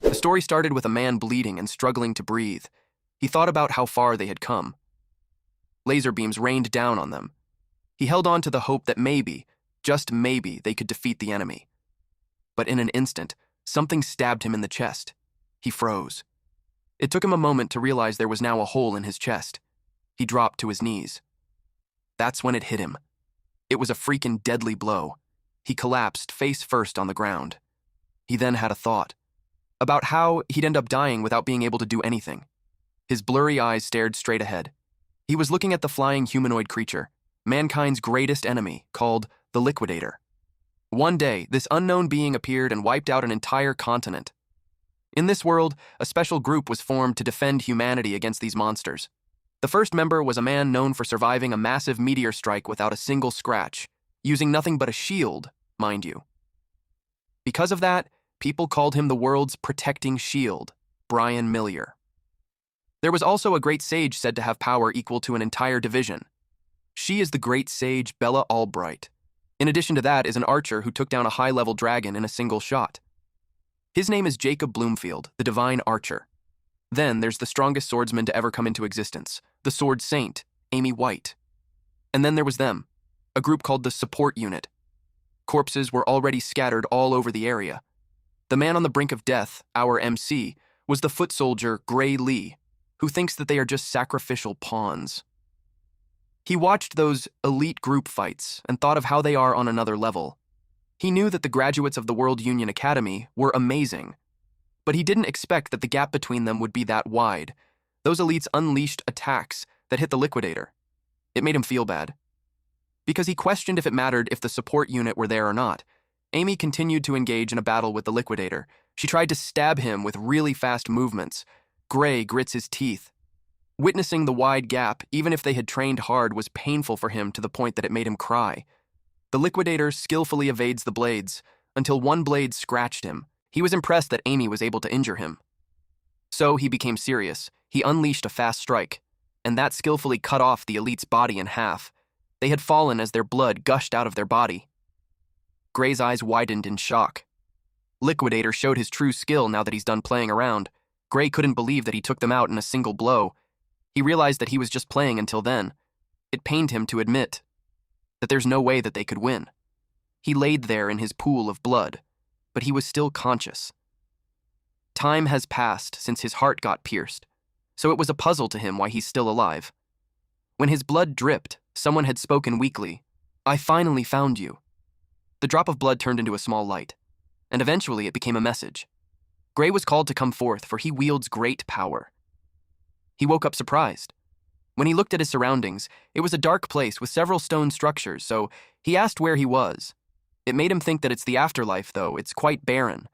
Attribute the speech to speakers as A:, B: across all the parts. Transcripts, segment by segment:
A: The story started with a man bleeding and struggling to breathe. He thought about how far they had come. Laser beams rained down on them. He held on to the hope that maybe, just maybe, they could defeat the enemy. But in an instant, something stabbed him in the chest. He froze. It took him a moment to realize there was now a hole in his chest. He dropped to his knees. That's when it hit him. It was a freaking deadly blow. He collapsed face first on the ground. He then had a thought about how he'd end up dying without being able to do anything. His blurry eyes stared straight ahead. He was looking at the flying humanoid creature, mankind's greatest enemy, called the Liquidator. One day, this unknown being appeared and wiped out an entire continent. In this world, a special group was formed to defend humanity against these monsters. The first member was a man known for surviving a massive meteor strike without a single scratch, using nothing but a shield, mind you. Because of that, people called him the world's protecting shield, Brian Millier. There was also a great sage said to have power equal to an entire division. She is the great sage Bella Albright. In addition to that is an archer who took down a high-level dragon in a single shot. His name is Jacob Bloomfield, the divine archer. Then there's the strongest swordsman to ever come into existence, the sword saint, Amy White. And then there was them, a group called the support unit. Corpses were already scattered all over the area. The man on the brink of death, our MC, was the foot soldier Gray Lee, who thinks that they are just sacrificial pawns. He watched those elite group fights and thought of how they are on another level. He knew that the graduates of the World Union Academy were amazing, but he didn't expect that the gap between them would be that wide. Those elites unleashed attacks that hit the Liquidator. It made him feel bad. Because he questioned if it mattered if the support unit were there or not, Amy continued to engage in a battle with the Liquidator. She tried to stab him with really fast movements. Gray grits his teeth. Witnessing the wide gap, even if they had trained hard, was painful for him to the point that it made him cry. The Liquidator skillfully evades the blades, until one blade scratched him. He was impressed that Amy was able to injure him. So he became serious. He unleashed a fast strike, and that skillfully cut off the elite's body in half. They had fallen as their blood gushed out of their body. Gray's eyes widened in shock. Liquidator showed his true skill now that he's done playing around. Gray couldn't believe that he took them out in a single blow. He realized that he was just playing until then. It pained him to admit that there's no way that they could win. He laid there in his pool of blood, but he was still conscious. Time has passed since his heart got pierced, so it was a puzzle to him why he's still alive. When his blood dripped, someone had spoken weakly, "I finally found you." The drop of blood turned into a small light, and eventually it became a message. Gray was called to come forth, for he wields great power. He woke up surprised. When he looked at his surroundings, it was a dark place with several stone structures, so he asked where he was. It made him think that it's the afterlife, though. It's quite barren.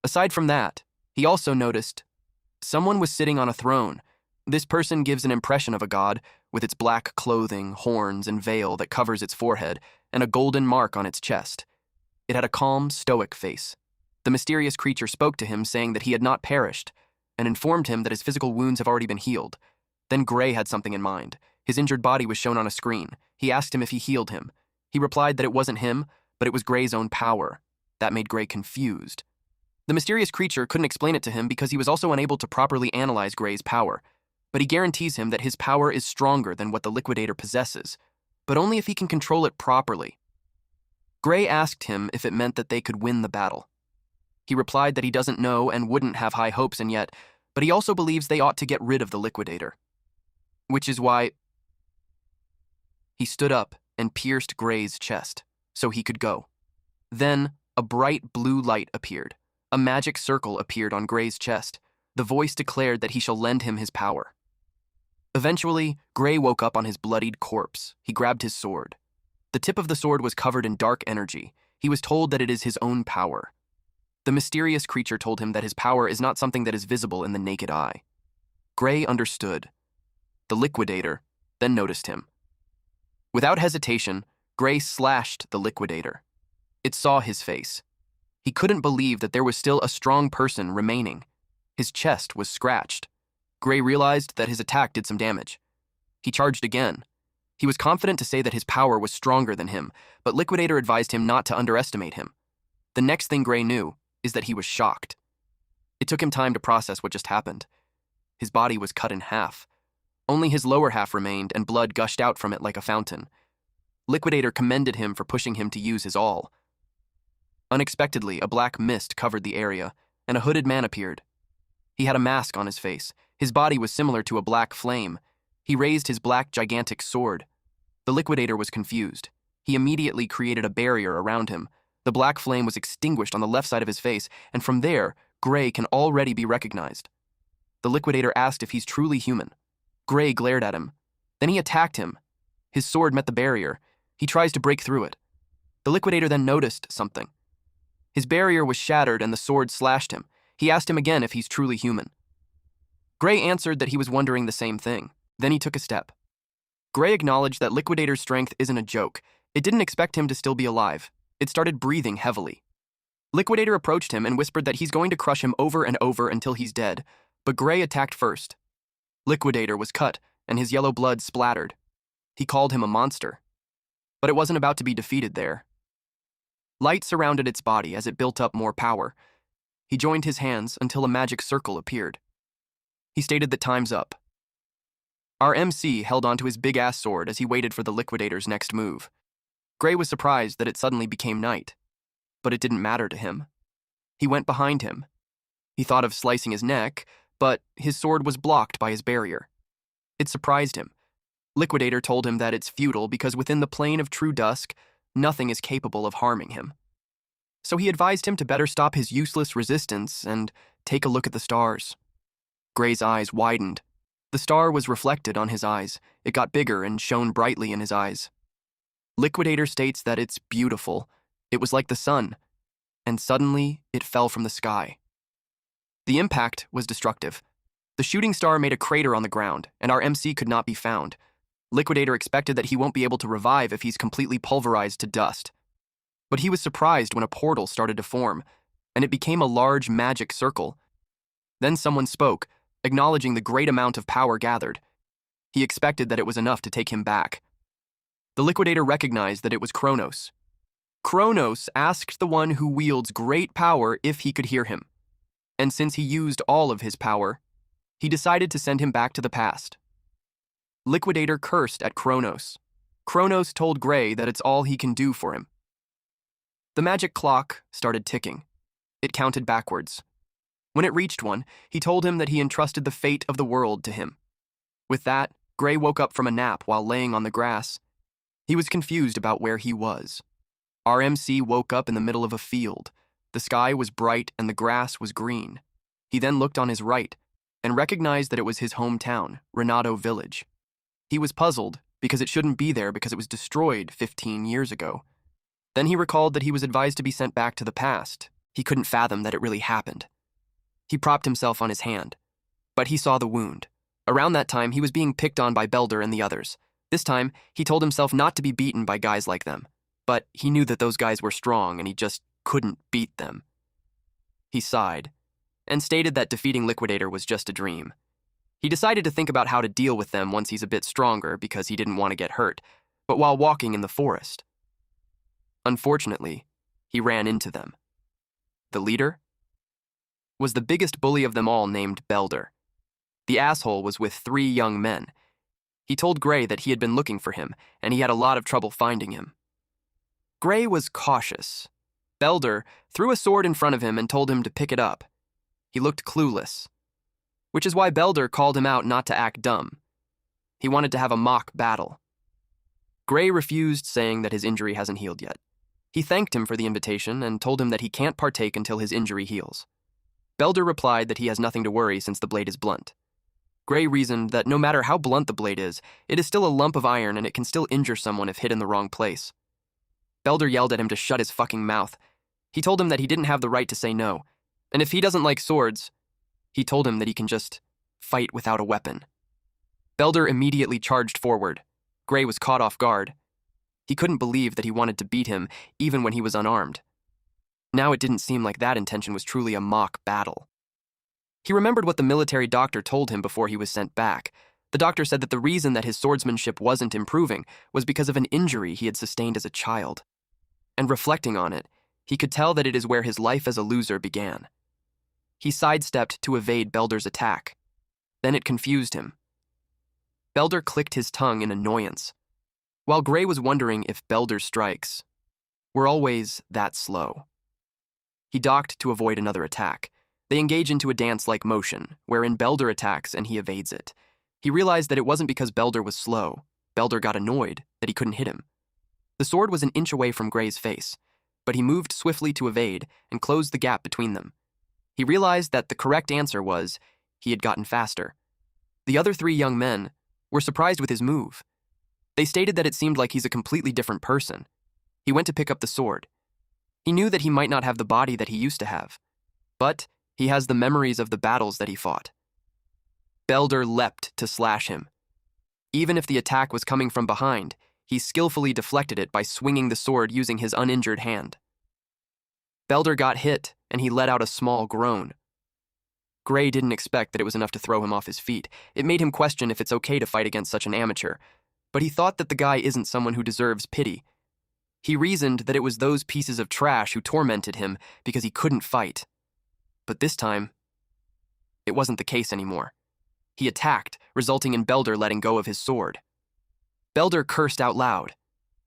A: Aside from that, he also noticed someone was sitting on a throne. This person gives an impression of a god, with its black clothing, horns, and veil that covers its forehead, and a golden mark on its chest. It had a calm, stoic face. The mysterious creature spoke to him, saying that he had not perished, and informed him that his physical wounds have already been healed. Then Gray had something in mind. His injured body was shown on a screen. He asked him if he healed him. He replied that it wasn't him, but it was Gray's own power. That made Gray confused. The mysterious creature couldn't explain it to him because he was also unable to properly analyze Gray's power. But he guarantees him that his power is stronger than what the Liquidator possesses, but only if he can control it properly. Gray asked him if it meant that they could win the battle. He replied that he doesn't know and wouldn't have high hopes and yet, but he also believes they ought to get rid of the Liquidator. Which is why he stood up and pierced Gray's chest so he could go. Then a bright blue light appeared. A magic circle appeared on Gray's chest. The voice declared that he shall lend him his power. Eventually, Gray woke up on his bloodied corpse. He grabbed his sword. The tip of the sword was covered in dark energy. He was told that it is his own power. The mysterious creature told him that his power is not something that is visible in the naked eye. Gray understood. The Liquidator then noticed him. Without hesitation, Gray slashed the Liquidator. It saw his face. He couldn't believe that there was still a strong person remaining. His chest was scratched. Gray realized that his attack did some damage. He charged again. He was confident to say that his power was stronger than him, but Liquidator advised him not to underestimate him. The next thing Gray knew is that he was shocked. It took him time to process what just happened. His body was cut in half. Only his lower half remained, and blood gushed out from it like a fountain. Liquidator commended him for pushing him to use his all. Unexpectedly, a black mist covered the area, and a hooded man appeared. He had a mask on his face. His body was similar to a black flame. He raised his black, gigantic sword. The Liquidator was confused. He immediately created a barrier around him. The black flame was extinguished on the left side of his face, and from there, Gray can already be recognized. The Liquidator asked if he's truly human. Gray glared at him. Then he attacked him. His sword met the barrier. He tries to break through it. The Liquidator then noticed something. His barrier was shattered and the sword slashed him. He asked him again if he's truly human. Gray answered that he was wondering the same thing. Then he took a step. Gray acknowledged that Liquidator's strength isn't a joke. It didn't expect him to still be alive. It started breathing heavily. Liquidator approached him and whispered that he's going to crush him over and over until he's dead, but Gray attacked first. Liquidator was cut, and his yellow blood splattered. He called him a monster. But it wasn't about to be defeated there. Light surrounded its body as it built up more power. He joined his hands until a magic circle appeared. He stated that time's up. Our MC held onto his big-ass sword as he waited for the Liquidator's next move. Gray was surprised that it suddenly became night, but it didn't matter to him. He went behind him. He thought of slicing his neck, but his sword was blocked by his barrier. It surprised him. Liquidator told him that it's futile because within the plane of true dusk, nothing is capable of harming him. So he advised him to better stop his useless resistance and take a look at the stars. Gray's eyes widened. The star was reflected on his eyes. It got bigger and shone brightly in his eyes. Liquidator states that it's beautiful. It was like the sun, and suddenly it fell from the sky. The impact was destructive. The shooting star made a crater on the ground, and our MC could not be found. Liquidator expected that he won't be able to revive if he's completely pulverized to dust. But he was surprised when a portal started to form, and it became a large magic circle. Then someone spoke, acknowledging the great amount of power gathered. He expected that it was enough to take him back. The Liquidator recognized that it was Kronos. Kronos asked the one who wields great power if he could hear him. And since he used all of his power, he decided to send him back to the past. Liquidator cursed at Kronos. Kronos told Gray that it's all he can do for him. The magic clock started ticking. It counted backwards. When it reached 1, he told him that he entrusted the fate of the world to him. With that, Gray woke up from a nap while laying on the grass. He was confused about where he was. Our MC woke up in the middle of a field. The sky was bright and the grass was green. He then looked on his right and recognized that it was his hometown, Renato Village. He was puzzled because it shouldn't be there because it was destroyed 15 years ago. Then he recalled that he was advised to be sent back to the past. He couldn't fathom that it really happened. He propped himself on his hand, but he saw the wound. Around that time, he was being picked on by Belder and the others. This time, he told himself not to be beaten by guys like them, but he knew that those guys were strong and he just couldn't beat them. He sighed and stated that defeating Liquidator was just a dream. He decided to think about how to deal with them once he's a bit stronger because he didn't want to get hurt, but while walking in the forest. Unfortunately, he ran into them. The leader was the biggest bully of them all named Belder. The asshole was with 3 young men. He told Gray that he had been looking for him, and he had a lot of trouble finding him. Gray was cautious. Belder threw a sword in front of him and told him to pick it up. He looked clueless, which is why Belder called him out not to act dumb. He wanted to have a mock battle. Gray refused, saying that his injury hasn't healed yet. He thanked him for the invitation and told him that he can't partake until his injury heals. Belder replied that he has nothing to worry since the blade is blunt. Gray reasoned that no matter how blunt the blade is, it is still a lump of iron and it can still injure someone if hit in the wrong place. Belder yelled at him to shut his fucking mouth. He told him that he didn't have the right to say no, and if he doesn't like swords, he told him that he can just fight without a weapon. Belder immediately charged forward. Gray was caught off guard. He couldn't believe that he wanted to beat him, even when he was unarmed. Now it didn't seem like that intention was truly a mock battle. He remembered what the military doctor told him before he was sent back. The doctor said that the reason that his swordsmanship wasn't improving was because of an injury he had sustained as a child. And reflecting on it, he could tell that it is where his life as a loser began. He sidestepped to evade Belder's attack. Then it confused him. Belder clicked his tongue in annoyance, while Gray was wondering if Belder's strikes were always that slow. He ducked to avoid another attack. They engage into a dance-like motion, wherein Belder attacks and he evades it. He realized that it wasn't because Belder was slow. Belder got annoyed that he couldn't hit him. The sword was an inch away from Gray's face, but he moved swiftly to evade and closed the gap between them. He realized that the correct answer was he had gotten faster. The other three young men were surprised with his move. They stated that it seemed like he's a completely different person. He went to pick up the sword. He knew that he might not have the body that he used to have, but he has the memories of the battles that he fought. Belder leapt to slash him. Even if the attack was coming from behind, he skillfully deflected it by swinging the sword using his uninjured hand. Belder got hit, and he let out a small groan. Gray didn't expect that it was enough to throw him off his feet. It made him question if it's okay to fight against such an amateur, but he thought that the guy isn't someone who deserves pity. He reasoned that it was those pieces of trash who tormented him because he couldn't fight. But this time, it wasn't the case anymore. He attacked, resulting in Belder letting go of his sword. Belder cursed out loud.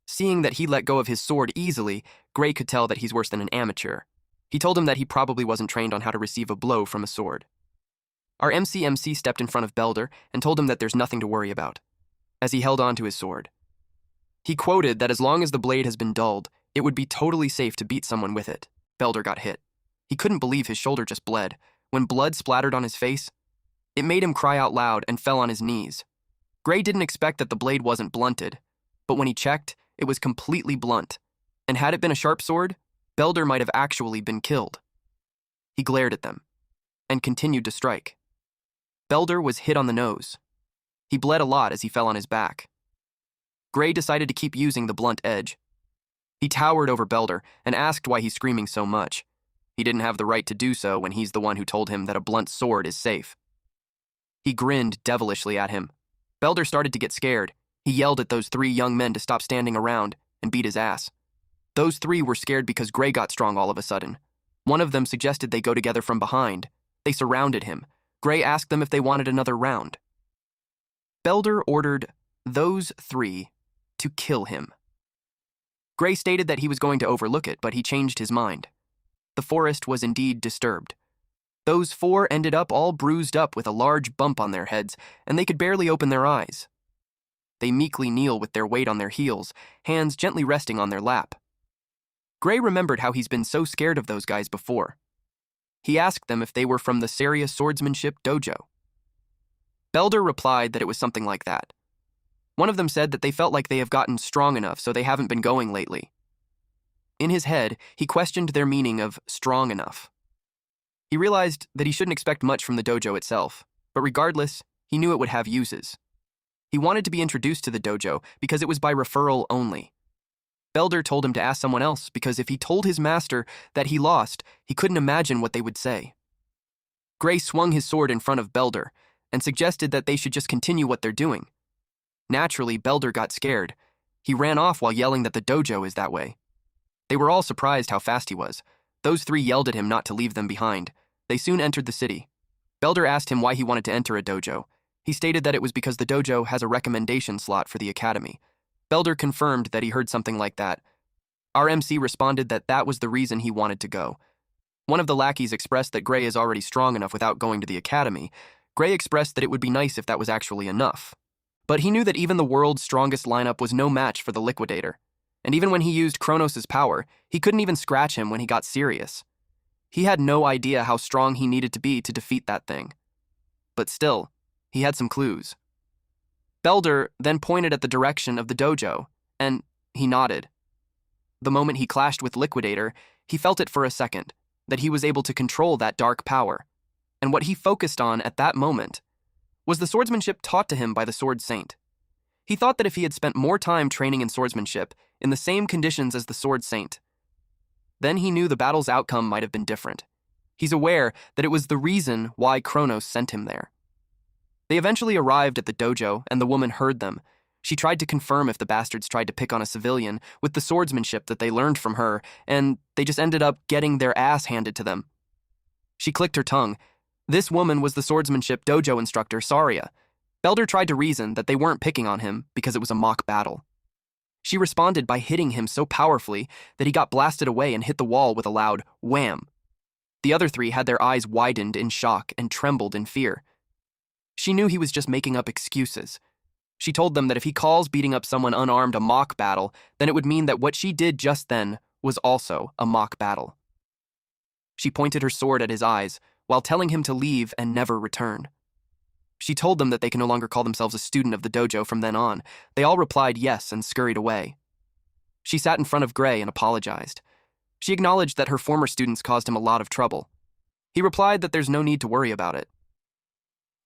A: Seeing that he let go of his sword easily, Gray could tell that he's worse than an amateur. He told him that he probably wasn't trained on how to receive a blow from a sword. Our MC stepped in front of Belder and told him that there's nothing to worry about, as he held on to his sword. He quoted that as long as the blade has been dulled, it would be totally safe to beat someone with it. Belder got hit. He couldn't believe his shoulder just bled. When blood splattered on his face, it made him cry out loud and fell on his knees. Gray didn't expect that the blade wasn't blunted, but when he checked, it was completely blunt, and had it been a sharp sword, Belder might have actually been killed. He glared at them, and continued to strike. Belder was hit on the nose. He bled a lot as he fell on his back. Gray decided to keep using the blunt edge. He towered over Belder and asked why he's screaming so much. He didn't have the right to do so when he's the one who told him that a blunt sword is safe. He grinned devilishly at him. Belder started to get scared. He yelled at those three young men to stop standing around and beat his ass. Those three were scared because Gray got strong all of a sudden. One of them suggested they go together from behind. They surrounded him. Gray asked them if they wanted another round. Belder ordered those three to kill him. Gray stated that he was going to overlook it, but he changed his mind. The forest was indeed disturbed. Those four ended up all bruised up with a large bump on their heads, and they could barely open their eyes. They meekly kneel with their weight on their heels, hands gently resting on their lap. Gray remembered how he's been so scared of those guys before. He asked them if they were from the Serious Swordsmanship Dojo. Belder replied that it was something like that. One of them said that they felt like they have gotten strong enough, so they haven't been going lately. In his head, he questioned their meaning of strong enough. He realized that he shouldn't expect much from the dojo itself, but regardless, he knew it would have uses. He wanted to be introduced to the dojo because it was by referral only. Belder told him to ask someone else because if he told his master that he lost, he couldn't imagine what they would say. Gray swung his sword in front of Belder and suggested that they should just continue what they're doing. Naturally, Belder got scared. He ran off while yelling that the dojo is that way. They were all surprised how fast he was. Those three yelled at him not to leave them behind. They soon entered the city. Belder asked him why he wanted to enter a dojo. He stated that it was because the dojo has a recommendation slot for the academy. Belder confirmed that he heard something like that. Our MC responded that that was the reason he wanted to go. One of the lackeys expressed that Gray is already strong enough without going to the academy. Gray expressed that it would be nice if that was actually enough. But he knew that even the world's strongest lineup was no match for the Liquidator. And even when he used Kronos' power, he couldn't even scratch him when he got serious. He had no idea how strong he needed to be to defeat that thing. But still, he had some clues. Belder then pointed at the direction of the dojo, and he nodded. The moment he clashed with Liquidator, he felt it for a second, that he was able to control that dark power. And what he focused on at that moment was the swordsmanship taught to him by the Sword Saint. He thought that if he had spent more time training in swordsmanship, in the same conditions as the Sword Saint, then he knew the battle's outcome might have been different. He's aware that it was the reason why Kronos sent him there. They eventually arrived at the dojo, and the woman heard them. She tried to confirm if the bastards tried to pick on a civilian with the swordsmanship that they learned from her, and they just ended up getting their ass handed to them. She clicked her tongue. This woman was the swordsmanship dojo instructor, Saria. Belder tried to reason that they weren't picking on him because it was a mock battle. She responded by hitting him so powerfully that he got blasted away and hit the wall with a loud wham. The other three had their eyes widened in shock and trembled in fear. She knew he was just making up excuses. She told them that if he calls beating up someone unarmed a mock battle, then it would mean that what she did just then was also a mock battle. She pointed her sword at his eyes while telling him to leave and never return. She told them that they can no longer call themselves a student of the dojo from then on. They all replied yes and scurried away. She sat in front of Gray and apologized. She acknowledged that her former students caused him a lot of trouble. He replied that there's no need to worry about it.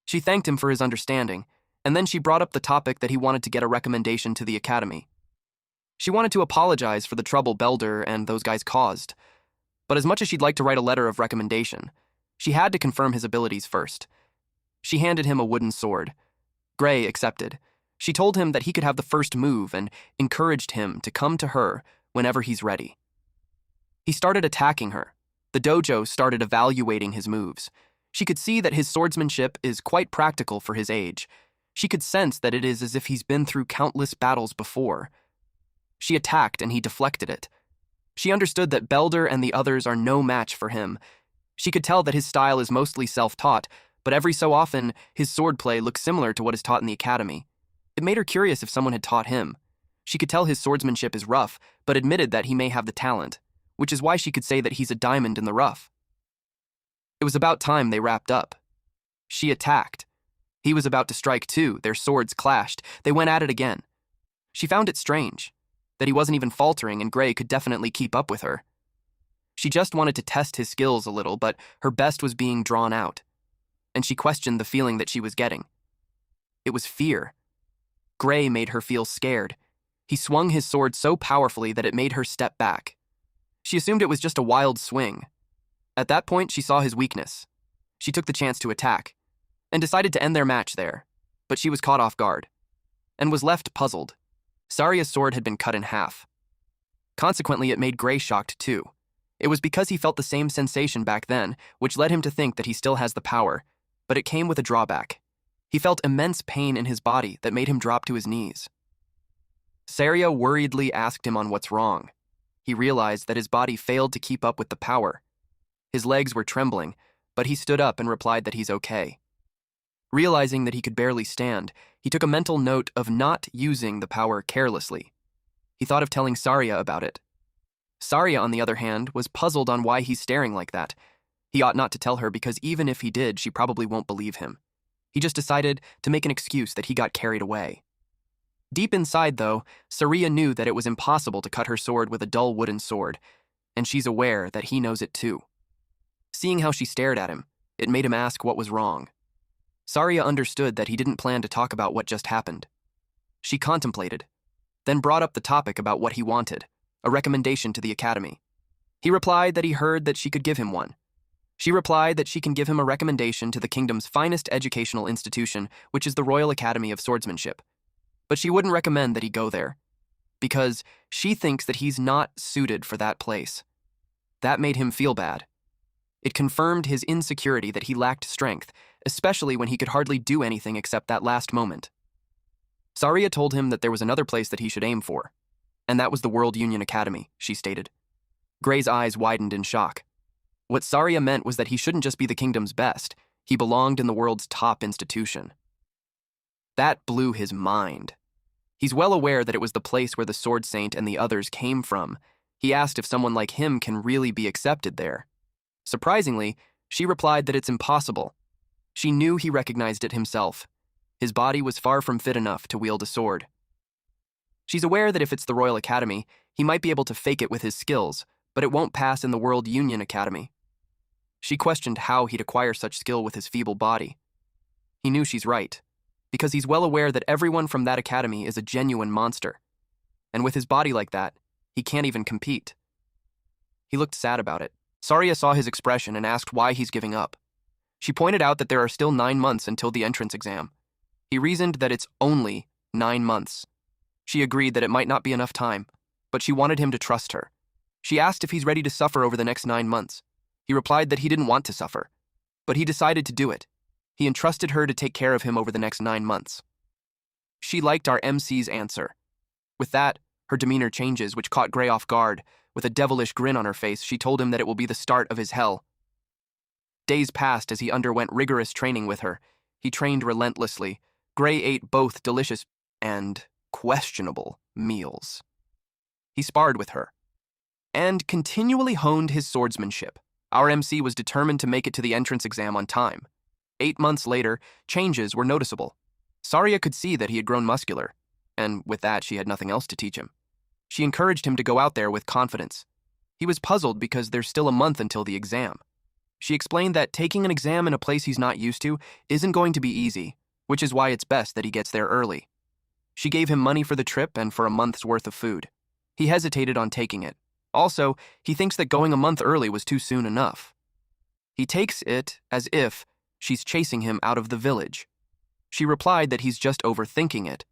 A: She thanked him for his understanding, and then she brought up the topic that he wanted to get a recommendation to the academy. She wanted to apologize for the trouble Belder and those guys caused, but as much as she'd like to write a letter of recommendation, she had to confirm his abilities first. She handed him a wooden sword. Gray accepted. She told him that he could have the first move and encouraged him to come to her whenever he's ready. He started attacking her. The dojo started evaluating his moves. She could see that his swordsmanship is quite practical for his age. She could sense that it is as if he's been through countless battles before. She attacked and he deflected it. She understood that Belder and the others are no match for him. She could tell that his style is mostly self-taught, but every so often, his swordplay looks similar to what is taught in the academy. It made her curious if someone had taught him. She could tell his swordsmanship is rough, but admitted that he may have the talent, which is why she could say that he's a diamond in the rough. It was about time they wrapped up. She attacked. He was about to strike too. Their swords clashed. They went at it again. She found it strange that he wasn't even faltering and Gray could definitely keep up with her. She just wanted to test his skills a little, but her best was being drawn out, and she questioned the feeling that she was getting. It was fear. Gray made her feel scared. He swung his sword so powerfully that it made her step back. She assumed it was just a wild swing. At that point, she saw his weakness. She took the chance to attack, and decided to end their match there, but she was caught off guard, and was left puzzled. Saria's sword had been cut in half. Consequently, it made Gray shocked too. It was because he felt the same sensation back then, which led him to think that he still has the power, but it came with a drawback. He felt immense pain in his body that made him drop to his knees. Saria worriedly asked him on what's wrong. He realized that his body failed to keep up with the power. His legs were trembling, but he stood up and replied that he's okay. Realizing that he could barely stand, he took a mental note of not using the power carelessly. He thought of telling Saria about it. Saria, on the other hand, was puzzled on why he's staring like that. He ought not to tell her because even if he did, she probably won't believe him. He just decided to make an excuse that he got carried away. Deep inside, though, Saria knew that it was impossible to cut her sword with a dull wooden sword, and she's aware that he knows it too. Seeing how she stared at him, it made him ask what was wrong. Saria understood that he didn't plan to talk about what just happened. She contemplated, then brought up the topic about what he wanted, a recommendation to the academy. He replied that he heard that she could give him one. She replied that she can give him a recommendation to the kingdom's finest educational institution, which is the Royal Academy of Swordsmanship. But she wouldn't recommend that he go there, because she thinks that he's not suited for that place. That made him feel bad. It confirmed his insecurity that he lacked strength, especially when he could hardly do anything except that last moment. Saria told him that there was another place that he should aim for, and that was the World Union Academy, she stated. Gray's eyes widened in shock. What Saria meant was that he shouldn't just be the kingdom's best, he belonged in the world's top institution. That blew his mind. He's well aware that it was the place where the Sword Saint and the others came from. He asked if someone like him can really be accepted there. Surprisingly, she replied that it's impossible. She knew he recognized it himself. His body was far from fit enough to wield a sword. She's aware that if it's the Royal Academy, he might be able to fake it with his skills, but it won't pass in the World Union Academy. She questioned how he'd acquire such skill with his feeble body. He knew she's right, because he's well aware that everyone from that academy is a genuine monster. And with his body like that, he can't even compete. He looked sad about it. Saria saw his expression and asked why he's giving up. She pointed out that there are still 9 months until the entrance exam. He reasoned that it's only 9 months. She agreed that it might not be enough time, but she wanted him to trust her. She asked if he's ready to suffer over the next 9 months. He replied that he didn't want to suffer, but he decided to do it. He entrusted her to take care of him over the next 9 months. She liked our MC's answer. With that, her demeanor changes, which caught Gray off guard. With a devilish grin on her face, she told him that it will be the start of his hell. Days passed as he underwent rigorous training with her. He trained relentlessly. Gray ate both delicious and questionable meals. He sparred with her and continually honed his swordsmanship. Our MC was determined to make it to the entrance exam on time. 8 months later, changes were noticeable. Saria could see that he had grown muscular, and with that, she had nothing else to teach him. She encouraged him to go out there with confidence. He was puzzled because there's still a month until the exam. She explained that taking an exam in a place he's not used to isn't going to be easy, which is why it's best that he gets there early. She gave him money for the trip and for a month's worth of food. He hesitated on taking it. Also, he thinks that going a month early was too soon enough. He takes it as if she's chasing him out of the village. She replied that he's just overthinking it.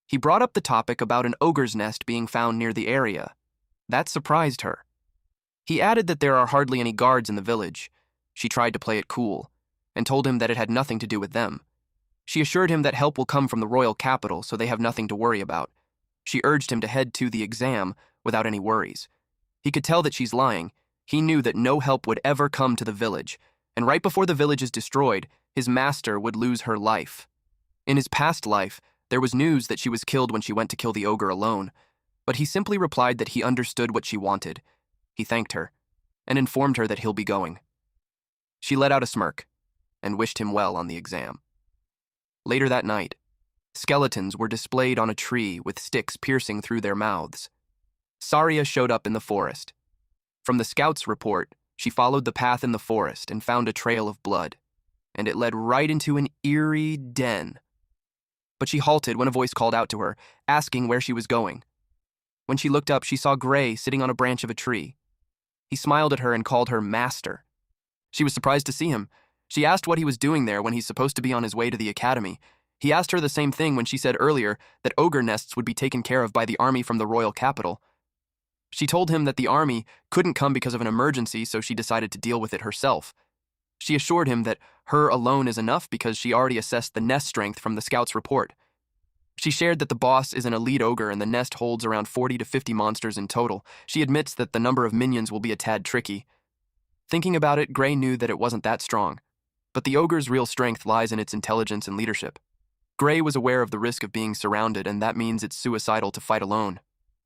A: He brought up the topic about an ogre's nest being found near the area. That surprised her. He added that there are hardly any guards in the village. She tried to play it cool and told him that it had nothing to do with them. She assured him that help will come from the royal capital, so they have nothing to worry about. She urged him to head to the exam without any worries. He could tell that she's lying. He knew that no help would ever come to the village, and right before the village is destroyed, his master would lose her life. In his past life, there was news that she was killed when she went to kill the ogre alone, but he simply replied that he understood what she wanted. He thanked her and informed her that he'll be going. She let out a smirk and wished him well on the exam. Later that night, skeletons were displayed on a tree with sticks piercing through their mouths. Saria showed up in the forest. From the scout's report, she followed the path in the forest and found a trail of blood, and it led right into an eerie den. But she halted when a voice called out to her, asking where she was going. When she looked up, she saw Gray sitting on a branch of a tree. He smiled at her and called her master. She was surprised to see him. She asked what he was doing there when he's supposed to be on his way to the academy. He asked her the same thing when she said earlier that ogre nests would be taken care of by the army from the royal capital. She told him that the army couldn't come because of an emergency, so she decided to deal with it herself. She assured him that her alone is enough because she already assessed the nest strength from the scout's report. She shared that the boss is an elite ogre and the nest holds around 40 to 50 monsters in total. She admits that the number of minions will be a tad tricky. Thinking about it, Gray knew that it wasn't that strong, but the ogre's real strength lies in its intelligence and leadership. Gray was aware of the risk of being surrounded, and that means it's suicidal to fight alone.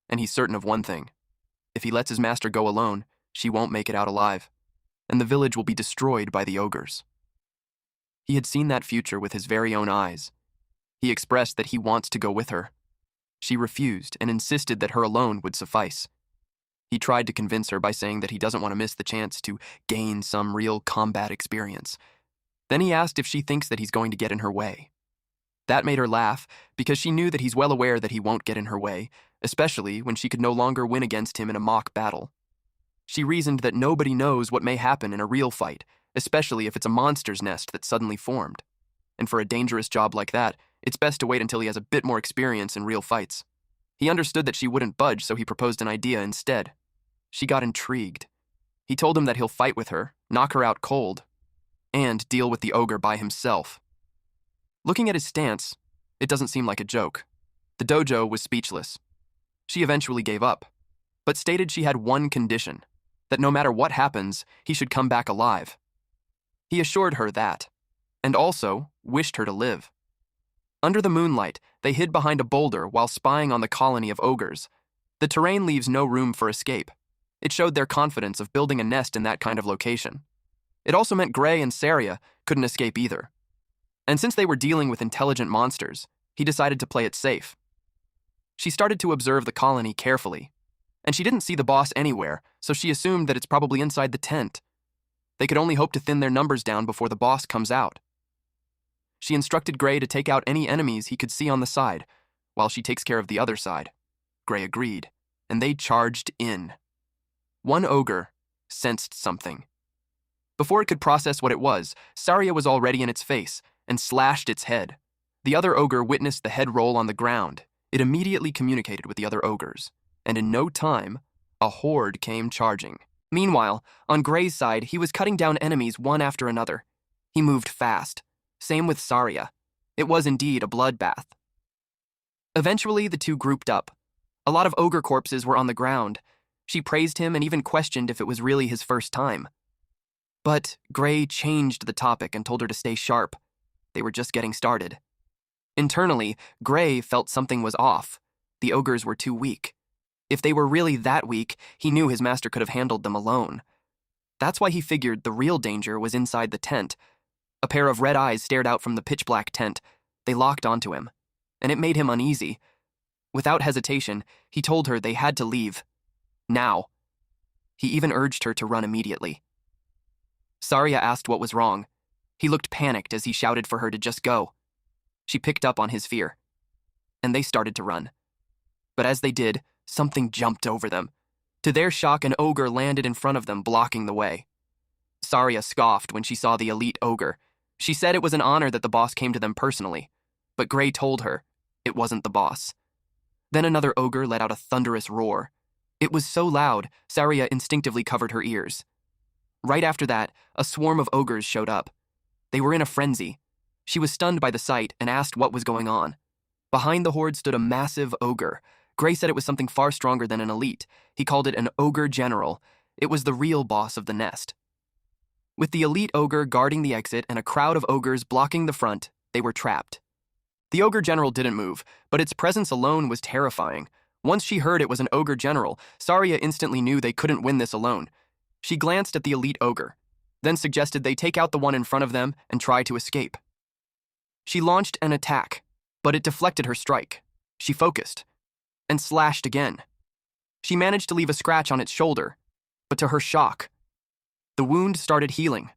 A: And he's certain of one thing. If he lets his master go alone, she won't make it out alive, and the village will be destroyed by the ogres. He had seen that future with his very own eyes. He expressed that he wants to go with her. She refused and insisted that her alone would suffice. He tried to convince her by saying that he doesn't want to miss the chance to gain some real combat experience. Then he asked if she thinks that he's going to get in her way. That made her laugh, because she knew that he's well aware that he won't get in her way, especially when she could no longer win against him in a mock battle. She reasoned that nobody knows what may happen in a real fight, especially if it's a monster's nest that suddenly formed. And for a dangerous job like that, it's best to wait until he has a bit more experience in real fights. He understood that she wouldn't budge, so he proposed an idea instead. She got intrigued. He told him that he'll fight with her, knock her out cold, and deal with the ogre by himself. Looking at his stance, it doesn't seem like a joke. The dojo was speechless. She eventually gave up, but stated she had one condition, that no matter what happens, he should come back alive. He assured her that, and also wished her to live. Under the moonlight, they hid behind a boulder while spying on the colony of ogres. The terrain leaves no room for escape. It showed their confidence of building a nest in that kind of location. It also meant Gray and Saria couldn't escape either. And since they were dealing with intelligent monsters, he decided to play it safe. She started to observe the colony carefully, and she didn't see the boss anywhere, so she assumed that it's probably inside the tent. They could only hope to thin their numbers down before the boss comes out. She instructed Gray to take out any enemies he could see on the side, while she takes care of the other side. Gray agreed, and they charged in. One ogre sensed something. Before it could process what it was, Saria was already in its face and slashed its head. The other ogre witnessed the head roll on the ground. It immediately communicated with the other ogres, and in no time, a horde came charging. Meanwhile, on Gray's side, he was cutting down enemies one after another. He moved fast. Same with Saria. It was indeed a bloodbath. Eventually, the two grouped up. A lot of ogre corpses were on the ground. She praised him and even questioned if it was really his first time. But Gray changed the topic and told her to stay sharp. They were just getting started. Internally, Gray felt something was off. The ogres were too weak. If they were really that weak, he knew his master could have handled them alone. That's why he figured the real danger was inside the tent. A pair of red eyes stared out from the pitch-black tent. They locked onto him, and it made him uneasy. Without hesitation, he told her they had to leave. Now. He even urged her to run immediately. Saria asked what was wrong. He looked panicked as he shouted for her to just go. She picked up on his fear, and they started to run. But as they did, something jumped over them. To their shock, an ogre landed in front of them, blocking the way. Saria scoffed when she saw the elite ogre. She said it was an honor that the boss came to them personally, but Gray told her it wasn't the boss. Then another ogre let out a thunderous roar. It was so loud, Saria instinctively covered her ears. Right after that, a swarm of ogres showed up. They were in a frenzy. She was stunned by the sight and asked what was going on. Behind the horde stood a massive ogre. Gray said it was something far stronger than an elite. He called it an ogre general. It was the real boss of the nest. With the elite ogre guarding the exit and a crowd of ogres blocking the front, they were trapped. The ogre general didn't move, but its presence alone was terrifying. Once she heard it was an ogre general, Saria instantly knew they couldn't win this alone. She glanced at the elite ogre, then suggested they take out the one in front of them and try to escape. She launched an attack, but it deflected her strike. She focused and slashed again. She managed to leave a scratch on its shoulder, but to her shock, the wound started healing.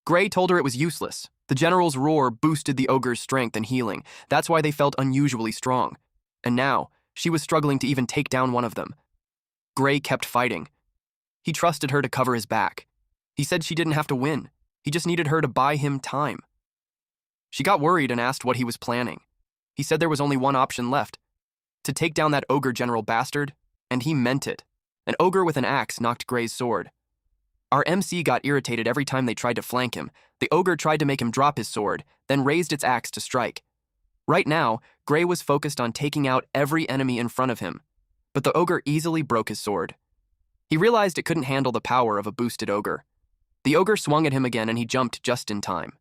A: Gray told her it was useless. The general's roar boosted the ogre's strength and healing. That's why they felt unusually strong. And now, she was struggling to even take down one of them. Gray kept fighting. He trusted her to cover his back. He said she didn't have to win. He just needed her to buy him time. She got worried and asked what he was planning. He said there was only one option left: to take down that ogre general bastard, and he meant it. An ogre with an axe knocked Gray's sword. Our MC got irritated every time they tried to flank him. The ogre tried to make him drop his sword, then raised its axe to strike. Right now, Gray was focused on taking out every enemy in front of him, but the ogre easily broke his sword. He realized it couldn't handle the power of a boosted ogre. The ogre swung at him again and he jumped just in time.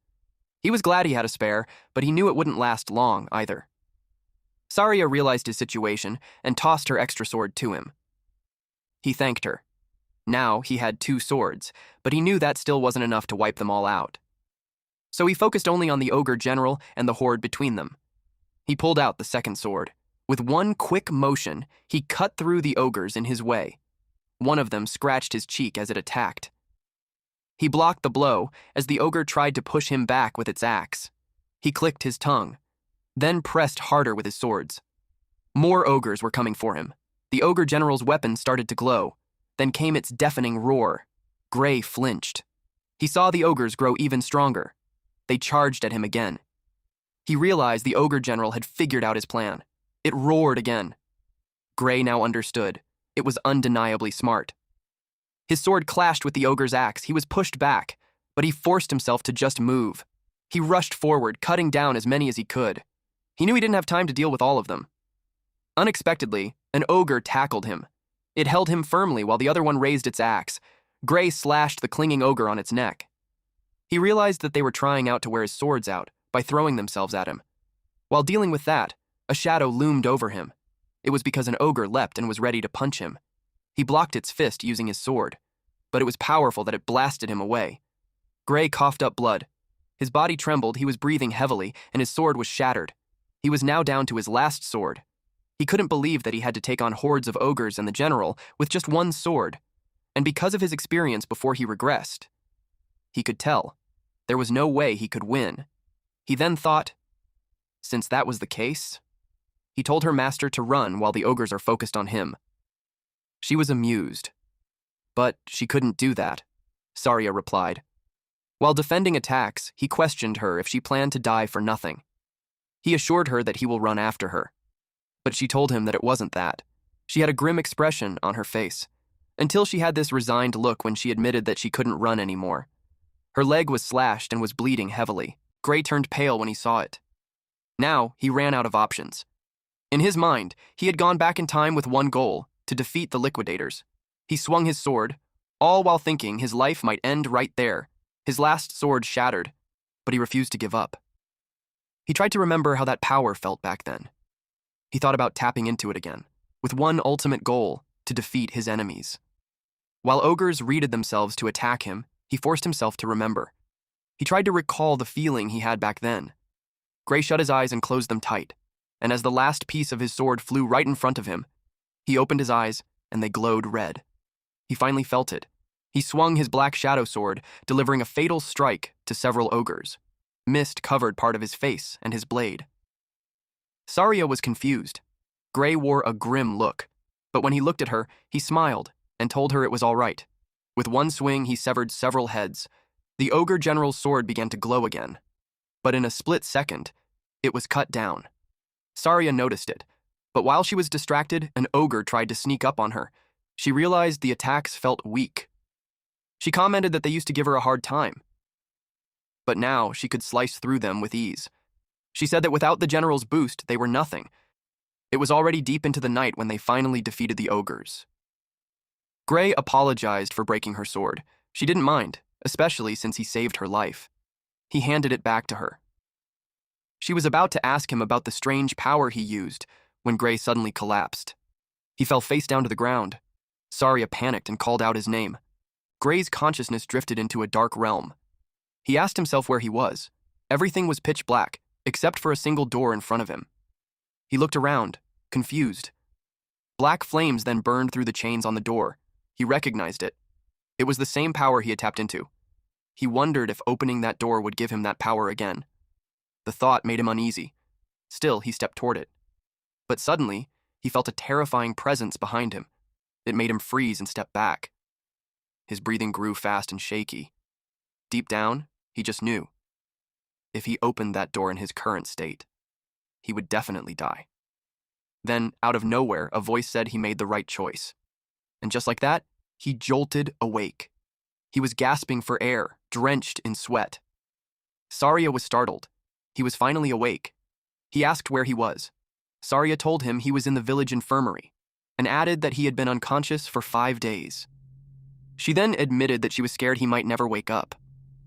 A: He was glad he had a spare, but he knew it wouldn't last long either. Saria realized his situation and tossed her extra sword to him. He thanked her. Now he had 2 swords, but he knew that still wasn't enough to wipe them all out. So he focused only on the ogre general and the horde between them. He pulled out the second sword. With one quick motion, he cut through the ogres in his way. One of them scratched his cheek as it attacked. He blocked the blow as the ogre tried to push him back with its axe. He clicked his tongue, then pressed harder with his swords. More ogres were coming for him. The ogre general's weapon started to glow. Then came its deafening roar. Gray flinched. He saw the ogres grow even stronger. They charged at him again. He realized the ogre general had figured out his plan. It roared again. Gray now understood. It was undeniably smart. His sword clashed with the ogre's axe. He was pushed back, but he forced himself to just move. He rushed forward, cutting down as many as he could. He knew he didn't have time to deal with all of them. Unexpectedly, an ogre tackled him. It held him firmly while the other one raised its axe. Gray slashed the clinging ogre on its neck. He realized that they were trying out to wear his swords out by throwing themselves at him. While dealing with that, a shadow loomed over him. It was because an ogre leapt and was ready to punch him. He blocked its fist using his sword, but it was powerful that it blasted him away. Gray coughed up blood. His body trembled, he was breathing heavily, and his sword was shattered. He was now down to his last sword. He couldn't believe that he had to take on hordes of ogres and the general with just one sword, and because of his experience before he regressed, he could tell there was no way he could win. He then thought, since that was the case, he told her master to run while the ogres are focused on him. She was amused, but she couldn't do that, Saria replied. While defending attacks, he questioned her if she planned to die for nothing. He assured her that he will run after her. But she told him that it wasn't that. She had a grim expression on her face. until she had this resigned look when she admitted that she couldn't run anymore. Her leg was slashed and was bleeding heavily. Gray turned pale when he saw it. Now, he ran out of options. In his mind, he had gone back in time with one goal, to defeat the liquidators. He swung his sword, all while thinking his life might end right there. His last sword shattered, but he refused to give up. He tried to remember how that power felt back then. He thought about tapping into it again, with one ultimate goal, to defeat his enemies. While ogres readied themselves to attack him, he forced himself to remember. He tried to recall the feeling he had back then. Gray shut his eyes and closed them tight, and as the last piece of his sword flew right in front of him, he opened his eyes and they glowed red. He finally felt it. He swung his black shadow sword, delivering a fatal strike to several ogres. Mist covered part of his face and his blade. Saria was confused. Gray wore a grim look, but when he looked at her, he smiled and told her it was all right. With one swing, he severed several heads. The ogre general's sword began to glow again, but in a split second, it was cut down. Saria noticed it, but while she was distracted, an ogre tried to sneak up on her. She realized the attacks felt weak. She commented that they used to give her a hard time, but now she could slice through them with ease. She said that without the general's boost, they were nothing. It was already deep into the night when they finally defeated the ogres. Gray apologized for breaking her sword. She didn't mind, especially since he saved her life. He handed it back to her. She was about to ask him about the strange power he used when Gray suddenly collapsed. He fell face down to the ground. Saria panicked and called out his name. Gray's consciousness drifted into a dark realm. He asked himself where he was. Everything was pitch black, except for a single door in front of him. He looked around, confused. Black flames then burned through the chains on the door. He recognized it. It was the same power he had tapped into. He wondered if opening that door would give him that power again. The thought made him uneasy. Still, he stepped toward it. But suddenly, he felt a terrifying presence behind him. It made him freeze and step back. His breathing grew fast and shaky. Deep down, he just knew. If he opened that door in his current state, he would definitely die. Then, out of nowhere, a voice said he made the right choice. And just like that, he jolted awake. He was gasping for air, drenched in sweat. Saria was startled. He was finally awake. He asked where he was. Saria told him he was in the village infirmary, and added that he had been unconscious for 5 days. She then admitted that she was scared he might never wake up.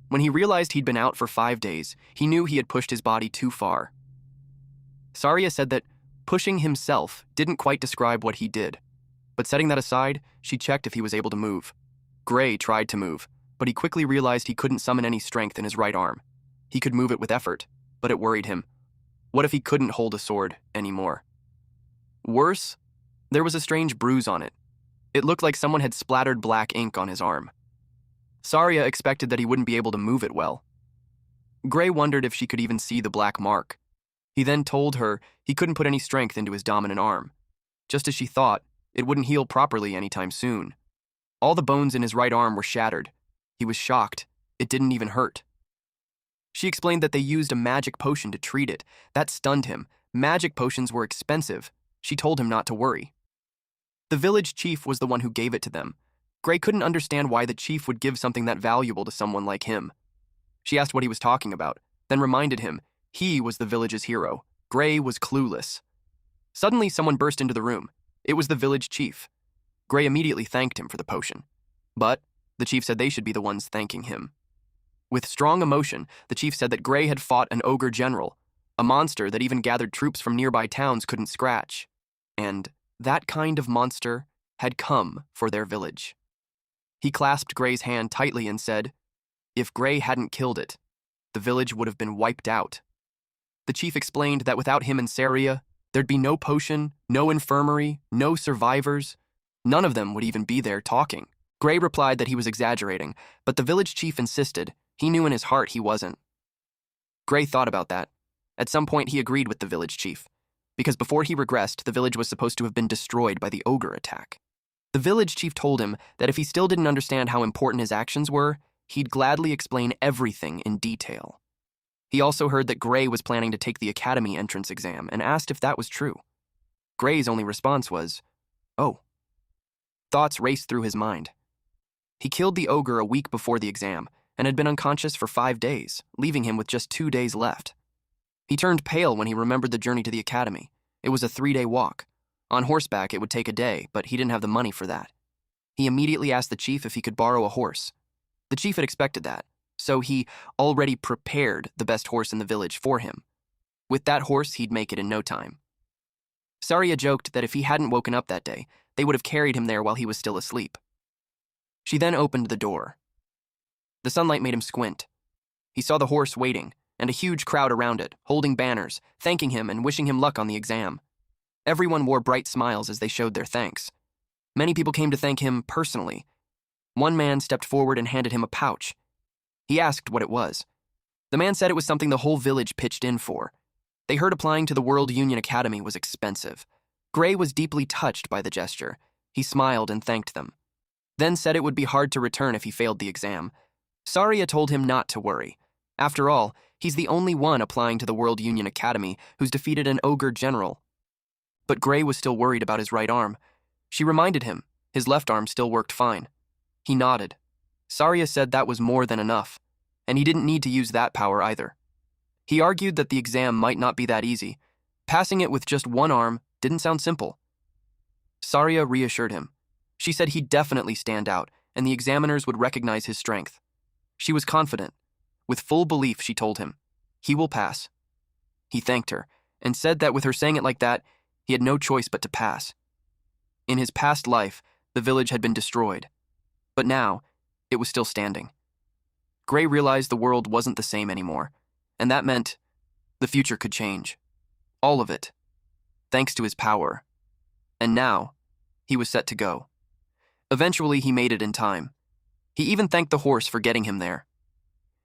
A: When he realized he'd been out for 5 days, he knew he had pushed his body too far. Saria said that pushing himself didn't quite describe what he did, but setting that aside, she checked if he was able to move. Gray tried to move, but he quickly realized he couldn't summon any strength in his right arm. He could move it with effort, but it worried him. What if he couldn't hold a sword anymore? Worse, there was a strange bruise on it. It looked like someone had splattered black ink on his arm. Saria expected that he wouldn't be able to move it well. Gray wondered if she could even see the black mark. He then told her he couldn't put any strength into his dominant arm. Just as she thought, it wouldn't heal properly anytime soon. All the bones in his right arm were shattered. He was shocked. It didn't even hurt. She explained that they used a magic potion to treat it. That stunned him. Magic potions were expensive. She told him not to worry. The village chief was the one who gave it to them. Gray couldn't understand why the chief would give something that valuable to someone like him. She asked what he was talking about, then reminded him he was the village's hero. Gray was clueless. Suddenly, someone burst into the room. It was the village chief. Gray immediately thanked him for the potion, but the chief said they should be the ones thanking him. With strong emotion, the chief said that Gray had fought an ogre general, a monster that even gathered troops from nearby towns couldn't scratch, and that kind of monster had come for their village. He clasped Gray's hand tightly and said, if Gray hadn't killed it, the village would have been wiped out. The chief explained that without him and Saria, there'd be no potion, no infirmary, no survivors. None of them would even be there talking. Gray replied that he was exaggerating, but the village chief insisted. He knew in his heart he wasn't. Gray thought about that. At some point, he agreed with the village chief, because before he regressed, the village was supposed to have been destroyed by the ogre attack. The village chief told him that if he still didn't understand how important his actions were, he'd gladly explain everything in detail. He also heard that Gray was planning to take the academy entrance exam and asked if that was true. Gray's only response was, oh. Thoughts raced through his mind. He killed the ogre a week before the exam and had been unconscious for 5 days, leaving him with just 2 days left. He turned pale when he remembered the journey to the academy. It was a 3-day walk. On horseback, it would take a day, but he didn't have the money for that. He immediately asked the chief if he could borrow a horse. The chief had expected that, so he already prepared the best horse in the village for him. With that horse, he'd make it in no time. Saria joked that if he hadn't woken up that day, they would have carried him there while he was still asleep. She then opened the door. The sunlight made him squint. He saw the horse waiting, and a huge crowd around it, holding banners, thanking him and wishing him luck on the exam. Everyone wore bright smiles as they showed their thanks. Many people came to thank him personally. One man stepped forward and handed him a pouch. He asked what it was. The man said it was something the whole village pitched in for. They heard applying to the World Union Academy was expensive. Gray was deeply touched by the gesture. He smiled and thanked them. Then said it would be hard to return if he failed the exam. Saria told him not to worry. After all, he's the only one applying to the World Union Academy who's defeated an ogre general. But Gray was still worried about his right arm. She reminded him his left arm still worked fine. He nodded. Saria said that was more than enough, and he didn't need to use that power either. He argued that the exam might not be that easy. Passing it with just one arm didn't sound simple. Saria reassured him. She said he'd definitely stand out, and the examiners would recognize his strength. She was confident. With full belief, she told him, he will pass. He thanked her, and said that with her saying it like that, he had no choice but to pass. In his past life, the village had been destroyed. But now, it was still standing. Gray realized the world wasn't the same anymore, and that meant the future could change. All of it. Thanks to his power. And now, he was set to go. Eventually, he made it in time. He even thanked the horse for getting him there.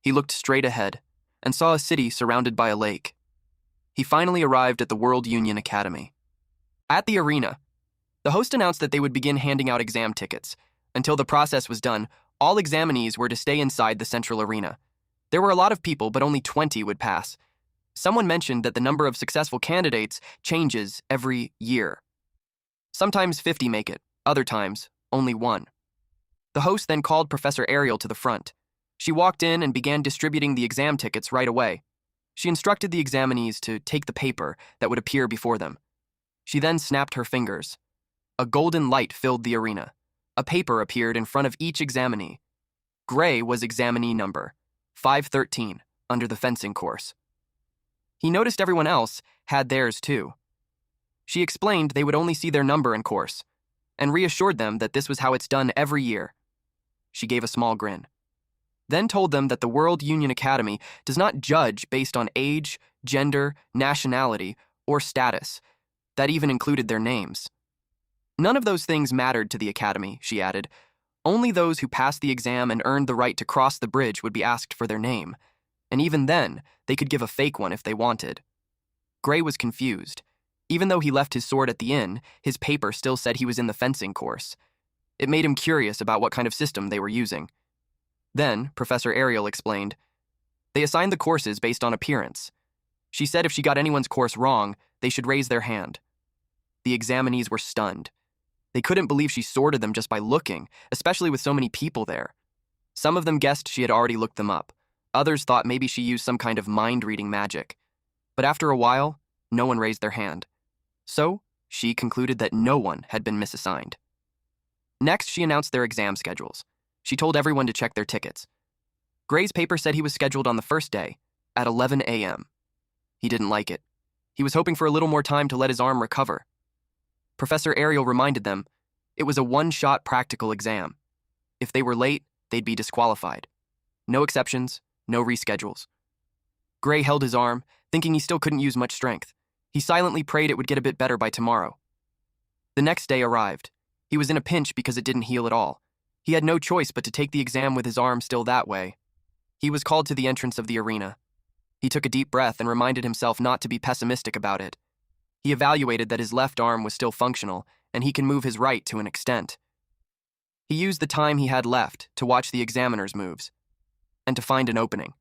A: He looked straight ahead and saw a city surrounded by a lake. He finally arrived at the World Union Academy. At the arena, the host announced that they would begin handing out exam tickets. Until the process was done, all examinees were to stay inside the central arena. There were a lot of people, but only 20 would pass. Someone mentioned that the number of successful candidates changes every year. Sometimes 50 make it, other times only 1. The host then called Professor Ariel to the front. She walked in and began distributing the exam tickets right away. She instructed the examinees to take the paper that would appear before them. She then snapped her fingers. A golden light filled the arena. A paper appeared in front of each examinee. Gray was examinee number 513 under the fencing course. He noticed everyone else had theirs too. She explained they would only see their number and course, and reassured them that this was how it's done every year. She gave a small grin. Then told them that the World Union Academy does not judge based on age, gender, nationality, or status. That even included their names. None of those things mattered to the academy, she added. Only those who passed the exam and earned the right to cross the bridge would be asked for their name. And even then, they could give a fake one if they wanted. Gray was confused. Even though he left his sword at the inn, his paper still said he was in the fencing course. It made him curious about what kind of system they were using. Then, Professor Ariel explained, they assigned the courses based on appearance. She said if she got anyone's course wrong, they should raise their hand. The examinees were stunned. They couldn't believe she sorted them just by looking, especially with so many people there. Some of them guessed she had already looked them up. Others thought maybe she used some kind of mind-reading magic. But after a while, no one raised their hand. So, she concluded that no one had been misassigned. Next, she announced their exam schedules. She told everyone to check their tickets. Gray's paper said he was scheduled on the first day, at 11 a.m. He didn't like it. He was hoping for a little more time to let his arm recover. Professor Ariel reminded them it was a one-shot practical exam. If they were late, they'd be disqualified. No exceptions, no reschedules. Gray held his arm, thinking he still couldn't use much strength. He silently prayed it would get a bit better by tomorrow. The next day arrived. He was in a pinch because it didn't heal at all. He had no choice but to take the exam with his arm still that way. He was called to the entrance of the arena. He took a deep breath and reminded himself not to be pessimistic about it. He evaluated that his left arm was still functional, and he can move his right to an extent. He used the time he had left to watch the examiner's moves, and to find an opening.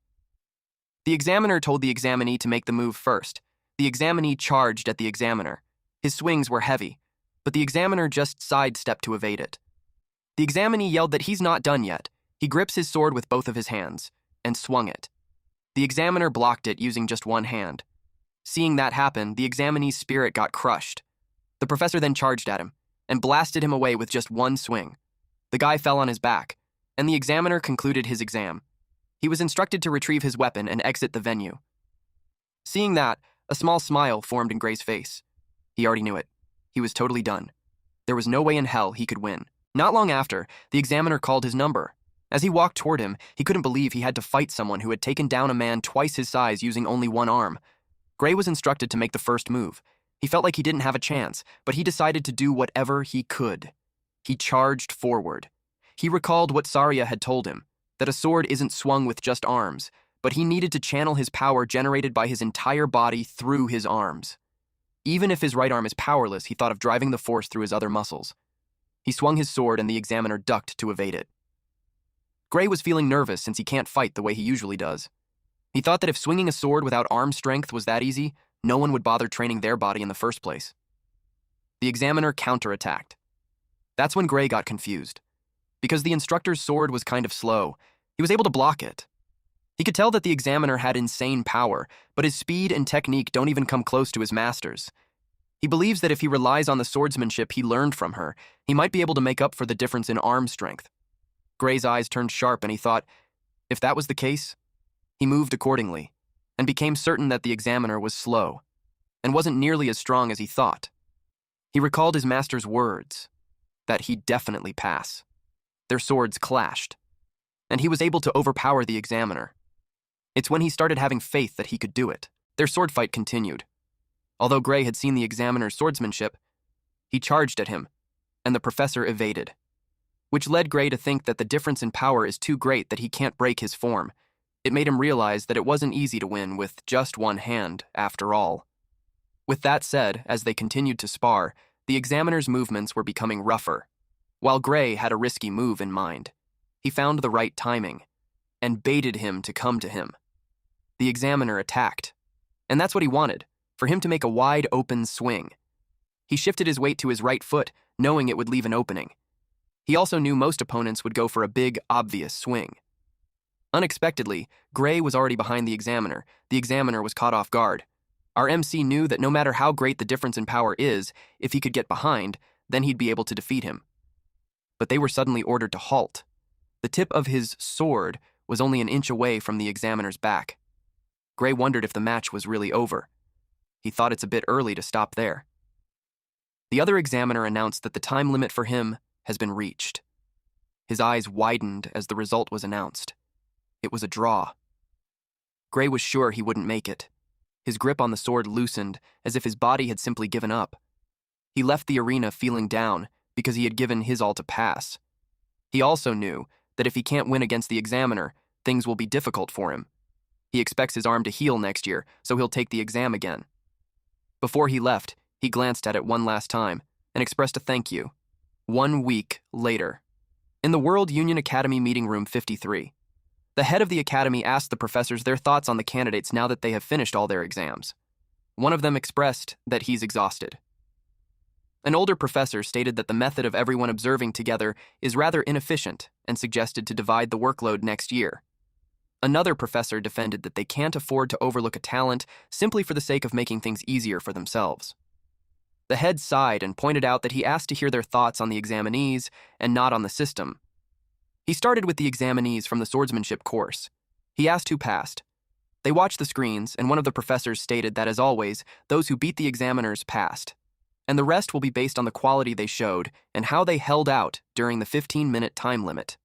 A: The examiner told the examinee to make the move first. The examinee charged at the examiner. His swings were heavy, but the examiner just sidestepped to evade it. The examinee yelled that he's not done yet. He grips his sword with both of his hands and swung it. The examiner blocked it using just one hand. Seeing that happen, the examinee's spirit got crushed. The professor then charged at him and blasted him away with just one swing. The guy fell on his back, and the examiner concluded his exam. He was instructed to retrieve his weapon and exit the venue. Seeing that, a small smile formed in Gray's face. He already knew it. He was totally done. There was no way in hell he could win. Not long after, the examiner called his number. As he walked toward him, he couldn't believe he had to fight someone who had taken down a man twice his size using only one arm. Gray was instructed to make the first move. He felt like he didn't have a chance, but he decided to do whatever he could. He charged forward. He recalled what Saria had told him, that a sword isn't swung with just arms, but he needed to channel his power generated by his entire body through his arms. Even if his right arm is powerless, he thought of driving the force through his other muscles. He swung his sword and the examiner ducked to evade it. Gray was feeling nervous since he can't fight the way he usually does. He thought that if swinging a sword without arm strength was that easy, no one would bother training their body in the first place. The examiner counterattacked. That's when Gray got confused. Because the instructor's sword was kind of slow, he was able to block it. He could tell that the examiner had insane power, but his speed and technique don't even come close to his master's. He believes that if he relies on the swordsmanship he learned from her, he might be able to make up for the difference in arm strength. Gray's eyes turned sharp and he thought, if that was the case, he moved accordingly, and became certain that the examiner was slow, and wasn't nearly as strong as he thought. He recalled his master's words, that he'd definitely pass. Their swords clashed, and he was able to overpower the examiner. It's when he started having faith that he could do it. Their sword fight continued. Although Gray had seen the examiner's swordsmanship, he charged at him, and the professor evaded, which led Gray to think that the difference in power is too great that he can't break his form. It made him realize that it wasn't easy to win with just one hand, after all. With that said, as they continued to spar, the examiner's movements were becoming rougher. While Gray had a risky move in mind, he found the right timing and baited him to come to him. The examiner attacked, and that's what he wanted, for him to make a wide-open swing. He shifted his weight to his right foot, knowing it would leave an opening. He also knew most opponents would go for a big, obvious swing. Unexpectedly, Gray was already behind the examiner. The examiner was caught off guard. Our MC knew that no matter how great the difference in power is, if he could get behind, then he'd be able to defeat him. But they were suddenly ordered to halt. The tip of his sword was only an inch away from the examiner's back. Gray wondered if the match was really over. He thought it's a bit early to stop there. The other examiner announced that the time limit for him has been reached. His eyes widened as the result was announced. It was a draw. Gray was sure he wouldn't make it. His grip on the sword loosened, as if his body had simply given up. He left the arena feeling down because he had given his all to pass. He also knew that if he can't win against the examiner, things will be difficult for him. He expects his arm to heal next year, so he'll take the exam again. Before he left, he glanced at it one last time and expressed a thank you. 1 week later, in the World Union Academy Meeting Room 53, the head of the academy asked the professors their thoughts on the candidates now that they have finished all their exams. One of them expressed that he's exhausted. An older professor stated that the method of everyone observing together is rather inefficient and suggested to divide the workload next year. Another professor defended that they can't afford to overlook a talent simply for the sake of making things easier for themselves. The head sighed and pointed out that he asked to hear their thoughts on the examinees and not on the system. He started with the examinees from the swordsmanship course. He asked who passed. They watched the screens, and one of the professors stated that, as always, those who beat the examiners passed, and the rest will be based on the quality they showed and how they held out during the 15-minute time limit.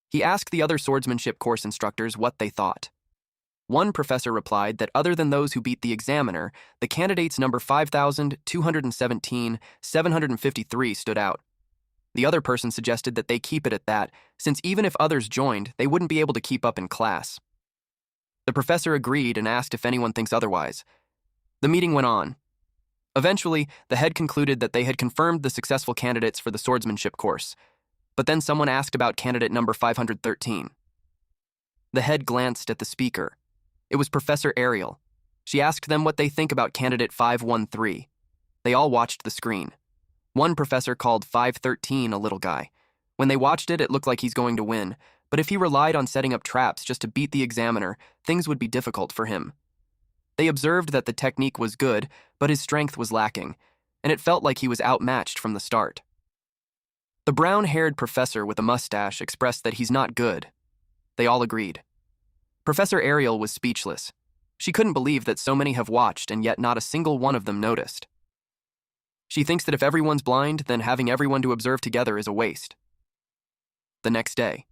A: He asked the other swordsmanship course instructors what they thought. One professor replied that other than those who beat the examiner, the candidates number 5,217, 753 stood out. The other person suggested that they keep it at that, since even if others joined, they wouldn't be able to keep up in class. The professor agreed and asked if anyone thinks otherwise. The meeting went on. Eventually, the head concluded that they had confirmed the successful candidates for the swordsmanship course, but then someone asked about candidate number 513. The head glanced at the speaker. It was Professor Ariel. She asked them what they think about candidate 513. They all watched the screen. One professor called 513 a little guy, When they watched it, it looked like he's going to win, but if he relied on setting up traps just to beat the examiner, things would be difficult for him. They observed that the technique was good, but his strength was lacking, and it felt like he was outmatched from the start. The brown-haired professor with a mustache expressed that he's not good. They all agreed. Professor Ariel was speechless. She couldn't believe that so many have watched and yet not a single one of them noticed. She thinks that if everyone's blind, then having everyone to observe together is a waste. The next day.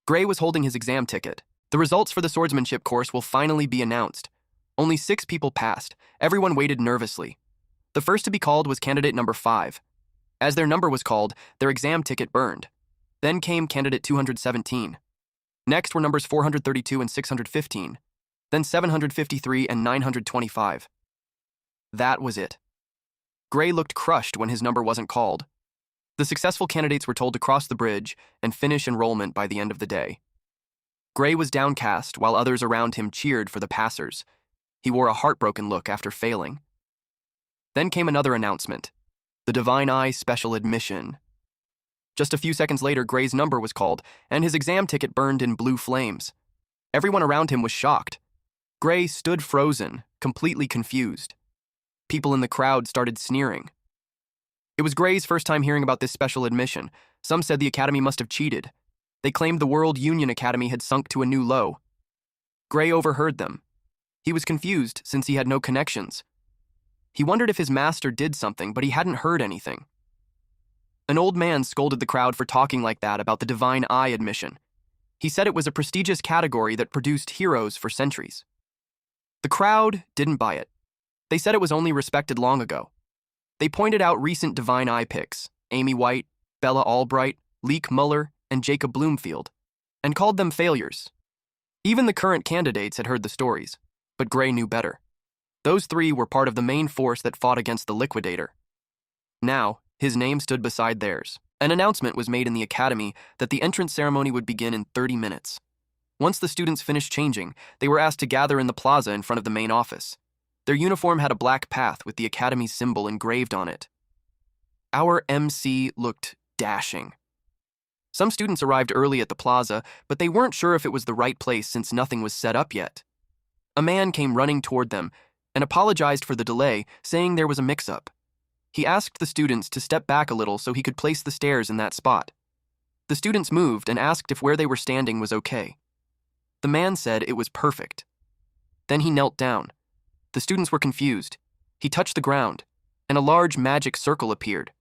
A: Gray was holding his exam ticket. The results for the swordsmanship course will finally be announced. Only 6 people passed. Everyone waited nervously. The first to be called was candidate number 5. As their number was called, their exam ticket burned. Then came candidate 217. Next were numbers 432 and 615. Then 753 and 925. That was it. Gray looked crushed when his number wasn't called. The successful candidates were told to cross the bridge and finish enrollment by the end of the day. Gray was downcast while others around him cheered for the passers. He wore a heartbroken look after failing. Then came another announcement. The Divine Eye Special Admission. Just a few seconds later, Gray's number was called, and his exam ticket burned in blue flames. Everyone around him was shocked. Gray stood frozen, completely confused. People in the crowd started sneering. It was Gray's first time hearing about this special admission. Some said the academy must have cheated. They claimed the World Union Academy had sunk to a new low. Gray overheard them. He was confused since he had no connections. He wondered if his master did something, but he hadn't heard anything. An old man scolded the crowd for talking like that about the Divine Eye admission. He said it was a prestigious category that produced heroes for centuries. The crowd didn't buy it. They said it was only respected long ago. They pointed out recent Divine Eye picks, Amy White, Bella Albright, Leek Muller, and Jacob Bloomfield, and called them failures. Even the current candidates had heard the stories, but Gray knew better. Those 3 were part of the main force that fought against the Liquidator. Now, his name stood beside theirs. An announcement was made in the academy that the entrance ceremony would begin in 30 minutes. Once the students finished changing, they were asked to gather in the plaza in front of the main office. Their uniform had a black path with the academy symbol engraved on it. Our MC looked dashing. Some students arrived early at the plaza, but they weren't sure if it was the right place since nothing was set up yet. A man came running toward them and apologized for the delay, saying there was a mix-up. He asked the students to step back a little so he could place the stairs in that spot. The students moved and asked if where they were standing was okay. The man said it was perfect. Then he knelt down. The students were confused. He touched the ground, and a large magic circle appeared.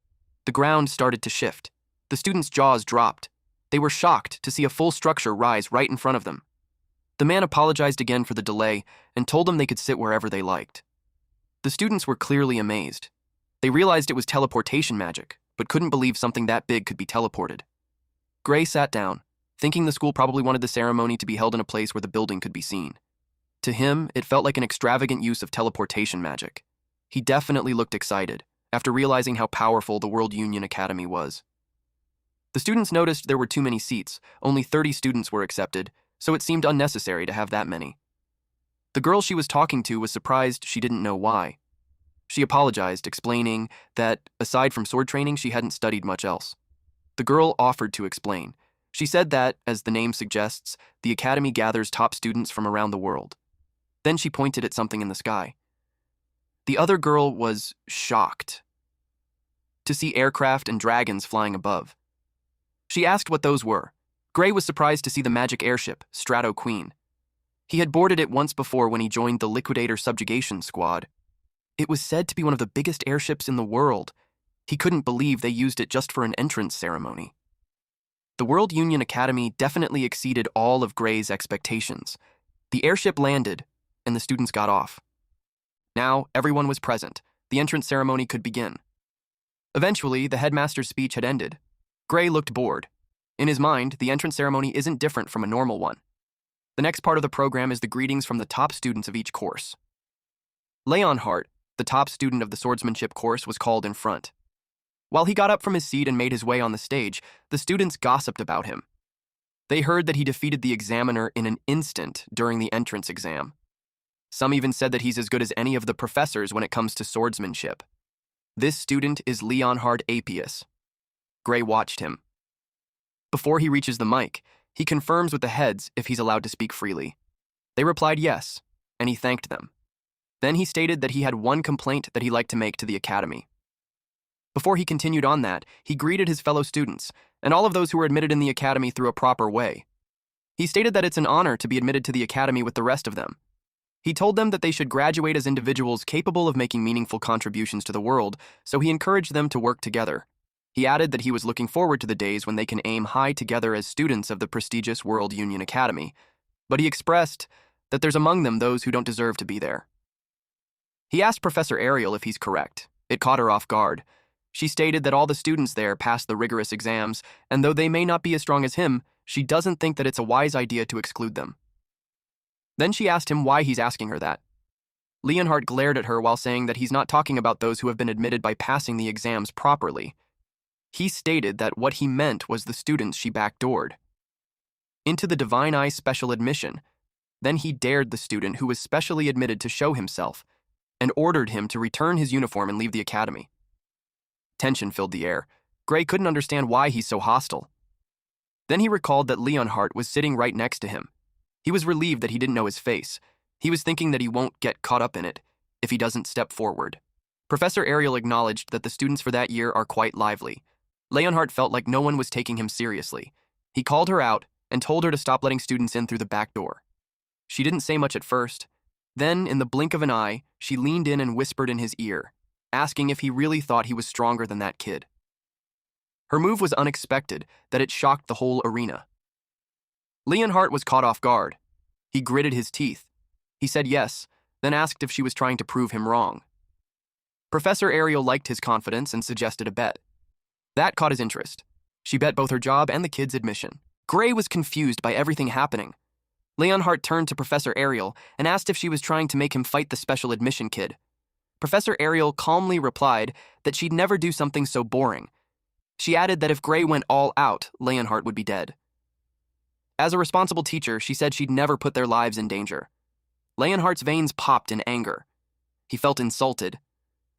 A: The ground started to shift. The students' jaws dropped. They were shocked to see a full structure rise right in front of them. The man apologized again for the delay and told them they could sit wherever they liked. The students were clearly amazed. They realized it was teleportation magic, but couldn't believe something that big could be teleported. Gray sat down, thinking the school probably wanted the ceremony to be held in a place where the building could be seen. To him, it felt like an extravagant use of teleportation magic. He definitely looked excited after realizing how powerful the World Union Academy was. The students noticed there were too many seats. Only 30 students were accepted, so it seemed unnecessary to have that many. The girl she was talking to was surprised she didn't know why. She apologized, explaining that, aside from sword training, she hadn't studied much else. The girl offered to explain. She said that, as the name suggests, the academy gathers top students from around the world. Then she pointed at something in the sky. The other girl was shocked to see aircraft and dragons flying above. She asked what those were. Gray was surprised to see the magic airship, Strato Queen. He had boarded it once before when he joined the Liquidator Subjugation Squad. It was said to be one of the biggest airships in the world. He couldn't believe they used it just for an entrance ceremony. The World Union Academy definitely exceeded all of Gray's expectations. The airship landed, and the students got off. Now, everyone was present. The entrance ceremony could begin. Eventually, the headmaster's speech had ended. Gray looked bored. In his mind, the entrance ceremony isn't different from a normal one. The next part of the program is the greetings from the top students of each course. Leonhardt, the top student of the swordsmanship course, was called in front. While he got up from his seat and made his way on the stage, the students gossiped about him. They heard that he defeated the examiner in an instant during the entrance exam. Some even said that he's as good as any of the professors when it comes to swordsmanship. This student is Leonhard Apius. Gray watched him. Before he reaches the mic, he confirms with the heads if he's allowed to speak freely. They replied yes, and he thanked them. Then he stated that he had one complaint that he'd like to make to the academy. Before he continued on that, he greeted his fellow students and all of those who were admitted in the academy through a proper way. He stated that it's an honor to be admitted to the academy with the rest of them. He told them that they should graduate as individuals capable of making meaningful contributions to the world, so he encouraged them to work together. He added that he was looking forward to the days when they can aim high together as students of the prestigious World Union Academy, but he expressed that there's among them those who don't deserve to be there. He asked Professor Ariel if he's correct. It caught her off guard. She stated that all the students there passed the rigorous exams, and though they may not be as strong as him, she doesn't think that it's a wise idea to exclude them. Then she asked him why he's asking her that. Leonhardt glared at her while saying that he's not talking about those who have been admitted by passing the exams properly. He stated that what he meant was the students she backdoored into the Divine Eye special admission. Then he dared the student who was specially admitted to show himself and ordered him to return his uniform and leave the academy. Tension filled the air. Gray couldn't understand why he's so hostile. Then he recalled that Leonhardt was sitting right next to him. He was relieved that he didn't know his face. He was thinking that he won't get caught up in it if he doesn't step forward. Professor Ariel acknowledged that the students for that year are quite lively. Leonhardt felt like no one was taking him seriously. He called her out and told her to stop letting students in through the back door. She didn't say much at first. Then, in the blink of an eye, she leaned in and whispered in his ear, asking if he really thought he was stronger than that kid. Her move was unexpected, that it shocked the whole arena. Leonhardt was caught off guard. He gritted his teeth. He said yes, then asked if she was trying to prove him wrong. Professor Ariel liked his confidence and suggested a bet. That caught his interest. She bet both her job and the kid's admission. Gray was confused by everything happening. Leonhardt turned to Professor Ariel and asked if she was trying to make him fight the special admission kid. Professor Ariel calmly replied that she'd never do something so boring. She added that if Gray went all out, Leonhardt would be dead. As a responsible teacher, she said she'd never put their lives in danger. Leonhardt's veins popped in anger. He felt insulted,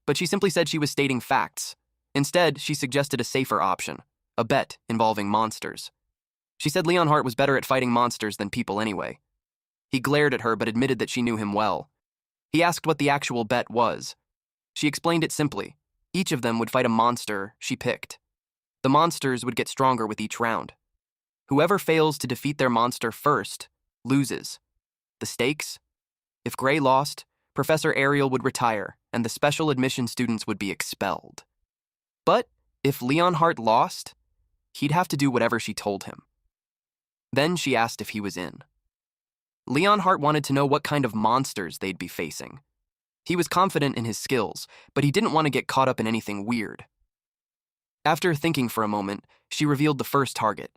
A: but she simply said she was stating facts. Instead, she suggested a safer option, a bet involving monsters. She said Leonhardt was better at fighting monsters than people anyway. He glared at her but admitted that she knew him well. He asked what the actual bet was. She explained it simply. Each of them would fight a monster she picked. The monsters would get stronger with each round. Whoever fails to defeat their monster first loses. The stakes? If Gray lost, Professor Ariel would retire and the special admission students would be expelled. But if Leonhardt lost, he'd have to do whatever she told him. Then she asked if he was in. Leonhardt wanted to know what kind of monsters they'd be facing. He was confident in his skills, but he didn't want to get caught up in anything weird. After thinking for a moment, she revealed the first target,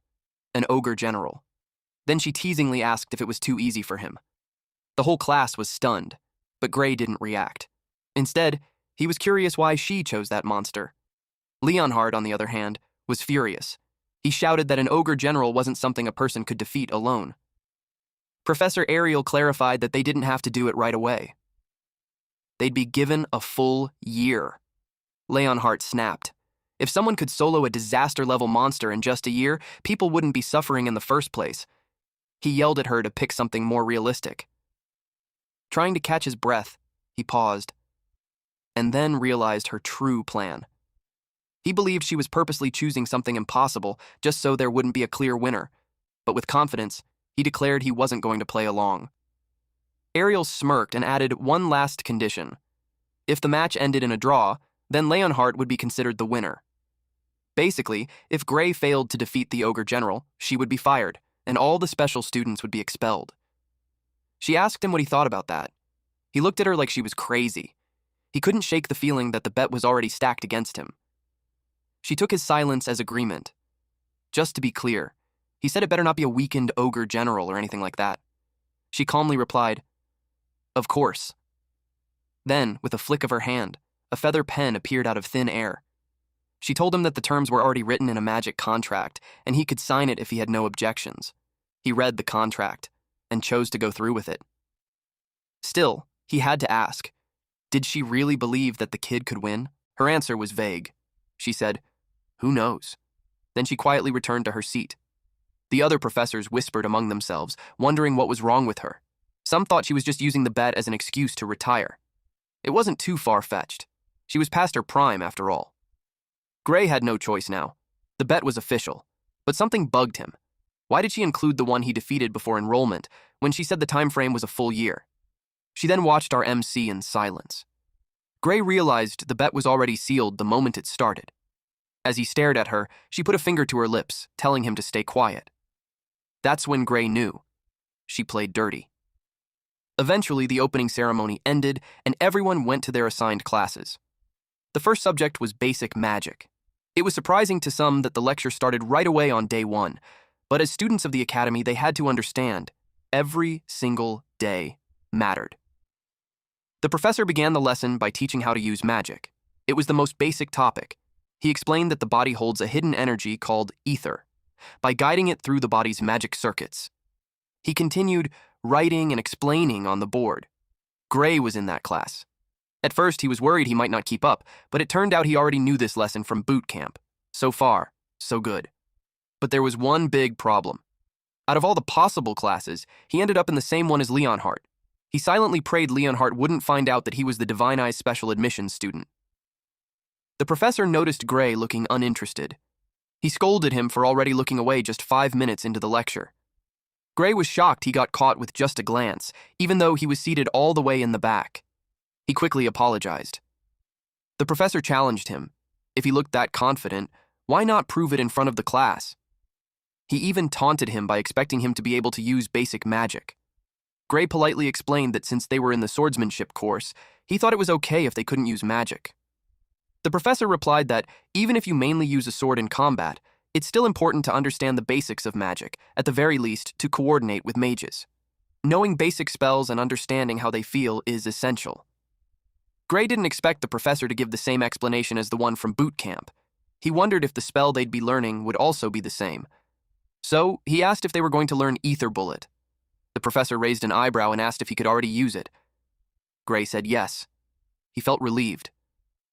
A: an ogre general. Then she teasingly asked if it was too easy for him. The whole class was stunned, but Gray didn't react. Instead, he was curious why she chose that monster. Leonhardt, on the other hand, was furious. He shouted that an ogre general wasn't something a person could defeat alone. Professor Ariel clarified that they didn't have to do it right away. They'd be given a full year. Leonhardt snapped. If someone could solo a disaster-level monster in just a year, people wouldn't be suffering in the first place. He yelled at her to pick something more realistic. Trying to catch his breath, he paused, and then realized her true plan. He believed she was purposely choosing something impossible just so there wouldn't be a clear winner, but with confidence, he declared he wasn't going to play along. Ariel smirked and added one last condition. If the match ended in a draw, then Leonhardt would be considered the winner. Basically, if Gray failed to defeat the ogre general, she would be fired, and all the special students would be expelled. She asked him what he thought about that. He looked at her like she was crazy. He couldn't shake the feeling that the bet was already stacked against him. She took his silence as agreement. Just to be clear, he said it better not be a weakened ogre general or anything like that. She calmly replied, "Of course." Then, with a flick of her hand, a feather pen appeared out of thin air. She told him that the terms were already written in a magic contract, and he could sign it if he had no objections. He read the contract, and chose to go through with it. Still, he had to ask, did she really believe that the kid could win? Her answer was vague. She said, "Who knows?" Then she quietly returned to her seat, The other professors whispered among themselves, wondering what was wrong with her. Some thought she was just using the bet as an excuse to retire. It wasn't too far-fetched. She was past her prime, after all. Gray had no choice now. The bet was official, but something bugged him. Why did she include the one he defeated before enrollment when she said the time frame was a full year? She then watched our MC in silence. Gray realized the bet was already sealed the moment it started. As he stared at her, she put a finger to her lips, telling him to stay quiet. That's when Gray knew. She played dirty. Eventually, the opening ceremony ended, and everyone went to their assigned classes. The first subject was basic magic. It was surprising to some that the lecture started right away on day one, but as students of the academy, they had to understand every single day mattered. The professor began the lesson by teaching how to use magic. It was the most basic topic. He explained that the body holds a hidden energy called ether, by guiding it through the body's magic circuits. He continued writing and explaining on the board. Gray was in that class. At first, he was worried he might not keep up, but it turned out he already knew this lesson from boot camp. So far, so good. But there was one big problem. Out of all the possible classes, he ended up in the same one as Leonhardt. He silently prayed Leonhardt wouldn't find out that he was the Divine Eyes special admissions student. The professor noticed Gray looking uninterested. He scolded him for already looking away just 5 minutes into the lecture. Gray was shocked he got caught with just a glance, even though he was seated all the way in the back. He quickly apologized. The professor challenged him. If he looked that confident, why not prove it in front of the class? He even taunted him by expecting him to be able to use basic magic. Gray politely explained that since they were in the swordsmanship course, he thought it was okay if they couldn't use magic. The professor replied that even if you mainly use a sword in combat, it's still important to understand the basics of magic, at the very least to coordinate with mages. Knowing basic spells and understanding how they feel is essential. Gray didn't expect the professor to give the same explanation as the one from boot camp. He wondered if the spell they'd be learning would also be the same. So he asked if they were going to learn Ether Bullet. The professor raised an eyebrow and asked if he could already use it. Gray said yes. He felt relieved.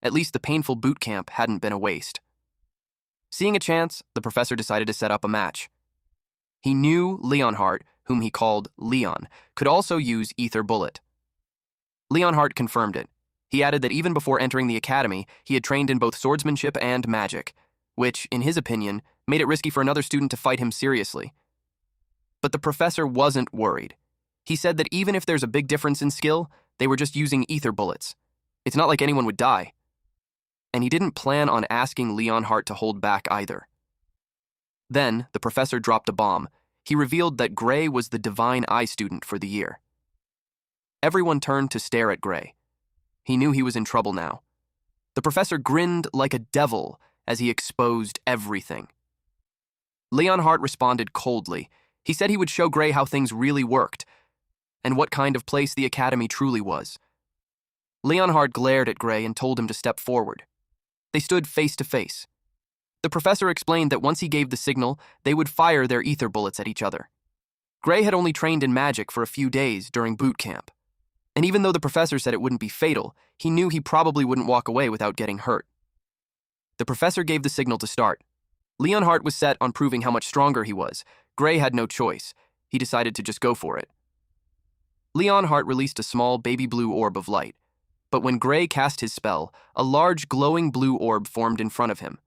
A: At least the painful boot camp hadn't been a waste. Seeing a chance, the professor decided to set up a match. He knew Leonhardt, whom he called Leon, could also use Ether Bullet. Leonhardt confirmed it. He added that even before entering the academy, he had trained in both swordsmanship and magic, which, in his opinion, made it risky for another student to fight him seriously. But the professor wasn't worried. He said that even if there's a big difference in skill, they were just using ether bullets. It's not like anyone would die. And he didn't plan on asking Leonhardt to hold back either. Then, the professor dropped a bomb. He revealed that Gray was the Divine Eye student for the year. Everyone turned to stare at Gray. He knew he was in trouble now. The professor grinned like a devil as he exposed everything. Leonhardt responded coldly. He said he would show Gray how things really worked, and what kind of place the academy truly was. Leonhardt glared at Gray and told him to step forward. They stood face to face. The professor explained that once he gave the signal, they would fire their ether bullets at each other. Gray had only trained in magic for a few days during boot camp. And even though the professor said it wouldn't be fatal, he knew he probably wouldn't walk away without getting hurt. The professor gave the signal to start. Leonhardt was set on proving how much stronger he was. Gray had no choice. He decided to just go for it. Leonhardt released a small baby blue orb of light. But when Gray cast his spell, a large glowing blue orb formed in front of him.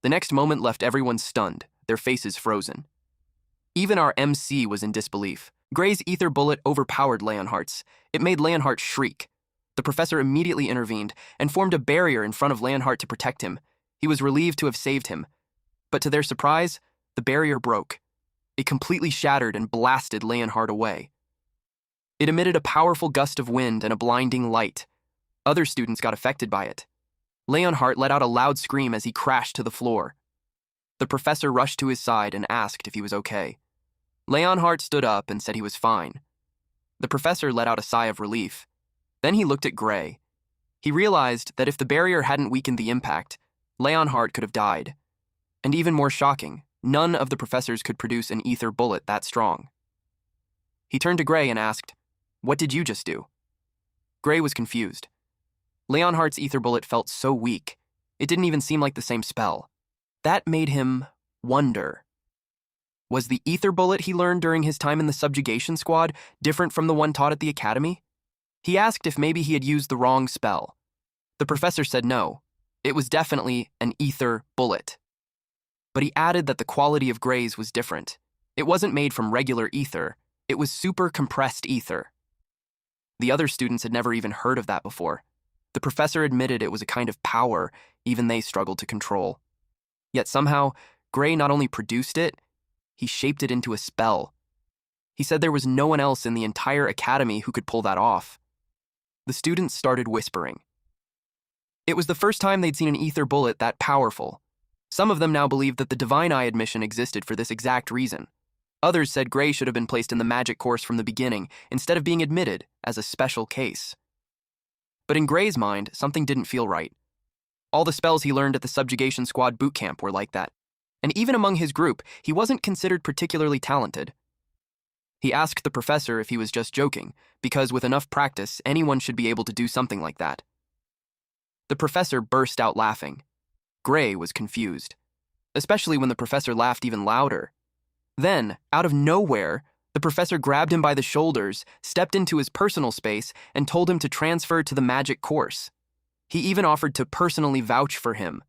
A: The next moment left everyone stunned, their faces frozen. Even our MC was in disbelief. Gray's ether bullet overpowered Leonhardt's. It made Leonhardt shriek. The professor immediately intervened and formed a barrier in front of Leonhardt to protect him. He was relieved to have saved him. But to their surprise, the barrier broke. It completely shattered and blasted Leonhardt away. It emitted a powerful gust of wind and a blinding light. Other students got affected by it. Leonhardt let out a loud scream as he crashed to the floor. The professor rushed to his side and asked if he was okay. Leonhardt stood up and said he was fine. The professor let out a sigh of relief. Then he looked at Gray. He realized that if the barrier hadn't weakened the impact, Leonhardt could have died. And even more shocking, none of the professors could produce an ether bullet that strong. He turned to Gray and asked, "What did you just do?" Gray was confused. Leonhardt's ether bullet felt so weak, it didn't even seem like the same spell. That made him wonder. Was the ether bullet he learned during his time in the subjugation squad different from the one taught at the academy? He asked if maybe he had used the wrong spell. The professor said no. It was definitely an ether bullet. But he added that the quality of Gray's was different. It wasn't made from regular ether. It was super compressed ether. The other students had never even heard of that before. The professor admitted it was a kind of power even they struggled to control. Yet somehow, Gray not only produced it, he shaped it into a spell. He said there was no one else in the entire academy who could pull that off. The students started whispering. It was the first time they'd seen an ether bullet that powerful. Some of them now believed that the Divine Eye admission existed for this exact reason. Others said Gray should have been placed in the magic course from the beginning instead of being admitted as a special case. But in Gray's mind, something didn't feel right. All the spells he learned at the subjugation squad boot camp were like that. And even among his group, he wasn't considered particularly talented. He asked the professor if he was just joking, because with enough practice, anyone should be able to do something like that. The professor burst out laughing. Gray was confused, especially when the professor laughed even louder. Then, out of nowhere, the professor grabbed him by the shoulders, stepped into his personal space, and told him to transfer to the magic course. He even offered to personally vouch for him.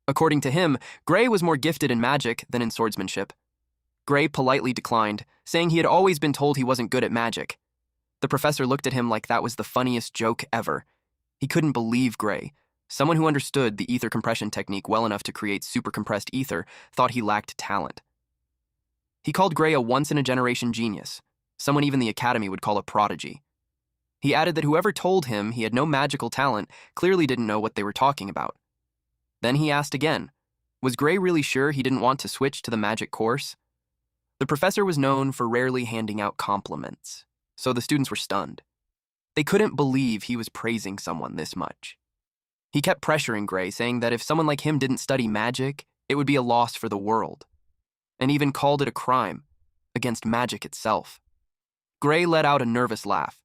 A: According to him, Gray was more gifted in magic than in swordsmanship. Gray politely declined, saying he had always been told he wasn't good at magic. The professor looked at him like that was the funniest joke ever. He couldn't believe Gray. Someone who understood the ether compression technique well enough to create super compressed ether thought he lacked talent. He called Gray a once-in-a-generation genius, someone even the academy would call a prodigy. He added that whoever told him he had no magical talent clearly didn't know what they were talking about. Then he asked again, was Gray really sure he didn't want to switch to the magic course? The professor was known for rarely handing out compliments, so the students were stunned. They couldn't believe he was praising someone this much. He kept pressuring Gray, saying that if someone like him didn't study magic, it would be a loss for the world, and even called it a crime against magic itself. Gray let out a nervous laugh.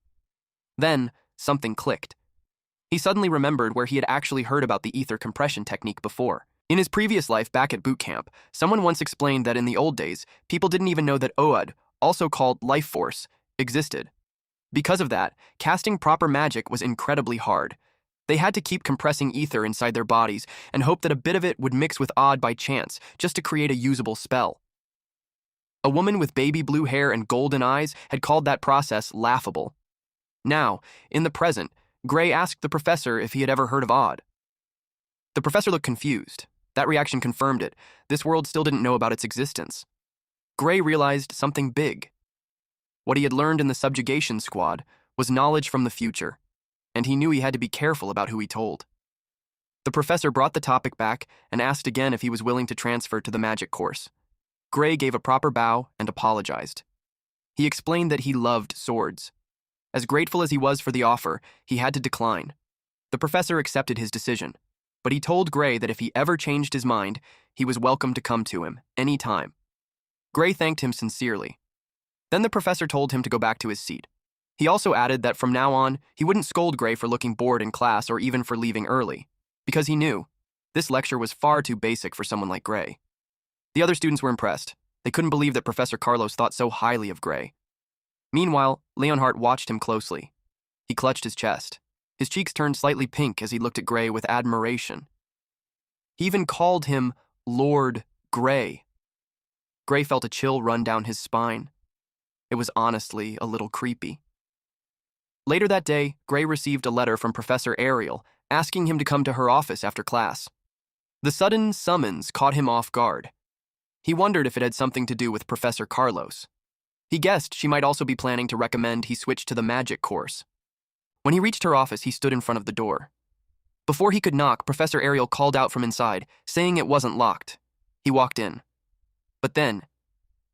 A: Then, something clicked. He suddenly remembered where he had actually heard about the ether compression technique before. In his previous life back at boot camp, someone once explained that in the old days, people didn't even know that OUD, also called life force, existed. Because of that, casting proper magic was incredibly hard. They had to keep compressing ether inside their bodies and hope that a bit of it would mix with odd by chance, just to create a usable spell. A woman with baby blue hair and golden eyes had called that process laughable. Now, in the present, Gray asked the professor if he had ever heard of odd. The professor looked confused. That reaction confirmed it. This world still didn't know about its existence. Gray realized something big. What he had learned in the subjugation squad was knowledge from the future, and he knew he had to be careful about who he told. The professor brought the topic back and asked again if he was willing to transfer to the magic course. Gray gave a proper bow and apologized. He explained that he loved swords. As grateful as he was for the offer, he had to decline. The professor accepted his decision, but he told Gray that if he ever changed his mind, he was welcome to come to him, any time. Gray thanked him sincerely. Then the professor told him to go back to his seat. He also added that from now on, he wouldn't scold Gray for looking bored in class or even for leaving early, because he knew this lecture was far too basic for someone like Gray. The other students were impressed. They couldn't believe that Professor Carlos thought so highly of Gray. Meanwhile, Leonhardt watched him closely. He clutched his chest. His cheeks turned slightly pink as he looked at Gray with admiration. He even called him Lord Gray. Gray felt a chill run down his spine. It was honestly a little creepy. Later that day, Gray received a letter from Professor Ariel asking him to come to her office after class. The sudden summons caught him off guard. He wondered if it had something to do with Professor Carlos. He guessed she might also be planning to recommend he switch to the magic course. When he reached her office, he stood in front of the door. Before he could knock, Professor Ariel called out from inside, saying it wasn't locked. He walked in. But then,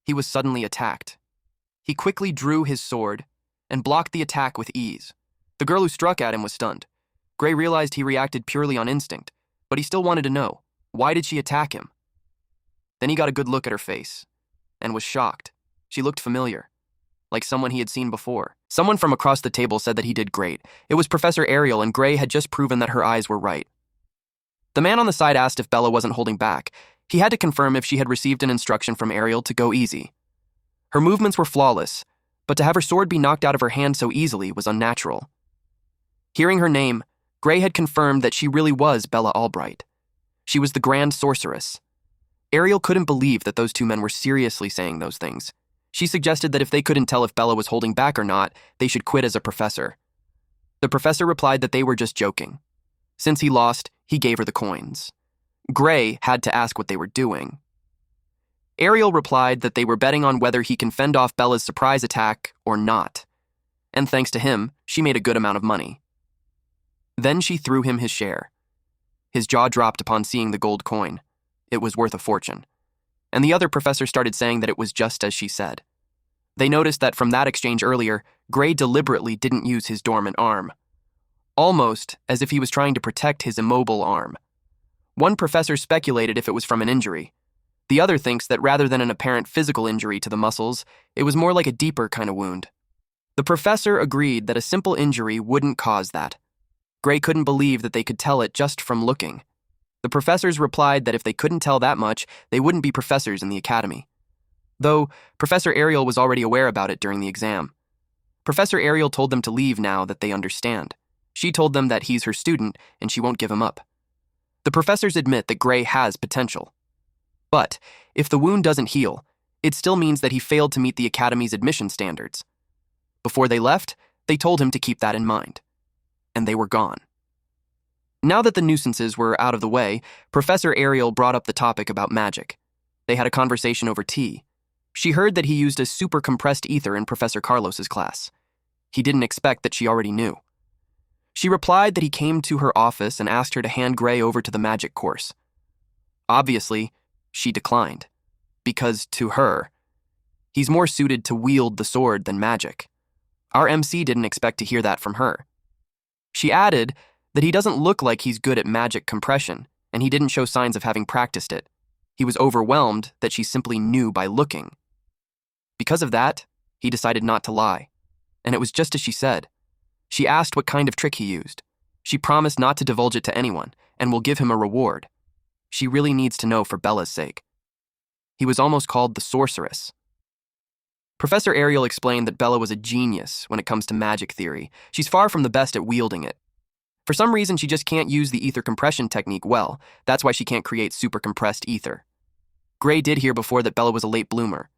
A: he was suddenly attacked. He quickly drew his sword and blocked the attack with ease. The girl who struck at him was stunned. Gray realized he reacted purely on instinct, but he still wanted to know, why did she attack him? Then he got a good look at her face, and was shocked. She looked familiar, like someone he had seen before. Someone from across the table said that he did great. It was Professor Ariel, and Gray had just proven that her eyes were right. The man on the side asked if Bella wasn't holding back. He had to confirm if she had received an instruction from Ariel to go easy. Her movements were flawless, but to have her sword be knocked out of her hand so easily was unnatural. Hearing her name, Gray had confirmed that she really was Bella Albright. She was the Grand Sorceress. Ariel couldn't believe that those two men were seriously saying those things. She suggested that if they couldn't tell if Bella was holding back or not, they should quit as a professor. The professor replied that they were just joking. Since he lost, he gave her the coins. Gray had to ask what they were doing. Ariel replied that they were betting on whether he can fend off Bella's surprise attack or not. And thanks to him, she made a good amount of money. Then she threw him his share. His jaw dropped upon seeing the gold coin. It was worth a fortune. And the other professor started saying that it was just as she said. They noticed that from that exchange earlier, Gray deliberately didn't use his dormant arm. Almost as if he was trying to protect his immobile arm. One professor speculated if it was from an injury. The other thinks that rather than an apparent physical injury to the muscles, it was more like a deeper kind of wound. The professor agreed that a simple injury wouldn't cause that. Gray couldn't believe that they could tell it just from looking. The professors replied that if they couldn't tell that much, they wouldn't be professors in the academy. Though, Professor Ariel was already aware about it during the exam. Professor Ariel told them to leave now that they understand. She told them that he's her student and she won't give him up. The professors admit that Gray has potential. But, if the wound doesn't heal, it still means that he failed to meet the academy's admission standards. Before they left, they told him to keep that in mind. And they were gone. Now that the nuisances were out of the way, Professor Ariel brought up the topic about magic. They had a conversation over tea. She heard that he used a super compressed ether in Professor Carlos's class. He didn't expect that she already knew. She replied that he came to her office and asked her to hand Gray over to the magic course. Obviously, she declined, because to her, he's more suited to wield the sword than magic. Our MC didn't expect to hear that from her. She added that he doesn't look like he's good at magic compression, and he didn't show signs of having practiced it. He was overwhelmed that she simply knew by looking. Because of that, he decided not to lie. And it was just as she said. She asked what kind of trick he used. She promised not to divulge it to anyone, and will give him a reward. She really needs to know for Bella's sake. He was almost called the sorceress. Professor Ariel explained that Bella was a genius when it comes to magic theory. She's far from the best at wielding it. For some reason, she just can't use the ether compression technique well. That's why she can't create super compressed ether. Gray did hear before that Bella was a late bloomer.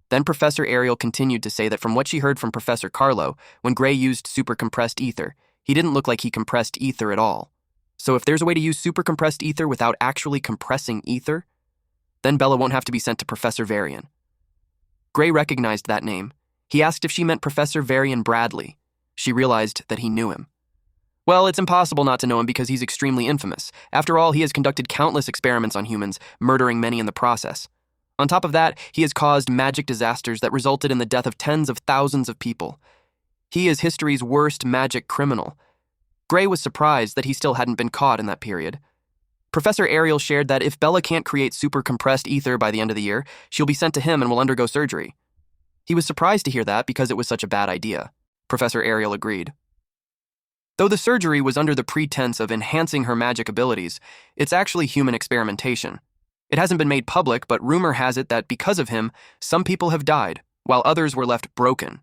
A: Then Professor Ariel continued to say that from what she heard from Professor Carlo, when Gray used super compressed ether, he didn't look like he compressed ether at all. So if there's a way to use super compressed ether without actually compressing ether, then Bella won't have to be sent to Professor Varian. Gray recognized that name. He asked if she meant Professor Varian Bradley. She realized that he knew him. Well, it's impossible not to know him because he's extremely infamous. After all, he has conducted countless experiments on humans, murdering many in the process. On top of that, he has caused magic disasters that resulted in the death of tens of thousands of people. He is history's worst magic criminal. Gray was surprised that he still hadn't been caught in that period. Professor Ariel shared that if Bella can't create super compressed ether by the end of the year, she'll be sent to him and will undergo surgery. He was surprised to hear that because it was such a bad idea. Professor Ariel agreed. Though the surgery was under the pretense of enhancing her magic abilities, it's actually human experimentation. It hasn't been made public, but rumor has it that because of him, some people have died, while others were left broken.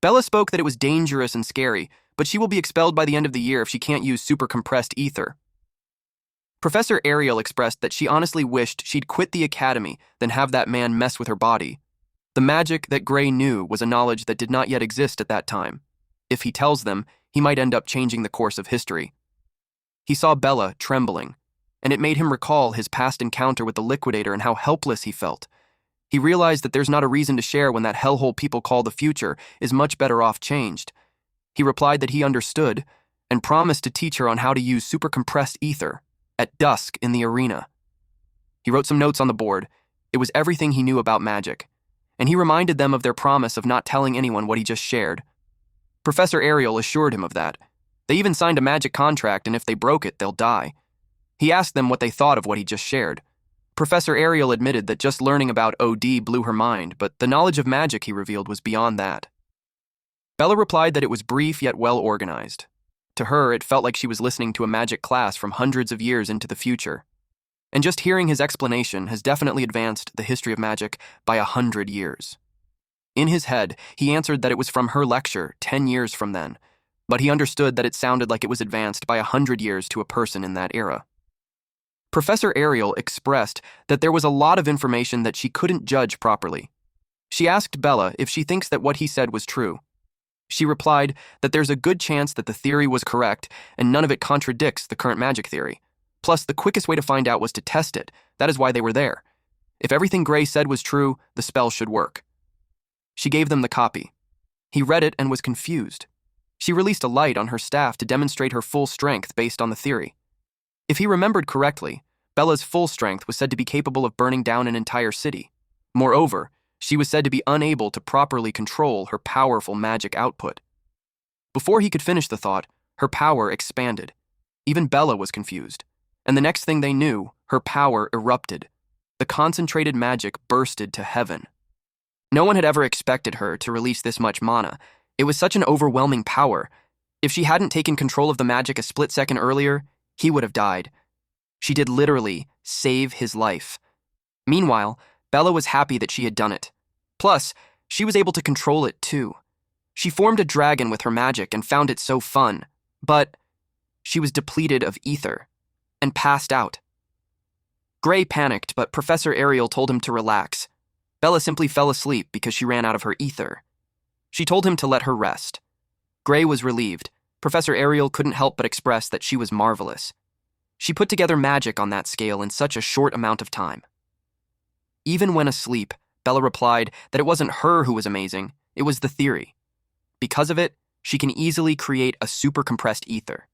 A: Bella spoke that it was dangerous and scary, but she will be expelled by the end of the year if she can't use super compressed ether. Professor Ariel expressed that she honestly wished she'd quit the academy than have that man mess with her body. The magic that Gray knew was a knowledge that did not yet exist at that time. If he tells them, he might end up changing the course of history. He saw Bella trembling, and it made him recall his past encounter with the Liquidator and how helpless he felt. He realized that there's not a reason to share when that hellhole people call the future is much better off changed. He replied that he understood, and promised to teach her on how to use super compressed ether at dusk in the arena. He wrote some notes on the board. It was everything he knew about magic, and he reminded them of their promise of not telling anyone what he just shared. Professor Ariel assured him of that. They even signed a magic contract, and if they broke it, they'll die. He asked them what they thought of what he just shared. Professor Ariel admitted that just learning about OD blew her mind, but the knowledge of magic he revealed was beyond that. Bella replied that it was brief yet well organized. To her, it felt like she was listening to a magic class from hundreds of years into the future. and just hearing his explanation has definitely advanced the history of magic by 100 years. In his head, he answered that it was from her lecture 10 years from then, but he understood that it sounded like it was advanced by 100 years to a person in that era. Professor Ariel expressed that there was a lot of information that she couldn't judge properly. She asked Bella if she thinks that what he said was true. She replied that there's a good chance that the theory was correct and none of it contradicts the current magic theory. Plus, the quickest way to find out was to test it. That is why they were there. If everything Gray said was true, the spell should work. She gave them the copy. He read it and was confused. She released a light on her staff to demonstrate her full strength based on the theory. If he remembered correctly, Bella's full strength was said to be capable of burning down an entire city. Moreover, she was said to be unable to properly control her powerful magic output. Before he could finish the thought, her power expanded. Even Bella was confused. And the next thing they knew, her power erupted. The concentrated magic bursted to heaven. No one had ever expected her to release this much mana. It was such an overwhelming power. If she hadn't taken control of the magic a split second earlier, he would have died. She did literally save his life. Meanwhile, Bella was happy that she had done it. Plus, she was able to control it too. She formed a dragon with her magic and found it so fun, but she was depleted of ether and passed out. Gray panicked, but Professor Ariel told him to relax. Bella simply fell asleep because she ran out of her ether. She told him to let her rest. Gray was relieved. Professor Ariel couldn't help but express that she was marvelous. She put together magic on that scale in such a short amount of time. Even when asleep, Bella replied that it wasn't her who was amazing, it was the theory. Because of it, she can easily create a super compressed ether.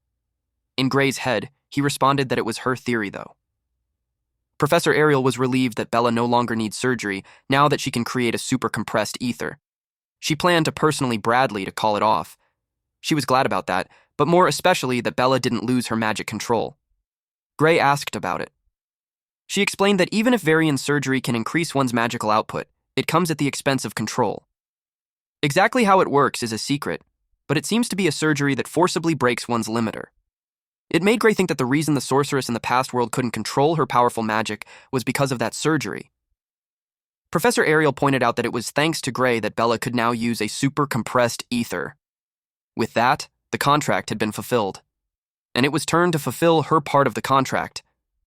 A: In Gray's head, he responded that it was her theory, though. Professor Ariel was relieved that Bella no longer needs surgery now that she can create a super compressed ether. She planned to personally Bradley to call it off. She was glad about that, but more especially that Bella didn't lose her magic control. Gray asked about it. She explained that even if variant surgery can increase one's magical output, it comes at the expense of control. Exactly how it works is a secret, but it seems to be a surgery that forcibly breaks one's limiter. It made Gray think that the reason the sorceress in the past world couldn't control her powerful magic was because of that surgery. Professor Ariel pointed out that it was thanks to Gray that Bella could now use a super compressed ether. With that, the contract had been fulfilled. And it was turned to fulfill her part of the contract,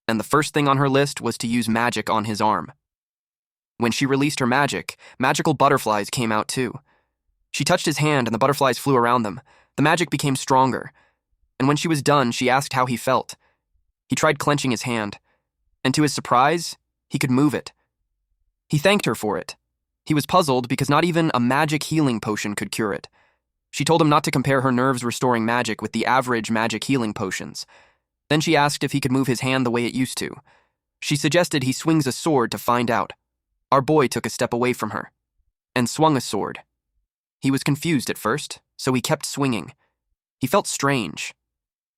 A: and the first thing on her list was to use magic on his arm. When she released her magic, magical butterflies came out too. She touched his hand and the butterflies flew around them. The magic became stronger. And when she was done, she asked how he felt. He tried clenching his hand, and to his surprise, he could move it. He thanked her for it. He was puzzled because not even a magic healing potion could cure it. She told him not to compare her nerves-restoring magic with the average magic healing potions. Then she asked if he could move his hand the way it used to. She suggested he swings a sword to find out. Our boy took a step away from her and swung a sword. He was confused at first, so he kept swinging. He felt strange.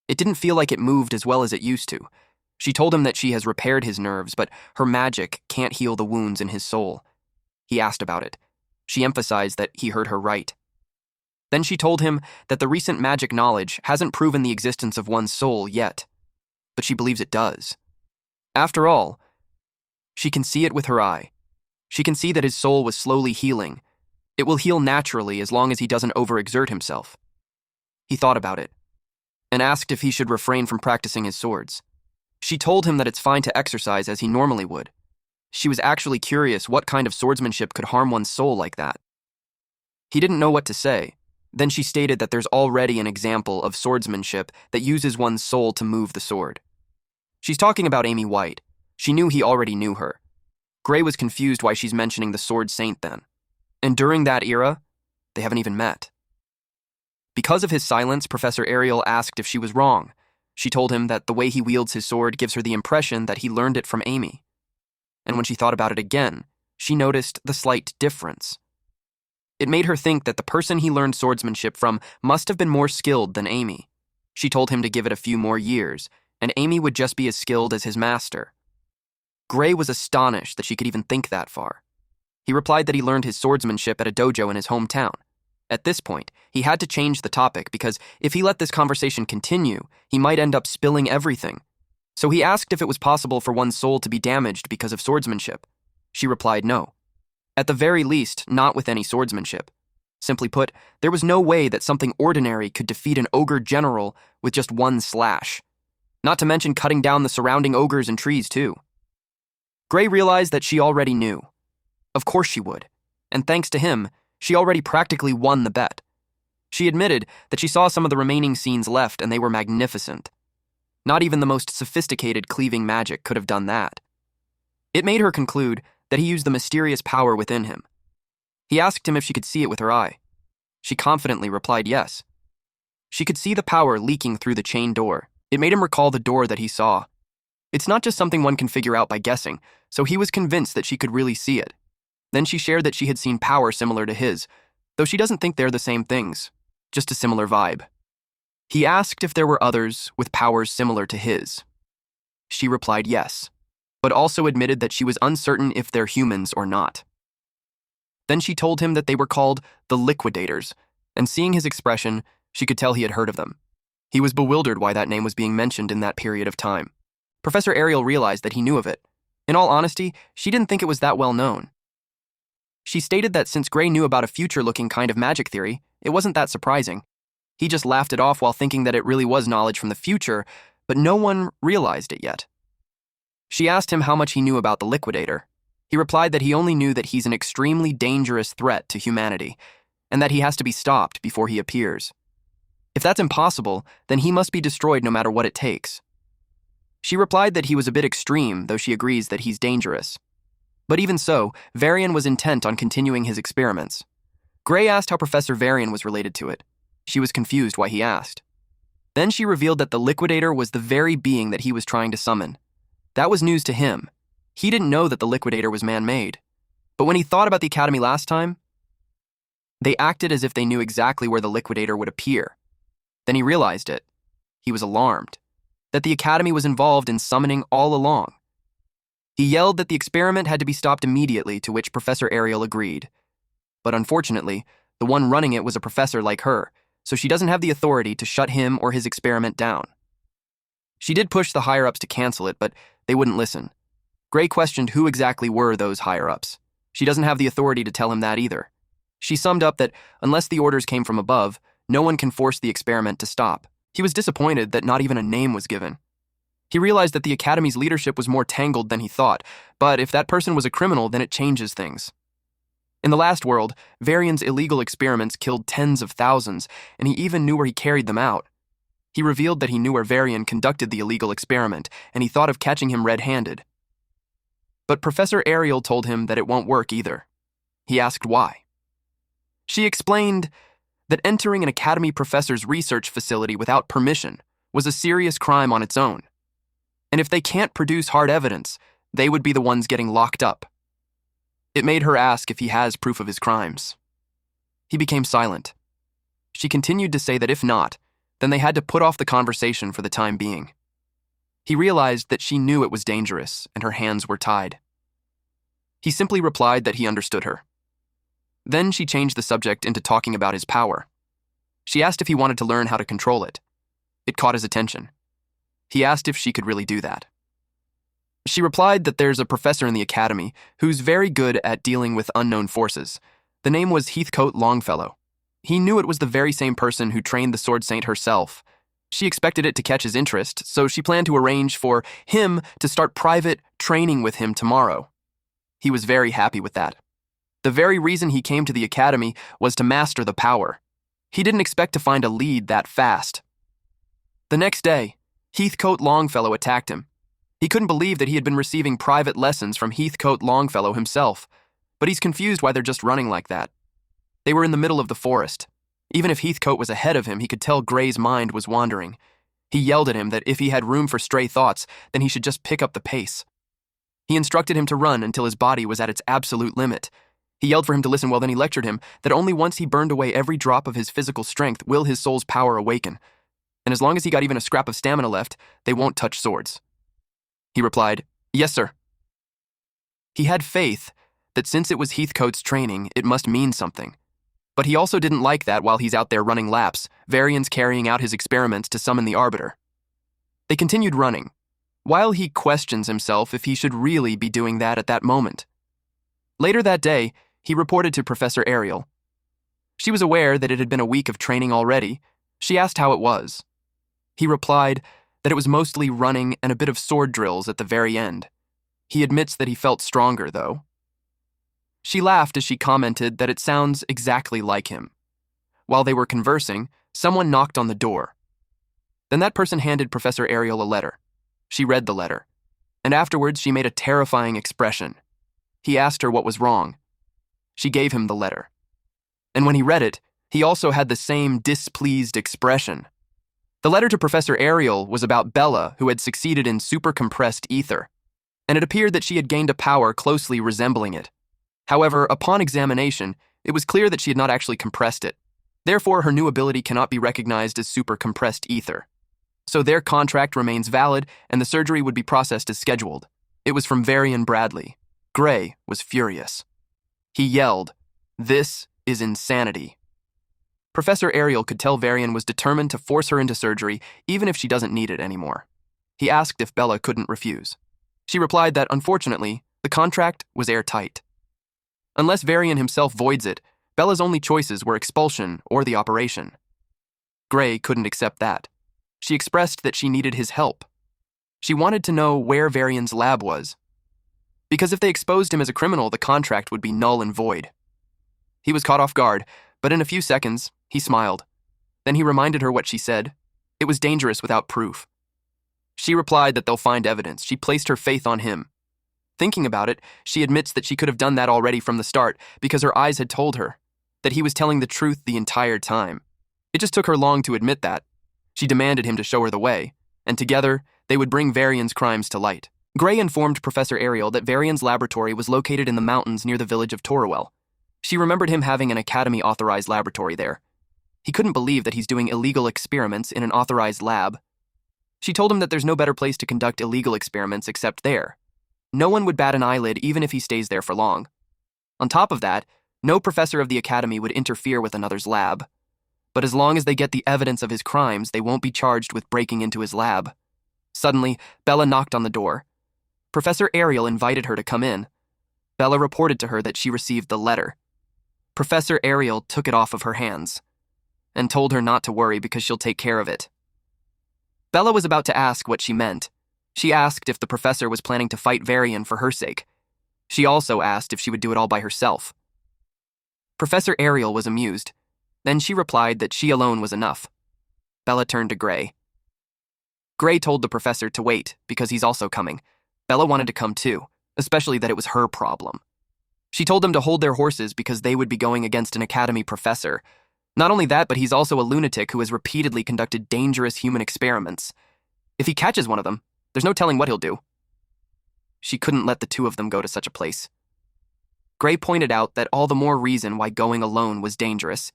A: It didn't feel like it moved as well as it used to. She told him that she has repaired his nerves, but her magic can't heal the wounds in his soul. He asked about it. She emphasized that he heard her right. Then she told him that the recent magic knowledge hasn't proven the existence of one's soul yet, but she believes it does. After all, she can see it with her eye. She can see that his soul was slowly healing. It will heal naturally as long as he doesn't overexert himself. He thought about it and asked if he should refrain from practicing his swords. She told him that it's fine to exercise as he normally would. She was actually curious what kind of swordsmanship could harm one's soul like that. He didn't know what to say. Then she stated that there's already an example of swordsmanship that uses one's soul to move the sword. She's talking about Amy White. She knew he already knew her. Gray was confused why she's mentioning the Sword Saint then. And during that era, they haven't even met. Because of his silence, Professor Ariel asked if she was wrong. She told him that the way he wields his sword gives her the impression that he learned it from Amy. And when she thought about it again, she noticed the slight difference. It made her think that the person he learned swordsmanship from must have been more skilled than Amy. She told him to give it a few more years, and Amy would just be as skilled as his master. Gray was astonished that she could even think that far. He replied that he learned his swordsmanship at a dojo in his hometown. At this point, he had to change the topic because if he let this conversation continue, he might end up spilling everything. So he asked if it was possible for one's soul to be damaged because of swordsmanship. She replied no. At the very least, not with any swordsmanship. Simply put, there was no way that something ordinary could defeat an ogre general with just one slash. Not to mention cutting down the surrounding ogres and trees, too. Gray realized that she already knew. Of course she would. And thanks to him, she already practically won the bet. She admitted that she saw some of the remaining scenes left and they were magnificent. Not even the most sophisticated cleaving magic could have done that. It made her conclude that he used the mysterious power within him. He asked him if she could see it with her eye. She confidently replied yes. She could see the power leaking through the chain door. It made him recall the door that he saw. It's not just something one can figure out by guessing, so he was convinced that she could really see it. Then she shared that she had seen power similar to his, though she doesn't think they're the same things, just a similar vibe. He asked if there were others with powers similar to his. She replied yes, but also admitted that she was uncertain if they're humans or not. Then she told him that they were called the Liquidators, and seeing his expression, she could tell he had heard of them. He was bewildered why that name was being mentioned in that period of time. Professor Ariel realized that he knew of it. In all honesty, she didn't think it was that well known. She stated that since Gray knew about a future-looking kind of magic theory, it wasn't that surprising. He just laughed it off while thinking that it really was knowledge from the future, but no one realized it yet. She asked him how much he knew about the Liquidator. He replied that he only knew that he's an extremely dangerous threat to humanity, and that he has to be stopped before he appears. If that's impossible, then he must be destroyed no matter what it takes. She replied that he was a bit extreme, though she agrees that he's dangerous. But even so, Varian was intent on continuing his experiments. Gray asked how Professor Varian was related to it. She was confused why he asked. Then she revealed that the Liquidator was the very being that he was trying to summon. That was news to him. He didn't know that the Liquidator was man-made. But when he thought about the Academy last time, they acted as if they knew exactly where the Liquidator would appear. Then he realized it. He was alarmed. That the Academy was involved in summoning all along. He yelled that the experiment had to be stopped immediately, to which Professor Ariel agreed. But unfortunately, the one running it was a professor like her, so she doesn't have the authority to shut him or his experiment down. She did push the higher-ups to cancel it, but they wouldn't listen. Gray questioned who exactly were those higher-ups. She doesn't have the authority to tell him that either. She summed up that unless the orders came from above, no one can force the experiment to stop. He was disappointed that not even a name was given. He realized that the Academy's leadership was more tangled than he thought, but if that person was a criminal, then it changes things. In the last world, Varian's illegal experiments killed tens of thousands, and he even knew where he carried them out. He revealed that he knew where Varian conducted the illegal experiment, and he thought of catching him red-handed. But Professor Ariel told him that it won't work either. He asked why. She explained that entering an Academy professor's research facility without permission was a serious crime on its own. And if they can't produce hard evidence, they would be the ones getting locked up. It made her ask if he has proof of his crimes. He became silent. She continued to say that if not, then they had to put off the conversation for the time being. He realized that she knew it was dangerous and her hands were tied. He simply replied that he understood her. Then she changed the subject into talking about his power. She asked if he wanted to learn how to control it. It caught his attention. He asked if she could really do that. She replied that there's a professor in the Academy who's very good at dealing with unknown forces. The name was Heathcote Longfellow. He knew it was the very same person who trained the Sword Saint herself. She expected it to catch his interest, so she planned to arrange for him to start private training with him tomorrow. He was very happy with that. The very reason he came to the Academy was to master the power. He didn't expect to find a lead that fast. The next day, Heathcote Longfellow attacked him. He couldn't believe that he had been receiving private lessons from Heathcote Longfellow himself, but he's confused why they're just running like that. They were in the middle of the forest. Even if Heathcote was ahead of him, he could tell Gray's mind was wandering. He yelled at him that if he had room for stray thoughts, then he should just pick up the pace. He instructed him to run until his body was at its absolute limit. He yelled for him to listen, well then he lectured him that only once he burned away every drop of his physical strength will his soul's power awaken. And as long as he got even a scrap of stamina left, they won't touch swords. He replied, "Yes, sir." He had faith that since it was Heathcote's training, it must mean something. But he also didn't like that while he's out there running laps, Varian's carrying out his experiments to summon the Arbiter. They continued running. while he questions himself if he should really be doing that at that moment. Later that day, he reported to Professor Ariel. She was aware that it had been a week of training already. She asked how it was. He replied that it was mostly running and a bit of sword drills at the very end. He admits that he felt stronger, though. She laughed as she commented that it sounds exactly like him. While they were conversing, someone knocked on the door. Then that person handed Professor Ariel a letter. She read the letter, and afterwards she made a terrifying expression. He asked her what was wrong. She gave him the letter. And when he read it, he also had the same displeased expression. The letter to Professor Ariel was about Bella, who had succeeded in super-compressed ether, and it appeared that she had gained a power closely resembling it. However, upon examination, it was clear that she had not actually compressed it. Therefore, her new ability cannot be recognized as super-compressed ether. So their contract remains valid, and the surgery would be processed as scheduled. It was from Varian Bradley. Gray was furious. He yelled, "This is insanity." Professor Ariel could tell Varian was determined to force her into surgery, even if she doesn't need it anymore. He asked if Bella couldn't refuse. She replied that, unfortunately, the contract was airtight. Unless Varian himself voids it, Bella's only choices were expulsion or the operation. Gray couldn't accept that. She expressed that she needed his help. She wanted to know where Varian's lab was, because if they exposed him as a criminal, the contract would be null and void. He was caught off guard, but in a few seconds, he smiled. Then he reminded her what she said. It was dangerous without proof. She replied that they'll find evidence. She placed her faith on him. Thinking about it, she admits that she could have done that already from the start because her eyes had told her that he was telling the truth the entire time. It just took her long to admit that. She demanded him to show her the way, and together, they would bring Varian's crimes to light. Gray informed Professor Ariel that Varian's laboratory was located in the mountains near the village of Torowell. She remembered him having an academy-authorized laboratory there. He couldn't believe that he's doing illegal experiments in an authorized lab. She told him that there's no better place to conduct illegal experiments except there. No one would bat an eyelid even if he stays there for long. On top of that, no professor of the academy would interfere with another's lab. But as long as they get the evidence of his crimes, they won't be charged with breaking into his lab. Suddenly, Bella knocked on the door. Professor Ariel invited her to come in. Bella reported to her that she received the letter. Professor Ariel took it off of her hands and told her not to worry because she'll take care of it. Bella was about to ask what she meant. She asked if the professor was planning to fight Varian for her sake. She also asked if she would do it all by herself. Professor Ariel was amused. Then she replied that she alone was enough. Bella turned to Gray. Gray told the professor to wait because he's also coming. Bella wanted to come too, especially that it was her problem. She told them to hold their horses because they would be going against an academy professor. Not only that, but he's also a lunatic who has repeatedly conducted dangerous human experiments. If he catches one of them, there's no telling what he'll do. She couldn't let the two of them go to such a place. Gray pointed out that all the more reason why going alone was dangerous.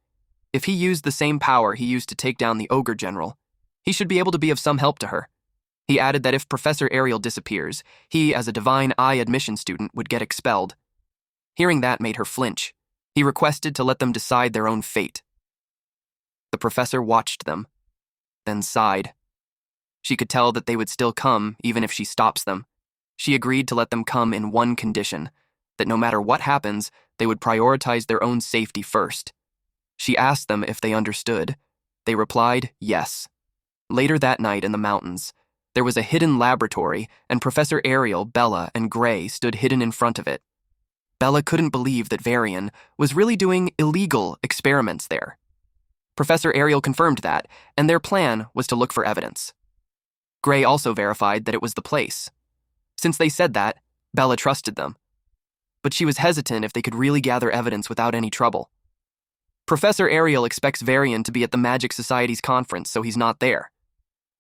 A: If he used the same power he used to take down the ogre general, he should be able to be of some help to her. He added that if Professor Ariel disappears, he, as a Divine Eye admission student, would get expelled. Hearing that made her flinch. He requested to let them decide their own fate. The professor watched them, then sighed. She could tell that they would still come even if she stops them. She agreed to let them come in one condition, that no matter what happens, they would prioritize their own safety first. She asked them if they understood. They replied, yes. Later that night in the mountains, there was a hidden laboratory, and Professor Ariel, Bella, and Gray stood hidden in front of it. Bella couldn't believe that Varian was really doing illegal experiments there. Professor Ariel confirmed that, and their plan was to look for evidence. Gray also verified that it was the place. Since they said that, Bella trusted them. But she was hesitant if they could really gather evidence without any trouble. Professor Ariel expects Varian to be at the Magic Society's conference, so he's not there.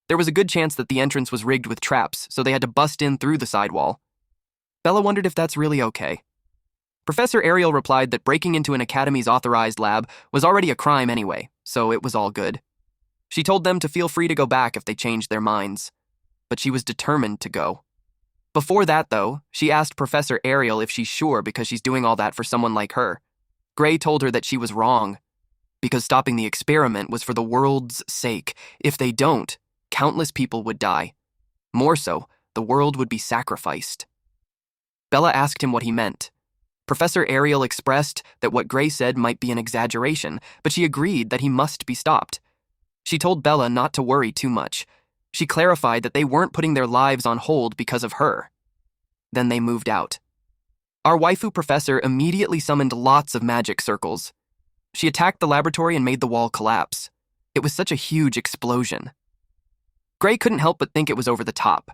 A: There was a good chance that the entrance was rigged with traps, so they had to bust in through the sidewall. Bella wondered if that's really okay. Professor Ariel replied that breaking into an academy's authorized lab was already a crime anyway, so it was all good. She told them to feel free to go back if they changed their minds, but she was determined to go. Before that, though, she asked Professor Ariel if she's sure because she's doing all that for someone like her. Gray told her that she was wrong, because stopping the experiment was for the world's sake. If they don't, countless people would die. More so, the world would be sacrificed. Bella asked him what he meant. Professor Ariel expressed that what Gray said might be an exaggeration, but she agreed that he must be stopped. She told Bella not to worry too much. She clarified that they weren't putting their lives on hold because of her. Then they moved out. Our waifu professor immediately summoned lots of magic circles. She attacked the laboratory and made the wall collapse. It was such a huge explosion. Gray couldn't help but think it was over the top.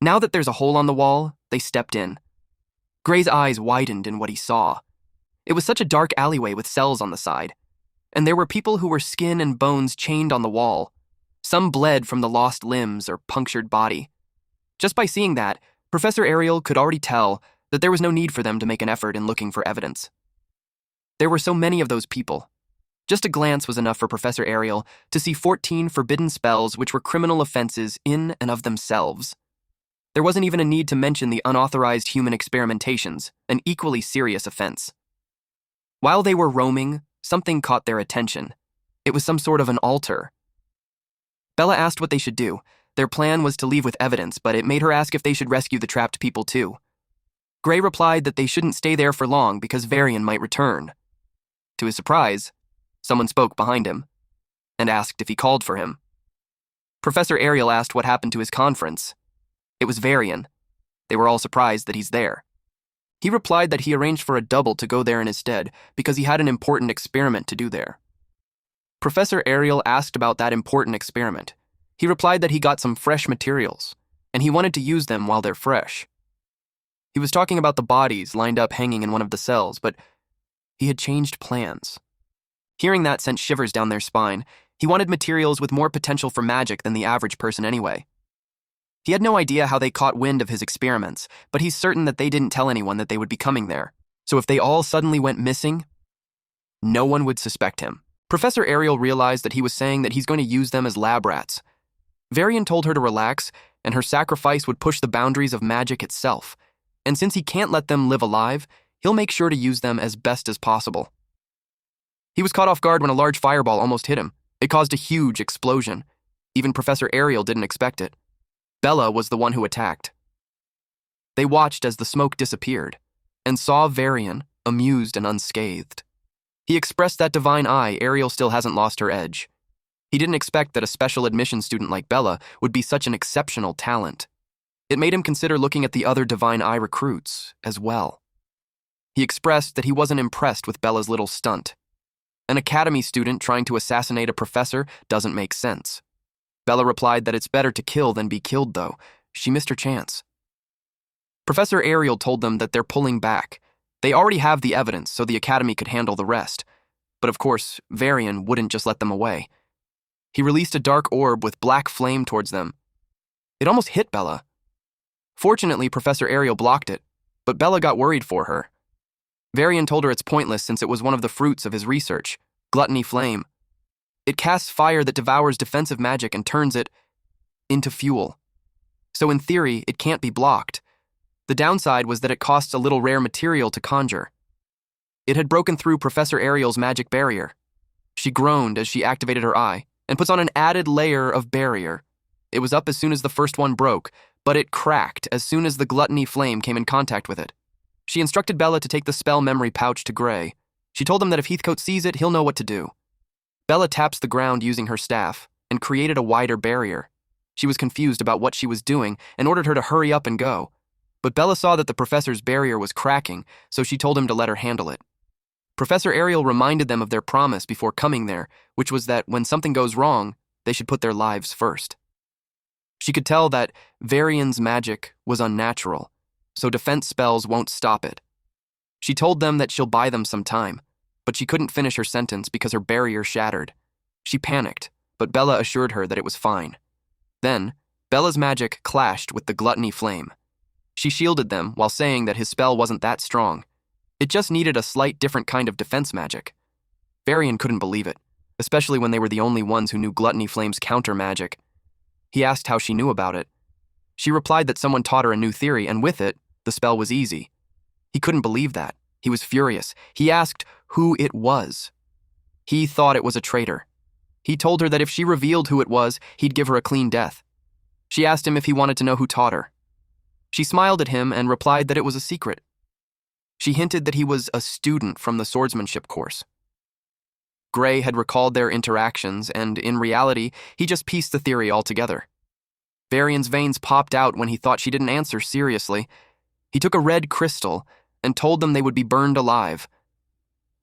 A: Now that there's a hole on the wall, they stepped in. Gray's eyes widened in what he saw. It was such a dark alleyway with cells on the side, and there were people who were skin and bones chained on the wall. Some bled from the lost limbs or punctured body. Just by seeing that, Professor Ariel could already tell that there was no need for them to make an effort in looking for evidence. There were so many of those people. Just a glance was enough for Professor Ariel to see 14 forbidden spells which were criminal offenses in and of themselves. There wasn't even a need to mention the unauthorized human experimentations, an equally serious offense. While they were roaming, something caught their attention. It was some sort of an altar. Bella asked what they should do. Their plan was to leave with evidence, but it made her ask if they should rescue the trapped people too. Gray replied that they shouldn't stay there for long because Varian might return. To his surprise, someone spoke behind him and asked if he called for him. Professor Ariel asked what happened to his conference. It was Varian. They were all surprised that he's there. He replied that he arranged for a double to go there in his stead because he had an important experiment to do there. Professor Ariel asked about that important experiment. He replied that he got some fresh materials, and he wanted to use them while they're fresh. He was talking about the bodies lined up hanging in one of the cells, but he had changed plans. Hearing that sent shivers down their spine. He wanted materials with more potential for magic than the average person anyway. He had no idea how they caught wind of his experiments, but he's certain that they didn't tell anyone that they would be coming there. So if they all suddenly went missing, no one would suspect him. Professor Ariel realized that he was saying that he's going to use them as lab rats. Varian told her to relax, and her sacrifice would push the boundaries of magic itself. And since he can't let them live alive, he'll make sure to use them as best as possible. He was caught off guard when a large fireball almost hit him. It caused a huge explosion. Even Professor Ariel didn't expect it. Bella was the one who attacked. They watched as the smoke disappeared, and saw Varian, amused and unscathed. He expressed that divine eye Ariel still hasn't lost her edge. He didn't expect that a special admission student like Bella would be such an exceptional talent. It made him consider looking at the other divine eye recruits as well. He expressed that he wasn't impressed with Bella's little stunt. An academy student trying to assassinate a professor doesn't make sense. Bella replied that it's better to kill than be killed, though. She missed her chance. Professor Ariel told them that they're pulling back. They already have the evidence, so the academy could handle the rest. But of course, Varian wouldn't just let them away. He released a dark orb with black flame towards them. It almost hit Bella. Fortunately, Professor Ariel blocked it, but Bella got worried for her. Varian told her it's pointless since it was one of the fruits of his research, gluttony flame. It casts fire that devours defensive magic and turns it into fuel. So in theory, it can't be blocked. The downside was that it costs a little rare material to conjure. It had broken through Professor Ariel's magic barrier. She groaned as she activated her eye and puts on an added layer of barrier. It was up as soon as the first one broke, but it cracked as soon as the gluttony flame came in contact with it. She instructed Bella to take the spell memory pouch to Gray. She told him that if Heathcote sees it, he'll know what to do. Bella taps the ground using her staff and created a wider barrier. She was confused about what she was doing and ordered her to hurry up and go. But Bella saw that the professor's barrier was cracking, so she told him to let her handle it. Professor Ariel reminded them of their promise before coming there, which was that when something goes wrong, they should put their lives first. She could tell that Varian's magic was unnatural, so defense spells won't stop it. She told them that she'll buy them some time, but she couldn't finish her sentence because her barrier shattered. She panicked, but Bella assured her that it was fine. Then, Bella's magic clashed with the gluttony flame. She shielded them while saying that his spell wasn't that strong. It just needed a slight different kind of defense magic. Varian couldn't believe it, especially when they were the only ones who knew gluttony flame's counter magic. He asked how she knew about it. She replied that someone taught her a new theory, and with it, the spell was easy. He couldn't believe that. He was furious. He asked who it was. He thought it was a traitor. He told her that if she revealed who it was, he'd give her a clean death. She asked him if he wanted to know who taught her. She smiled at him and replied that it was a secret. She hinted that he was a student from the swordsmanship course. Gray had recalled their interactions, and in reality, he just pieced the theory all together. Varian's veins popped out when he thought she didn't answer seriously. He took a red crystal and told them they would be burned alive.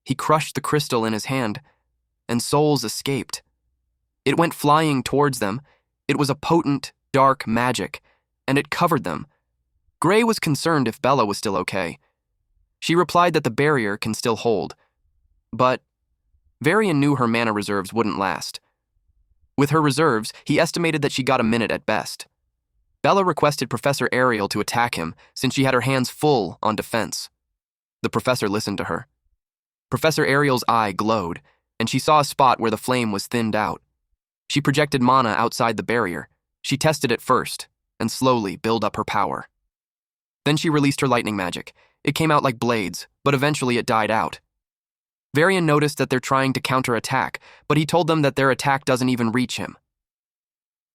A: He crushed the crystal in his hand, and souls escaped. It went flying towards them. It was a potent, dark magic, and it covered them. Gray was concerned if Bella was still okay. She replied that the barrier can still hold. But Varian knew her mana reserves wouldn't last. With her reserves, he estimated that she got a minute at best. Bella requested Professor Ariel to attack him since she had her hands full on defense. The professor listened to her. Professor Ariel's eye glowed, and she saw a spot where the flame was thinned out. She projected mana outside the barrier. She tested it first, and slowly built up her power. Then she released her lightning magic. It came out like blades, but eventually it died out. Varian noticed that they're trying to counterattack, but he told them that their attack doesn't even reach him.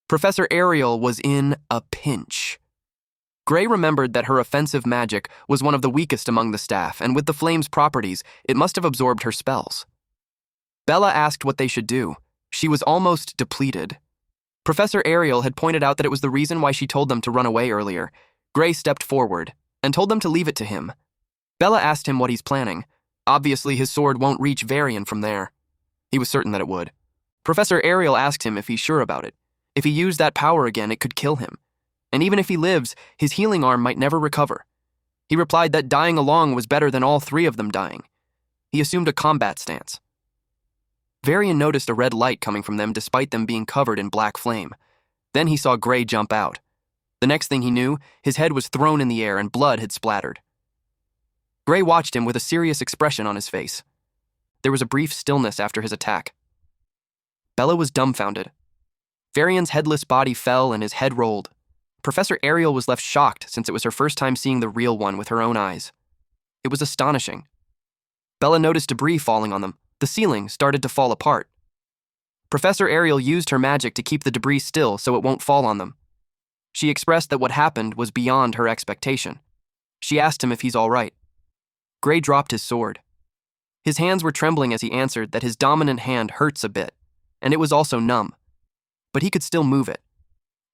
A: Professor Ariel was in a pinch. Gray remembered that her offensive magic was one of the weakest among the staff, and with the flame's properties, it must have absorbed her spells. Bella asked what they should do. She was almost depleted. Professor Ariel had pointed out that it was the reason why she told them to run away earlier. Gray stepped forward and told them to leave it to him. Bella asked him what he's planning. Obviously, his sword won't reach Varian from there. He was certain that it would. Professor Ariel asked him if he's sure about it. If he used that power again, it could kill him. And even if he lives, his healing arm might never recover. He replied that dying along was better than all three of them dying. He assumed a combat stance. Varian noticed a red light coming from them despite them being covered in black flame. Then he saw Gray jump out. The next thing he knew, his head was thrown in the air and blood had splattered. Gray watched him with a serious expression on his face. There was a brief stillness after his attack. Bella was dumbfounded. Varian's headless body fell and his head rolled. Professor Ariel was left shocked since it was her first time seeing the real one with her own eyes. It was astonishing. Bella noticed debris falling on them. The ceiling started to fall apart. Professor Ariel used her magic to keep the debris still so it won't fall on them. She expressed that what happened was beyond her expectation. She asked him if he's all right. Gray dropped his sword. His hands were trembling as he answered that his dominant hand hurts a bit, and it was also numb. But he could still move it.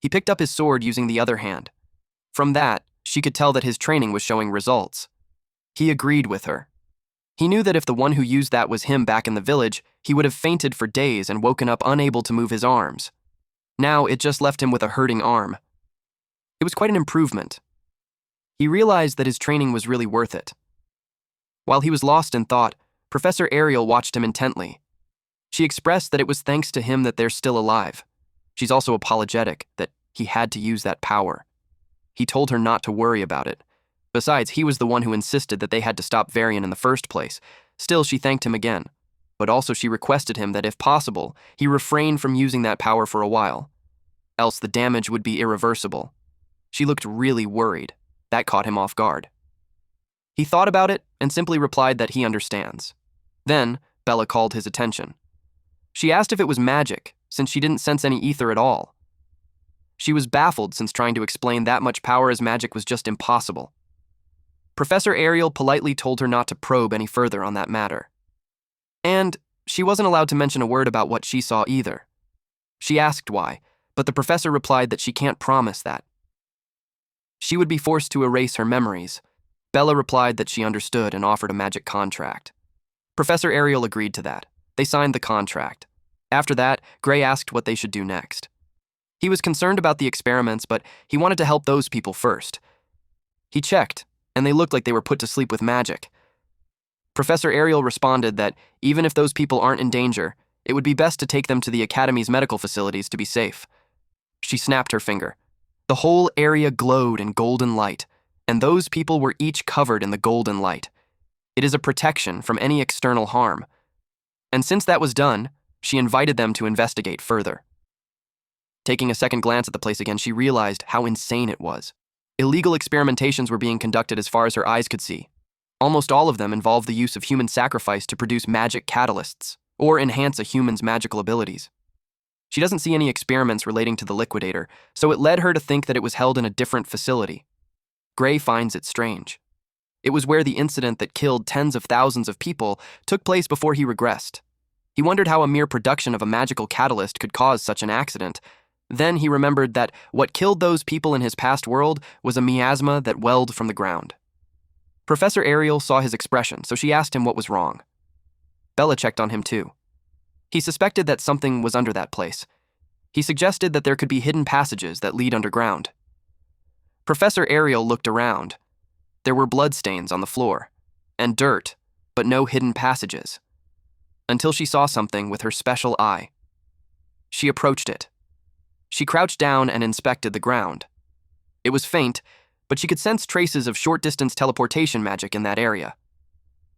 A: He picked up his sword using the other hand. From that, she could tell that his training was showing results. He agreed with her. He knew that if the one who used that was him back in the village, he would have fainted for days and woken up unable to move his arms. Now it just left him with a hurting arm. It was quite an improvement. He realized that his training was really worth it. While he was lost in thought, Professor Ariel watched him intently. She expressed that it was thanks to him that they're still alive. She's also apologetic that he had to use that power. He told her not to worry about it. Besides, he was the one who insisted that they had to stop Varian in the first place. Still, she thanked him again. But also she requested him that if possible, he refrain from using that power for a while. Else the damage would be irreversible. She looked really worried. That caught him off guard. He thought about it and simply replied that he understands. Then, Bella called his attention. She asked if it was magic, since she didn't sense any ether at all. She was baffled since trying to explain that much power as magic was just impossible. Professor Ariel politely told her not to probe any further on that matter. And she wasn't allowed to mention a word about what she saw either. She asked why, but the professor replied that she can't promise that. She would be forced to erase her memories. Bella replied that she understood and offered a magic contract. Professor Ariel agreed to that. They signed the contract. After that, Gray asked what they should do next. He was concerned about the experiments, but he wanted to help those people first. He checked, and they looked like they were put to sleep with magic. Professor Ariel responded that even if those people aren't in danger, it would be best to take them to the Academy's medical facilities to be safe. She snapped her finger. The whole area glowed in golden light, and those people were each covered in the golden light. It is a protection from any external harm. And since that was done, she invited them to investigate further. Taking a second glance at the place again, she realized how insane it was. Illegal experimentations were being conducted as far as her eyes could see. Almost all of them involved the use of human sacrifice to produce magic catalysts, or enhance a human's magical abilities. She doesn't see any experiments relating to the liquidator, so it led her to think that it was held in a different facility. Gray finds it strange. It was where the incident that killed tens of thousands of people took place before he regressed. He wondered how a mere production of a magical catalyst could cause such an accident. Then he remembered that what killed those people in his past world was a miasma that welled from the ground. Professor Ariel saw his expression, so she asked him what was wrong. Bella checked on him too. He suspected that something was under that place. He suggested that there could be hidden passages that lead underground. Professor Ariel looked around. There were bloodstains on the floor, and dirt, but no hidden passages. Until she saw something with her special eye. She approached it. She crouched down and inspected the ground. It was faint, but she could sense traces of short-distance teleportation magic in that area.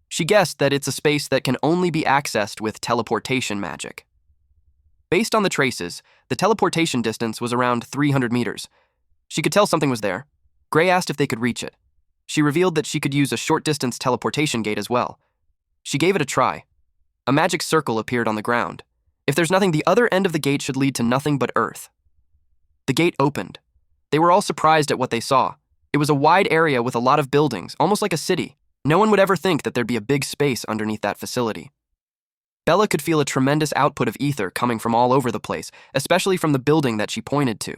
A: She guessed that it's a space that can only be accessed with teleportation magic. Based on the traces, the teleportation distance was around 300 meters. She could tell something was there. Gray asked if they could reach it. She revealed that she could use a short-distance teleportation gate as well. She gave it a try. A magic circle appeared on the ground. If there's nothing, the other end of the gate should lead to nothing but earth. The gate opened. They were all surprised at what they saw. It was a wide area with a lot of buildings, almost like a city. No one would ever think that there'd be a big space underneath that facility. Bella could feel a tremendous output of ether coming from all over the place, especially from the building that she pointed to.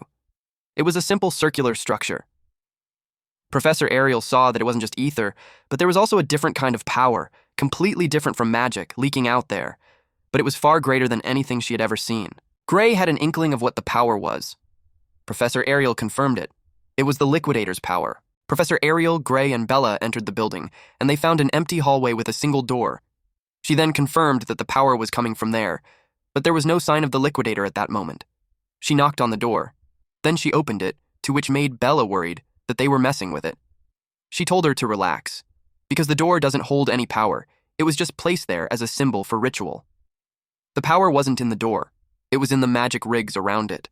A: It was a simple circular structure. Professor Ariel saw that it wasn't just ether, but there was also a different kind of power, completely different from magic, leaking out there. But it was far greater than anything she had ever seen. Gray had an inkling of what the power was. Professor Ariel confirmed it. It was the Liquidator's power. Professor Ariel, Gray, and Bella entered the building, and they found an empty hallway with a single door. She then confirmed that the power was coming from there, but there was no sign of the Liquidator at that moment. She knocked on the door. Then she opened it, to which made Bella worried that they were messing with it. She told her to relax, because the door doesn't hold any power. It was just placed there as a symbol for ritual. The power wasn't in the door. It was in the magic rigs around it.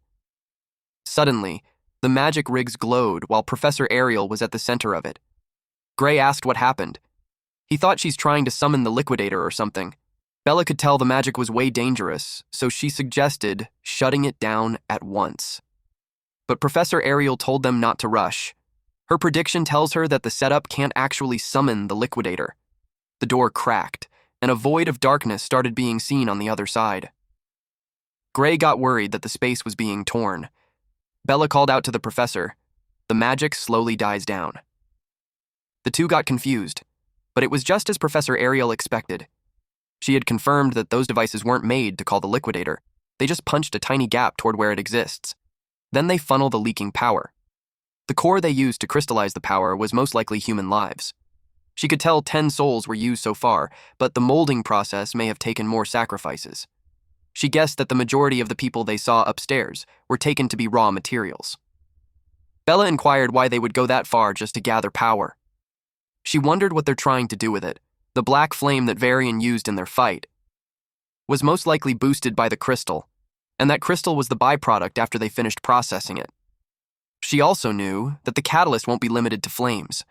A: Suddenly, the magic rigs glowed while Professor Ariel was at the center of it. Gray asked what happened. He thought she's trying to summon the Liquidator or something. Bella could tell the magic was way dangerous, so she suggested shutting it down at once. But Professor Ariel told them not to rush. Her prediction tells her that the setup can't actually summon the Liquidator. The door cracked, and a void of darkness started being seen on the other side. Gray got worried that the space was being torn. Bella called out to the professor. The magic slowly dies down. The two got confused, but it was just as Professor Ariel expected. She had confirmed that those devices weren't made to call the Liquidator. They just punched a tiny gap toward where it exists. Then they funnel the leaking power. The core they used to crystallize the power was most likely human lives. She could tell 10 souls were used so far, but the molding process may have taken more sacrifices. She guessed that the majority of the people they saw upstairs were taken to be raw materials. Bella inquired why they would go that far just to gather power. She wondered what they're trying to do with it. The black flame that Varian used in their fight was most likely boosted by the crystal, and that crystal was the byproduct after they finished processing it. She also knew that the catalyst won't be limited to flames.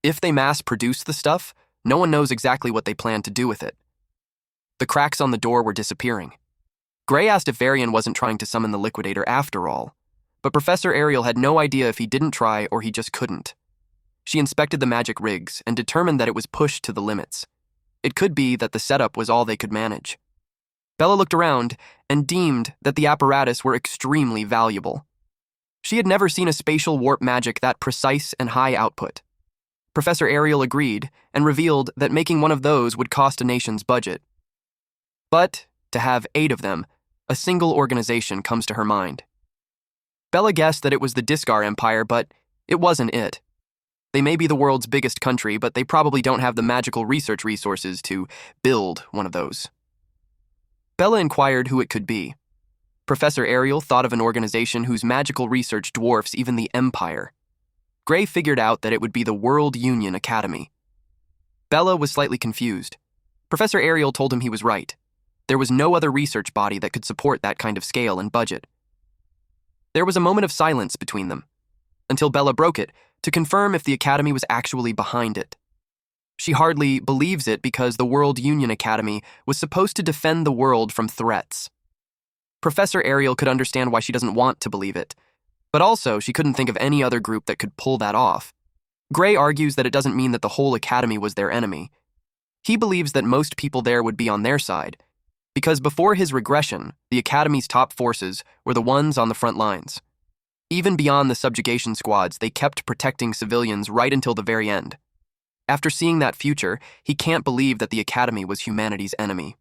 A: If they mass-produce the stuff, no one knows exactly what they plan to do with it. The cracks on the door were disappearing. Gray asked if Varian wasn't trying to summon the Liquidator after all, but Professor Ariel had no idea if he didn't try or he just couldn't. She inspected the magic rigs and determined that it was pushed to the limits. It could be that the setup was all they could manage. Bella looked around and deemed that the apparatus were extremely valuable. She had never seen a spatial warp magic that precise and high output. Professor Ariel agreed and revealed that making one of those would cost a nation's budget. But to have 8 of them, a single organization comes to her mind. Bella guessed that it was the Discar Empire, but it wasn't it. They may be the world's biggest country, but they probably don't have the magical research resources to build one of those. Bella inquired who it could be. Professor Ariel thought of an organization whose magical research dwarfs even the Empire. Gray figured out that it would be the World Union Academy. Bella was slightly confused. Professor Ariel told him he was right. There was no other research body that could support that kind of scale and budget. There was a moment of silence between them, until Bella broke it to confirm if the Academy was actually behind it. She hardly believes it because the World Union Academy was supposed to defend the world from threats. Professor Ariel could understand why she doesn't want to believe it, but also she couldn't think of any other group that could pull that off. Gray argues that it doesn't mean that the whole academy was their enemy. He believes that most people there would be on their side, because before his regression, the academy's top forces were the ones on the front lines. Even beyond the subjugation squads, they kept protecting civilians right until the very end. After seeing that future, he can't believe that the academy was humanity's enemy.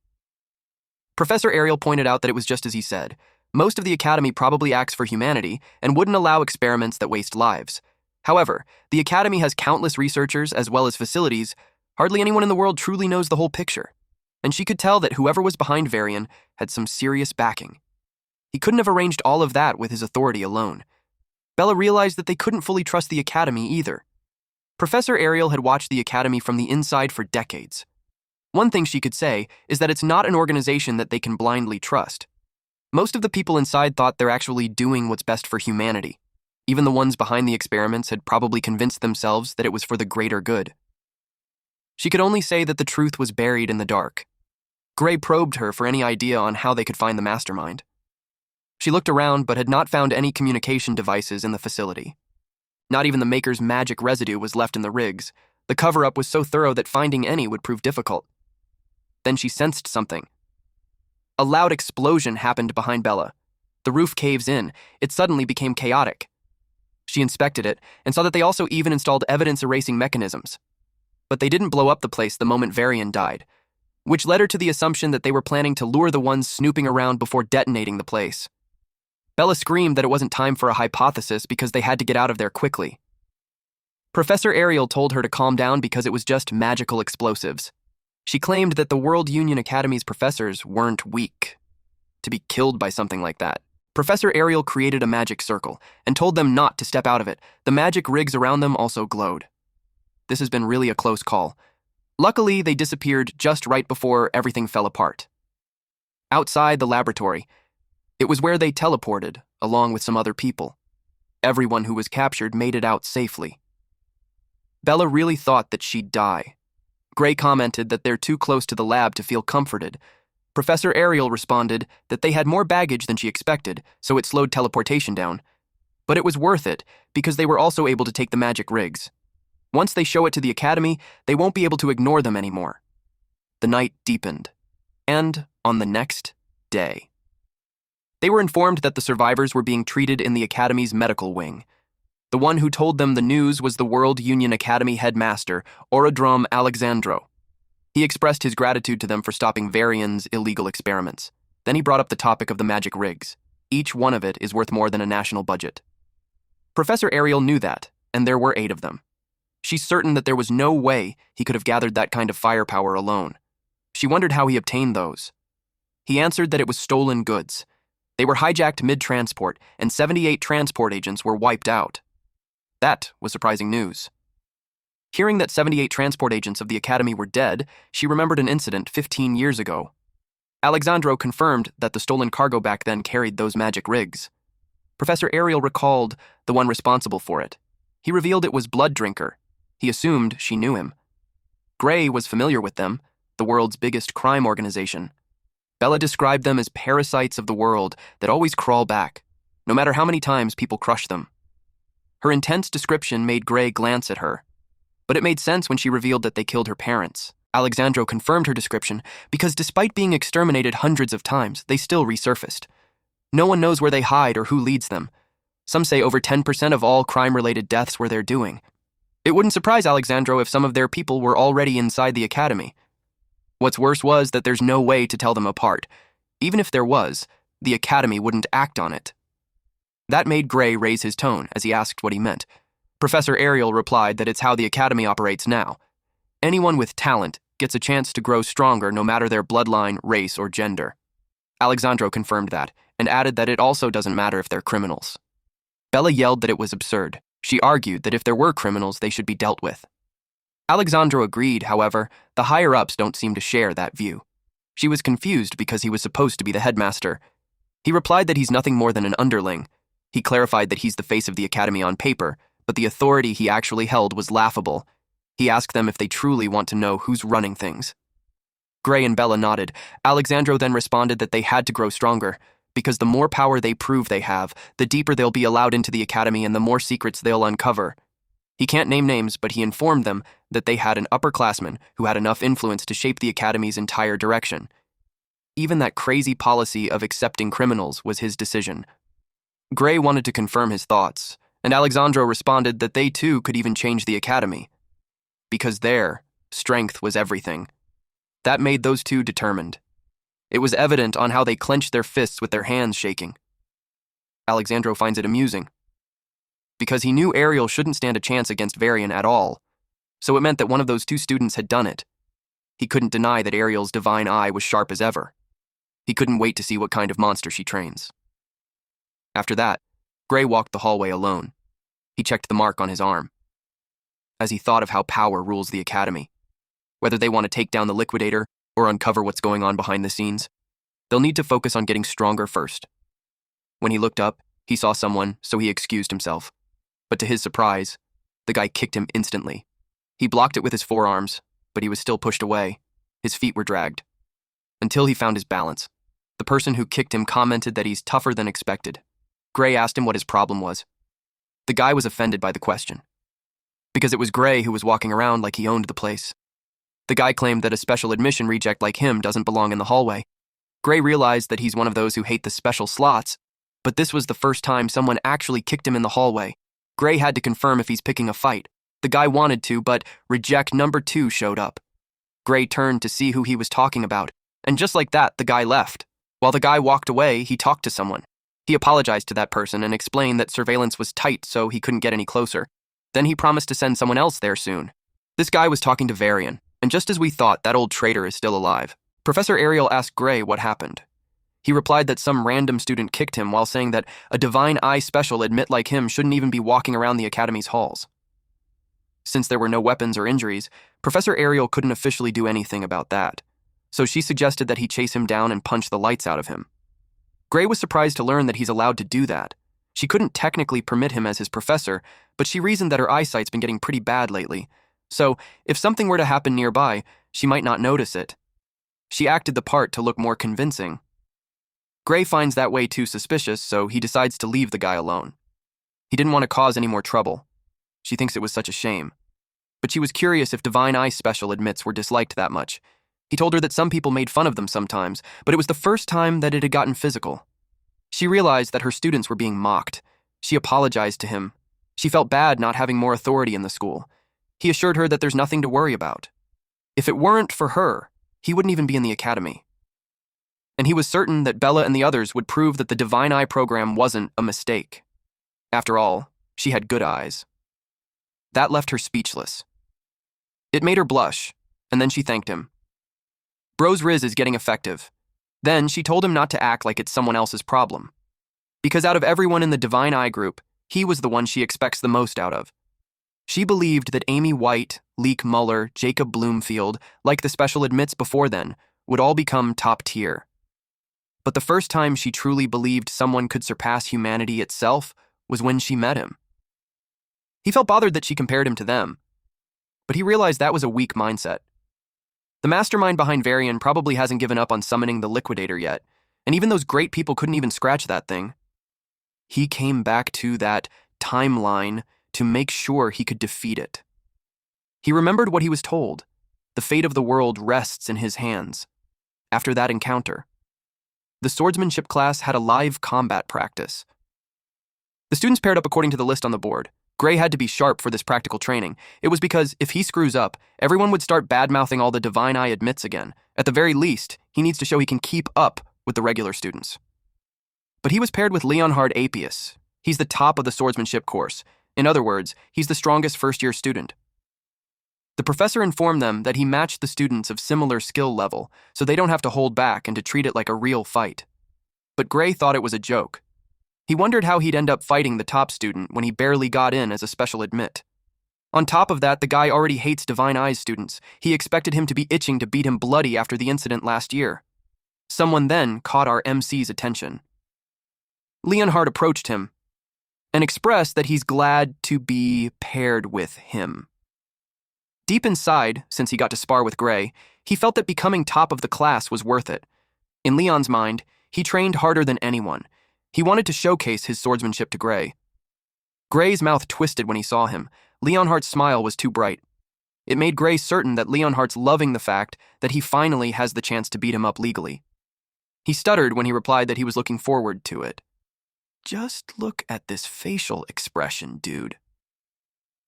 A: Professor Ariel pointed out that it was just as he said. Most of the academy probably acts for humanity and wouldn't allow experiments that waste lives. However, the academy has countless researchers as well as facilities. Hardly anyone in the world truly knows the whole picture. And she could tell that whoever was behind Varian had some serious backing. He couldn't have arranged all of that with his authority alone. Bella realized that they couldn't fully trust the academy either. Professor Ariel had watched the academy from the inside for decades. One thing she could say is that it's not an organization that they can blindly trust. Most of the people inside thought they're actually doing what's best for humanity. Even the ones behind the experiments had probably convinced themselves that it was for the greater good. She could only say that the truth was buried in the dark. Gray probed her for any idea on how they could find the mastermind. She looked around but had not found any communication devices in the facility. Not even the Maker's magic residue was left in the rigs. The cover-up was so thorough that finding any would prove difficult. Then she sensed something. A loud explosion happened behind Bella. The roof caves in. It suddenly became chaotic. She inspected it and saw that they also even installed evidence-erasing mechanisms. But they didn't blow up the place the moment Varian died, which led her to the assumption that they were planning to lure the ones snooping around before detonating the place. Bella screamed that it wasn't time for a hypothesis because they had to get out of there quickly. Professor Ariel told her to calm down because it was just magical explosives. She claimed that the World Union Academy's professors weren't weak to be killed by something like that. Professor Ariel created a magic circle and told them not to step out of it. The magic rigs around them also glowed. This has been really a close call. Luckily, they disappeared just right before everything fell apart. Outside the laboratory, it was where they teleported, along with some other people. Everyone who was captured made it out safely. Bella really thought that she'd die. Gray commented that they're too close to the lab to feel comforted. Professor Ariel responded that they had more baggage than she expected, so it slowed teleportation down. But it was worth it, because they were also able to take the magic rigs. Once they show it to the academy, they won't be able to ignore them anymore. The night deepened. And on the next day, they were informed that the survivors were being treated in the academy's medical wing. The one who told them the news was the World Union Academy headmaster, Orodrom Alexandro. He expressed his gratitude to them for stopping Varian's illegal experiments. Then he brought up the topic of the magic rigs. Each one of it is worth more than a national budget. Professor Ariel knew that, and there were 8 of them. She's certain that there was no way he could have gathered that kind of firepower alone. She wondered how he obtained those. He answered that it was stolen goods. They were hijacked mid-transport, and 78 transport agents were wiped out. That was surprising news. Hearing that 78 transport agents of the Academy were dead, she remembered an incident 15 years ago. Alexandro confirmed that the stolen cargo back then carried those magic rigs. Professor Ariel recalled the one responsible for it. He revealed it was Blood Drinker. He assumed she knew him. Gray was familiar with them, the world's biggest crime organization. Bella described them as parasites of the world that always crawl back, no matter how many times people crush them. Her intense description made Gray glance at her, but it made sense when she revealed that they killed her parents. Alexandro confirmed her description because despite being exterminated hundreds of times, they still resurfaced. No one knows where they hide or who leads them. Some say over 10% of all crime-related deaths were their doing. It wouldn't surprise Alexandro if some of their people were already inside the academy. What's worse was that there's no way to tell them apart. Even if there was, the academy wouldn't act on it. That made Gray raise his tone as he asked what he meant. Professor Ariel replied that it's how the academy operates now. Anyone with talent gets a chance to grow stronger no matter their bloodline, race, or gender. Alexandro confirmed that, and added that it also doesn't matter if they're criminals. Bella yelled that it was absurd. She argued that if there were criminals, they should be dealt with. Alexandro agreed, however, the higher-ups don't seem to share that view. She was confused because he was supposed to be the headmaster. He replied that he's nothing more than an underling. He clarified that he's the face of the academy on paper, but the authority he actually held was laughable. He asked them if they truly want to know who's running things. Gray and Bella nodded. Alexandro then responded that they had to grow stronger, because the more power they prove they have, the deeper they'll be allowed into the academy and the more secrets they'll uncover. He can't name names, but he informed them that they had an upperclassman who had enough influence to shape the academy's entire direction. Even that crazy policy of accepting criminals was his decision. Gray wanted to confirm his thoughts, and Alexandro responded that they too could even change the academy. Because their strength was everything. That made those two determined. It was evident on how they clenched their fists with their hands shaking. Alexandro finds it amusing. Because he knew Ariel shouldn't stand a chance against Varian at all, so it meant that one of those two students had done it. He couldn't deny that Ariel's divine eye was sharp as ever. He couldn't wait to see what kind of monster she trains. After that, Gray walked the hallway alone. He checked the mark on his arm. As he thought of how power rules the academy, whether they want to take down the liquidator or uncover what's going on behind the scenes, they'll need to focus on getting stronger first. When he looked up, he saw someone, so he excused himself. But to his surprise, the guy kicked him instantly. He blocked it with his forearms, but he was still pushed away. His feet were dragged. Until he found his balance. The person who kicked him commented that he's tougher than expected. Gray asked him what his problem was. The guy was offended by the question. Because it was Gray who was walking around like he owned the place. The guy claimed that a special admission reject like him doesn't belong in the hallway. Gray realized that he's one of those who hate the special slots, but this was the first time someone actually kicked him in the hallway. Gray had to confirm if he's picking a fight. The guy wanted to, but reject number 2 showed up. Gray turned to see who he was talking about, and just like that, the guy left. While the guy walked away, he talked to someone. He apologized to that person and explained that surveillance was tight, so he couldn't get any closer. Then he promised to send someone else there soon. This guy was talking to Varian, and just as we thought, that old traitor is still alive. Professor Ariel asked Gray what happened. He replied that some random student kicked him while saying that a divine eye special admit like him shouldn't even be walking around the academy's halls. Since there were no weapons or injuries, Professor Ariel couldn't officially do anything about that, so she suggested that he chase him down and punch the lights out of him. Gray was surprised to learn that he's allowed to do that. She couldn't technically permit him as his professor, but she reasoned that her eyesight's been getting pretty bad lately, so if something were to happen nearby, she might not notice it. She acted the part to look more convincing. Gray finds that way too suspicious, so he decides to leave the guy alone. He didn't want to cause any more trouble. She thinks it was such a shame. But she was curious if Divine Eye Special admits were disliked that much. He told her that some people made fun of them sometimes, but it was the first time that it had gotten physical. She realized that her students were being mocked. She apologized to him. She felt bad not having more authority in the school. He assured her that there's nothing to worry about. If it weren't for her, he wouldn't even be in the academy. And he was certain that Bella and the others would prove that the Divine Eye program wasn't a mistake. After all, she had good eyes. That left her speechless. It made her blush, and then she thanked him. Bro's Riz is getting effective. Then she told him not to act like it's someone else's problem. Because out of everyone in the Divine Eye group, he was the one she expects the most out of. She believed that Amy White, Leek Muller, Jacob Bloomfield, like the special admits before then, would all become top tier. But the first time she truly believed someone could surpass humanity itself was when she met him. He felt bothered that she compared him to them, but he realized that was a weak mindset. The mastermind behind Varian probably hasn't given up on summoning the Liquidator yet, and even those great people couldn't even scratch that thing. He came back to that timeline to make sure he could defeat it. He remembered what he was told. The fate of the world rests in his hands. After that encounter, the swordsmanship class had a live combat practice. The students paired up according to the list on the board. Gray had to be sharp for this practical training. It was because if he screws up, everyone would start bad-mouthing all the Divine Eye admits again. At the very least, he needs to show he can keep up with the regular students. But he was paired with Leonhard Apius. He's the top of the swordsmanship course. In other words, he's the strongest first-year student. The professor informed them that he matched the students of similar skill level, so they don't have to hold back and to treat it like a real fight. But Gray thought it was a joke. He wondered how he'd end up fighting the top student when he barely got in as a special admit. On top of that, the guy already hates Divine Eyes students. He expected him to be itching to beat him bloody after the incident last year. Someone then caught our MC's attention. Leonhard approached him and expressed that he's glad to be paired with him. Deep inside, since he got to spar with Gray, he felt that becoming top of the class was worth it. In Leon's mind, he trained harder than anyone. He wanted to showcase his swordsmanship to Gray. Gray's mouth twisted when he saw him. Leonhardt's smile was too bright. It made Gray certain that Leonhardt's loving the fact that he finally has the chance to beat him up legally. He stuttered when he replied that he was looking forward to it. Just look at this facial expression, dude.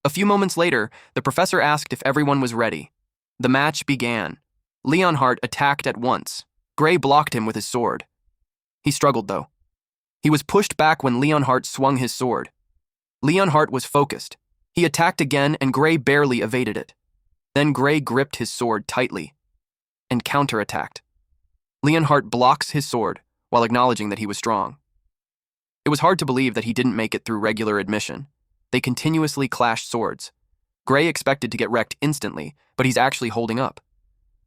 A: A few moments later, the professor asked if everyone was ready. The match began. Leonhardt attacked at once. Gray blocked him with his sword. He struggled, though. He was pushed back when Leonhardt swung his sword. Leonhardt was focused. He attacked again, and Gray barely evaded it. Then Gray gripped his sword tightly and counterattacked. Leonhardt blocks his sword while acknowledging that he was strong. It was hard to believe that he didn't make it through regular admission. They continuously clashed swords. Gray expected to get wrecked instantly, but he's actually holding up.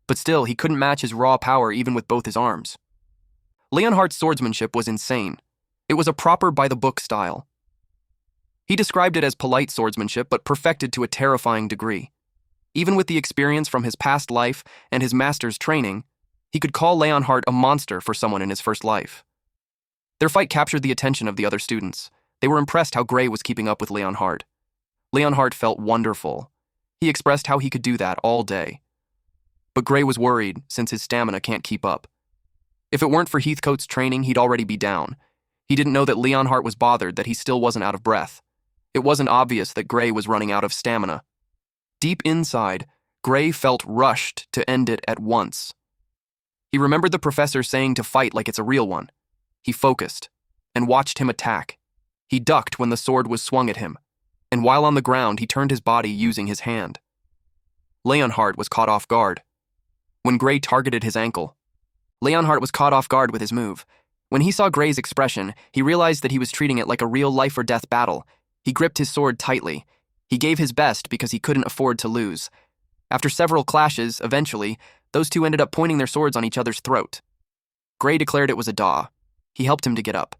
A: But still, he couldn't match his raw power even with both his arms. Leonhardt's swordsmanship was insane. It was a proper by-the-book style. He described it as polite swordsmanship, but perfected to a terrifying degree. Even with the experience from his past life and his master's training, he could call Leonhardt a monster for someone in his first life. Their fight captured the attention of the other students. They were impressed how Gray was keeping up with Leonhardt. Leonhardt felt wonderful. He expressed how he could do that all day. But Gray was worried since his stamina can't keep up. If it weren't for Heathcote's training, he'd already be down. He didn't know that Leonhardt was bothered that he still wasn't out of breath. It wasn't obvious that Gray was running out of stamina. Deep inside, Gray felt rushed to end it at once. He remembered the professor saying to fight like it's a real one. He focused and watched him attack. He ducked when the sword was swung at him, and while on the ground, he turned his body using his hand. Leonhardt was caught off guard. When Gray targeted his ankle, Leonhardt was caught off guard with his move. When he saw Gray's expression, he realized that he was treating it like a real life-or-death battle. He gripped his sword tightly. He gave his best because he couldn't afford to lose. After several clashes, eventually, those two ended up pointing their swords on each other's throat. Gray declared it was a daw. He helped him to get up.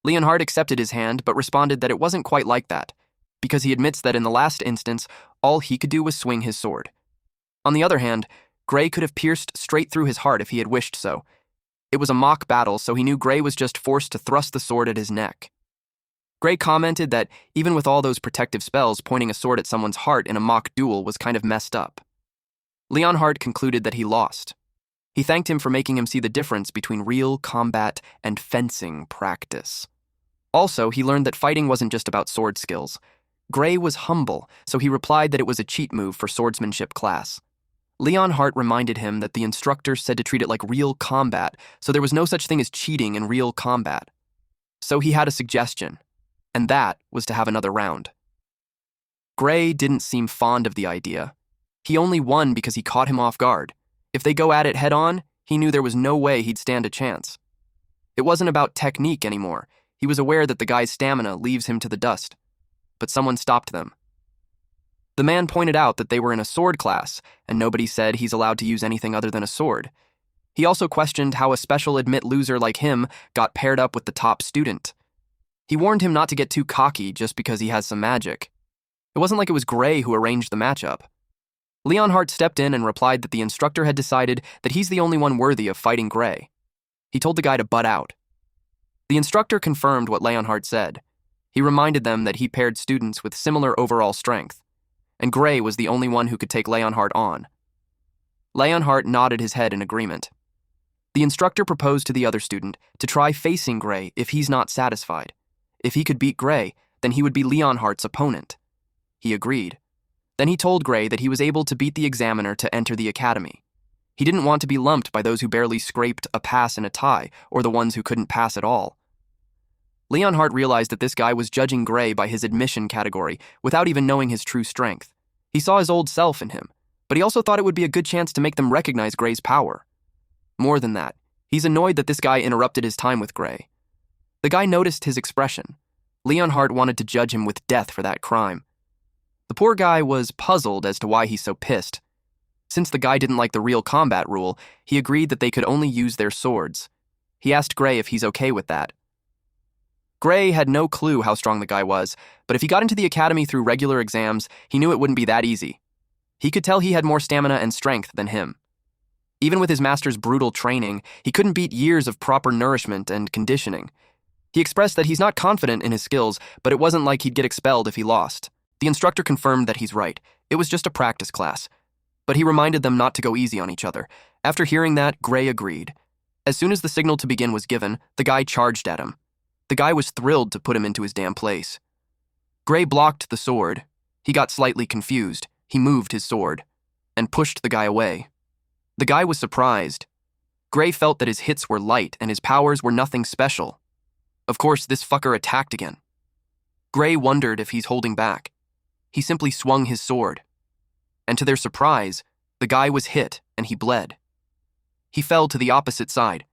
A: Leonhardt accepted his hand, but responded that it wasn't quite like that, because he admits that in the last instance, all he could do was swing his sword. On the other hand, Gray could have pierced straight through his heart if he had wished so. It was a mock battle, so he knew Gray was just forced to thrust the sword at his neck. Gray commented that even with all those protective spells, pointing a sword at someone's heart in a mock duel was kind of messed up. Leonhardt concluded that he lost. He thanked him for making him see the difference between real combat and fencing practice. Also, he learned that fighting wasn't just about sword skills. Gray was humble, so he replied that it was a cheat move for swordsmanship class. Leonhardt reminded him that the instructor said to treat it like real combat, so there was no such thing as cheating in real combat. So he had a suggestion, and that was to have another round. Gray didn't seem fond of the idea. He only won because he caught him off guard. If they go at it head-on, he knew there was no way he'd stand a chance. It wasn't about technique anymore. He was aware that the guy's stamina leaves him to the dust. But someone stopped them. The man pointed out that they were in a sword class, and nobody said he's allowed to use anything other than a sword. He also questioned how a special admit loser like him got paired up with the top student. He warned him not to get too cocky just because he has some magic. It wasn't like it was Gray who arranged the matchup. Leonhardt stepped in and replied that the instructor had decided that he's the only one worthy of fighting Gray. He told the guy to butt out. The instructor confirmed what Leonhardt said. He reminded them that he paired students with similar overall strength, and Gray was the only one who could take Leonhardt on. Leonhardt nodded his head in agreement. The instructor proposed to the other student to try facing Gray if he's not satisfied. If he could beat Gray, then he would be Leonhardt's opponent. He agreed. Then he told Gray that he was able to beat the examiner to enter the academy. He didn't want to be lumped by those who barely scraped a pass and a tie, or the ones who couldn't pass at all. Leonhardt realized that this guy was judging Gray by his admission category without even knowing his true strength. He saw his old self in him, but he also thought it would be a good chance to make them recognize Gray's power. More than that, he's annoyed that this guy interrupted his time with Gray. The guy noticed his expression. Leonhardt wanted to judge him with death for that crime. The poor guy was puzzled as to why he's so pissed. Since the guy didn't like the real combat rule, he agreed that they could only use their swords. He asked Gray if he's okay with that. Gray had no clue how strong the guy was, but if he got into the academy through regular exams, he knew it wouldn't be that easy. He could tell he had more stamina and strength than him. Even with his master's brutal training, he couldn't beat years of proper nourishment and conditioning. He expressed that he's not confident in his skills, but it wasn't like he'd get expelled if he lost. The instructor confirmed that he's right. It was just a practice class. But he reminded them not to go easy on each other. After hearing that, Gray agreed. As soon as the signal to begin was given, the guy charged at him. The guy was thrilled to put him into his damn place. Gray blocked the sword. He got slightly confused. He moved his sword and pushed the guy away. The guy was surprised. Gray felt that his hits were light and his powers were nothing special. Of course, this fucker attacked again. Gray wondered if he's holding back. He simply swung his sword. And to their surprise, the guy was hit and he bled. He fell to the opposite side,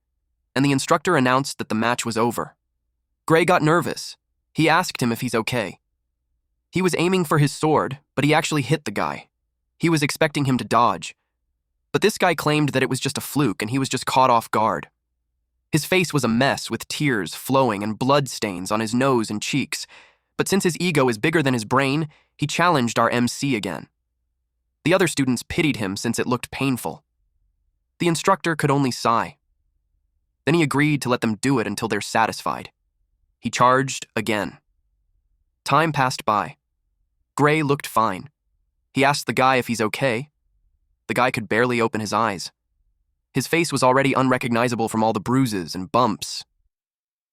A: and the instructor announced that the match was over. Gray got nervous. He asked him if he's okay. He was aiming for his sword, but he actually hit the guy. He was expecting him to dodge. But this guy claimed that it was just a fluke and he was just caught off guard. His face was a mess with tears flowing and blood stains on his nose and cheeks. But since his ego is bigger than his brain, he challenged our MC again. The other students pitied him since it looked painful. The instructor could only sigh. Then he agreed to let them do it until they're satisfied. He charged again. Time passed by. Gray looked fine. He asked the guy if he's okay. The guy could barely open his eyes. His face was already unrecognizable from all the bruises and bumps.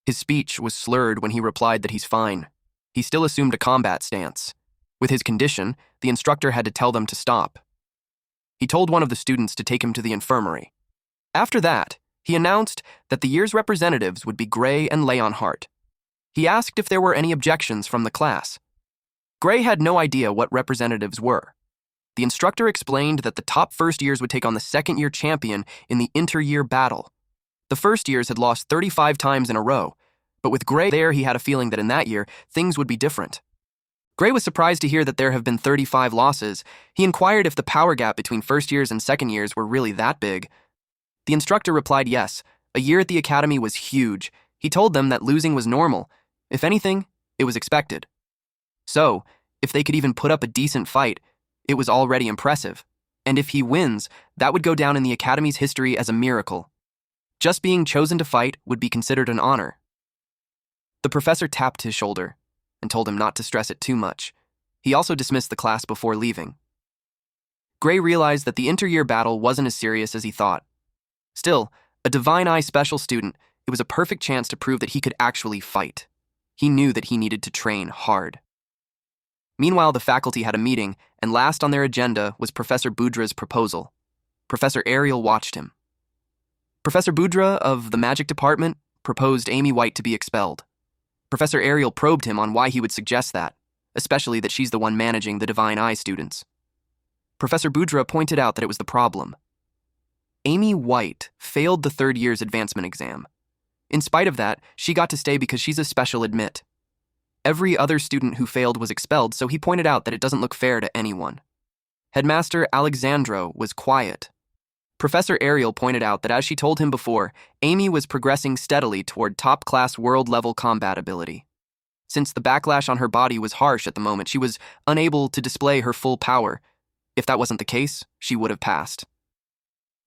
A: His speech was slurred when he replied that he's fine. He still assumed a combat stance. With his condition, the instructor had to tell them to stop. He told one of the students to take him to the infirmary. After that, he announced that the year's representatives would be Gray and Leon Hart. He asked if there were any objections from the class. Gray had no idea what representatives were. The instructor explained that the top first years would take on the second-year champion in the inter-year battle. The first years had lost 35 times in a row, but with Gray there, he had a feeling that in that year, things would be different. Gray was surprised to hear that there have been 35 losses. He inquired if the power gap between first years and second years were really that big. The instructor replied yes. A year at the academy was huge. He told them that losing was normal. If anything, it was expected. So, if they could even put up a decent fight, it was already impressive. And if he wins, that would go down in the academy's history as a miracle. Just being chosen to fight would be considered an honor. The professor tapped his shoulder and told him not to stress it too much. He also dismissed the class before leaving. Gray realized that the inter-year battle wasn't as serious as he thought. Still, a Divine Eye special student, it was a perfect chance to prove that he could actually fight. He knew that he needed to train hard. Meanwhile, the faculty had a meeting, and last on their agenda was Professor Budra's proposal. Professor Ariel watched him. Professor Budra of the Magic Department proposed Amy White to be expelled. Professor Ariel probed him on why he would suggest that, especially that she's the one managing the Divine Eye students. Professor Budra pointed out that it was the problem. Amy White failed the third year's advancement exam. In spite of that, she got to stay because she's a special admit. Every other student who failed was expelled, so he pointed out that it doesn't look fair to anyone. Headmaster Alexandro was quiet. Professor Ariel pointed out that as she told him before, Amy was progressing steadily toward top-class world-level combat ability. Since the backlash on her body was harsh at the moment, she was unable to display her full power. If that wasn't the case, she would have passed.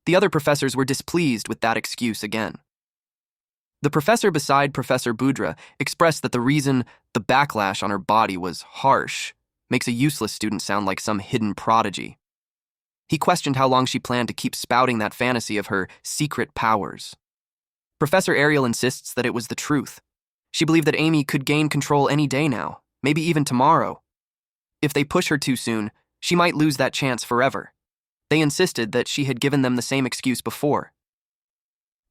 A: The other professors were displeased with that excuse again. The professor beside Professor Budra expressed that the reason the backlash on her body was harsh makes a useless student sound like some hidden prodigy. He questioned how long she planned to keep spouting that fantasy of her secret powers. Professor Ariel insists that it was the truth. She believed that Amy could gain control any day now, maybe even tomorrow. If they push her too soon, she might lose that chance forever. They insisted that she had given them the same excuse before.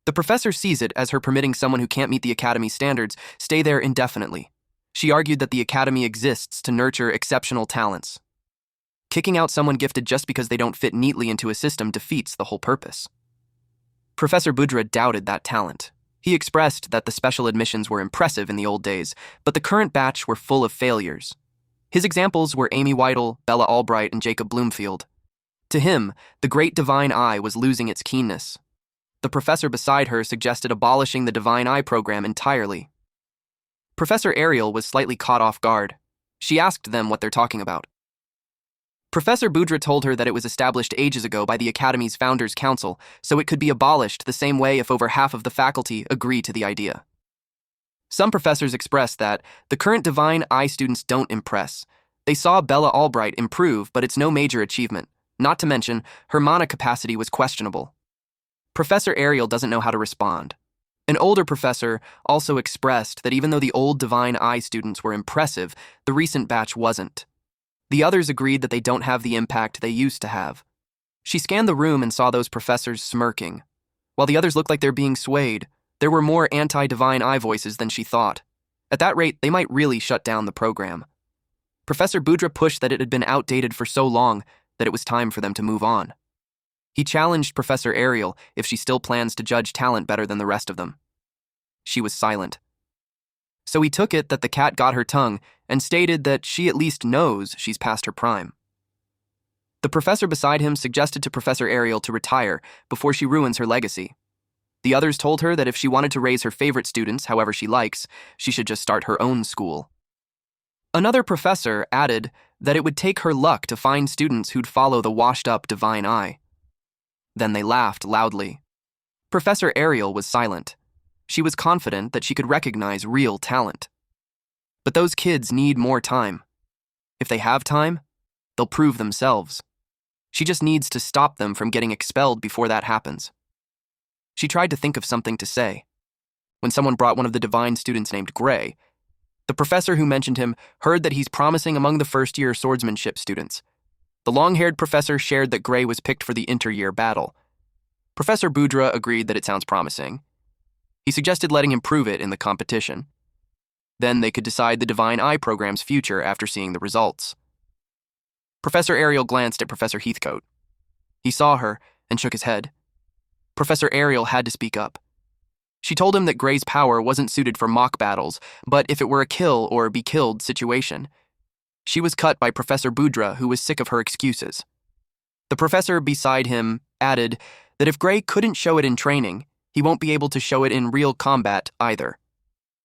A: The professor sees it as her permitting someone who can't meet the academy's standards stay there indefinitely. She argued that the academy exists to nurture exceptional talents. Kicking out someone gifted just because they don't fit neatly into a system defeats the whole purpose. Professor Budra doubted that talent. He expressed that the special admissions were impressive in the old days, but the current batch were full of failures. His examples were Amy Whittle, Bella Albright, and Jacob Bloomfield. To him, the great Divine Eye was losing its keenness. The professor beside her suggested abolishing the Divine Eye program entirely. Professor Ariel was slightly caught off guard. She asked them what they're talking about. Professor Budra told her that it was established ages ago by the Academy's Founders Council, so it could be abolished the same way if over half of the faculty agree to the idea. Some professors expressed that the current Divine Eye students don't impress. They saw Bella Albright improve, but it's no major achievement. Not to mention, her mana capacity was questionable. Professor Ariel doesn't know how to respond. An older professor also expressed that even though the old Divine Eye students were impressive, the recent batch wasn't. The others agreed that they don't have the impact they used to have. She scanned the room and saw those professors smirking. While the others looked like they're being swayed, there were more anti-Divine Eye voices than she thought. At that rate, they might really shut down the program. Professor Boudra pushed that it had been outdated for so long that it was time for them to move on. He challenged Professor Ariel if she still plans to judge talent better than the rest of them. She was silent. So he took it that the cat got her tongue and stated that she at least knows she's past her prime. The professor beside him suggested to Professor Ariel to retire before she ruins her legacy. The others told her that if she wanted to raise her favorite students however she likes, she should just start her own school. Another professor added that it would take her luck to find students who'd follow the washed-up Divine Eye. Then they laughed loudly. Professor Ariel was silent. She was confident that she could recognize real talent. But those kids need more time. If they have time, they'll prove themselves. She just needs to stop them from getting expelled before that happens. She tried to think of something to say. When someone brought one of the divine students named Gray, the professor who mentioned him heard that he's promising among the first-year swordsmanship students. The long-haired professor shared that Gray was picked for the inter-year battle. Professor Boudra agreed that it sounds promising. He suggested letting him prove it in the competition. Then they could decide the Divine Eye program's future after seeing the results. Professor Ariel glanced at Professor Heathcote. He saw her and shook his head. Professor Ariel had to speak up. She told him that Gray's power wasn't suited for mock battles, but if it were a kill or be killed situation. She was cut by Professor Boudra, who was sick of her excuses. The professor beside him added that if Gray couldn't show it in training, he won't be able to show it in real combat either.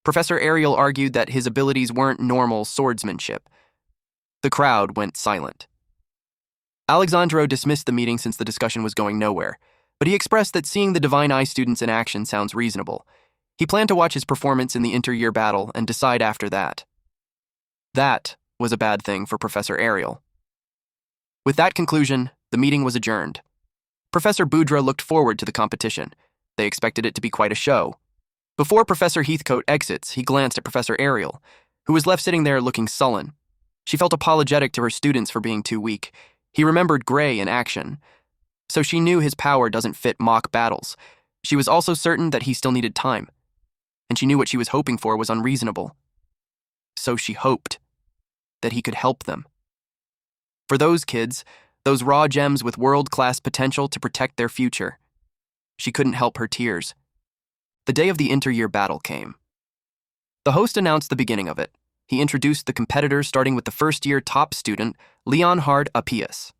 A: Professor Ariel argued that his abilities weren't normal swordsmanship. The crowd went silent. Alexandro dismissed the meeting since the discussion was going nowhere, but he expressed that seeing the Divine Eye students in action sounds reasonable. He planned to watch his performance in the inter-year battle and decide after that. That was a bad thing for Professor Ariel. With that conclusion, the meeting was adjourned. Professor Boudra looked forward to the competition. They expected it to be quite a show. Before Professor Heathcote exits, he glanced at Professor Ariel, who was left sitting there looking sullen. She felt apologetic to her students for being too weak. He remembered Gray in action, so she knew his power doesn't fit mock battles. She was also certain that he still needed time, and she knew what she was hoping for was unreasonable. So she hoped that he could help them. For those kids, those raw gems with world-class potential to protect their future. She couldn't help her tears. The day of the inter-year battle came. The host announced the beginning of it. He introduced the competitors starting with the first-year top student, Leonhard Appius.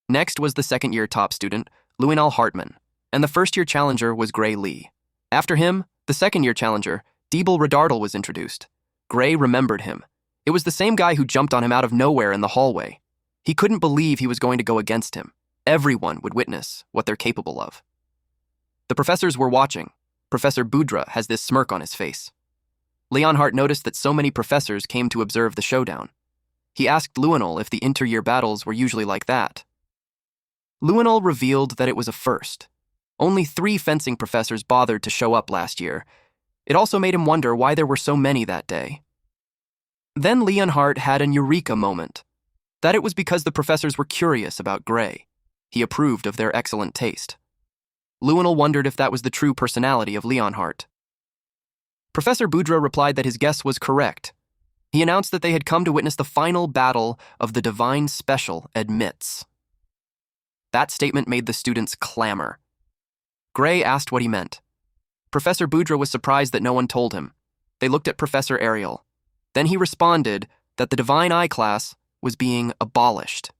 A: Next was the second-year top student, Luinal Hartman, and the first-year challenger was Gray Lee. After him, the second-year challenger, Deeble Redardal, was introduced. Gray remembered him. It was the same guy who jumped on him out of nowhere in the hallway. He couldn't believe he was going to go against him. Everyone would witness what they're capable of. The professors were watching. Professor Boudra has this smirk on his face. Leonhardt noticed that so many professors came to observe the showdown. He asked Luinal if the inter-year battles were usually like that. Luinal revealed that it was a first. Only 3 fencing professors bothered to show up last year. It also made him wonder why there were so many that day. Then Leonhardt had an eureka moment. That it was because the professors were curious about Gray. He approved of their excellent taste. Luinal wondered if that was the true personality of Leonhardt. Professor Boudra replied that his guess was correct. He announced that they had come to witness the final battle of the Divine Special Admits. That statement made the students clamor. Gray asked what he meant. Professor Boudra was surprised that no one told him. They looked at Professor Ariel. Then he responded that the Divine Eye class was being abolished.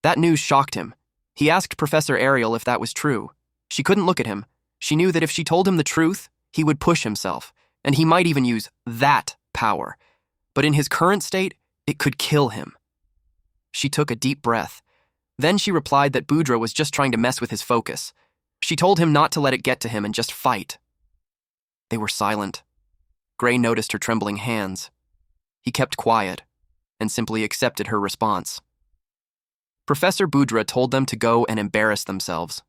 A: That news shocked him. He asked Professor Ariel if that was true. She couldn't look at him. She knew that if she told him the truth, he would push himself, and he might even use that power. But in his current state, it could kill him. She took a deep breath. Then she replied that Boudra was just trying to mess with his focus. She told him not to let it get to him and just fight. They were silent. Gray noticed her trembling hands. He kept quiet. and simply accepted her response. Professor Budra told them to go and embarrass themselves.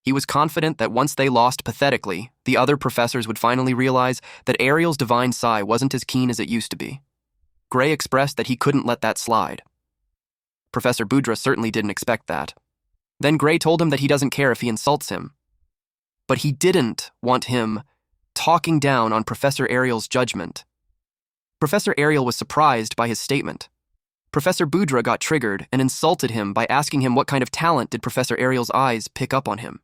A: He was confident that once they lost pathetically, the other professors would finally realize that Ariel's divine sigh wasn't as keen as it used to be. Gray expressed that he couldn't let that slide. Professor Budra certainly didn't expect that. Then Gray told him that he doesn't care if he insults him. But he didn't want him talking down on Professor Ariel's judgment. Professor Ariel was surprised by his statement. Professor Budra got triggered and insulted him by asking him what kind of talent did Professor Ariel's eyes pick up on him.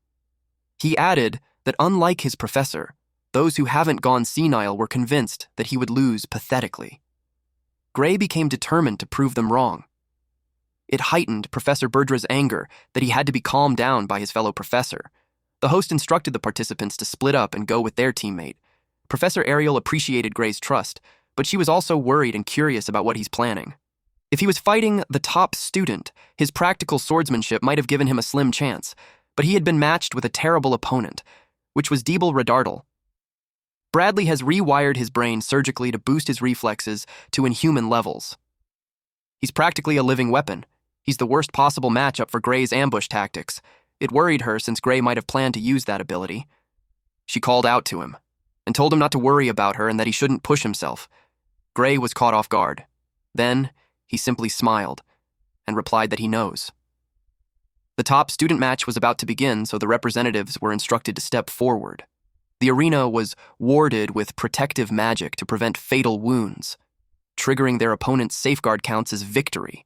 A: He added that unlike his professor, those who haven't gone senile were convinced that he would lose pathetically. Gray became determined to prove them wrong. It heightened Professor Budra's anger that he had to be calmed down by his fellow professor. The host instructed the participants to split up and go with their teammate. Professor Ariel appreciated Gray's trust, but she was also worried and curious about what he's planning. If he was fighting the top student, his practical swordsmanship might have given him a slim chance, but he had been matched with a terrible opponent, which was Deeble Redardal. Bradley has rewired his brain surgically to boost his reflexes to inhuman levels. He's practically a living weapon. He's the worst possible matchup for Gray's ambush tactics. It worried her since Gray might have planned to use that ability. She called out to him and told him not to worry about her and that he shouldn't push himself. Gray was caught off guard. Then, he simply smiled and replied that he knows. The top student match was about to begin, so the representatives were instructed to step forward. The arena was warded with protective magic to prevent fatal wounds. Triggering their opponent's safeguard counts as victory.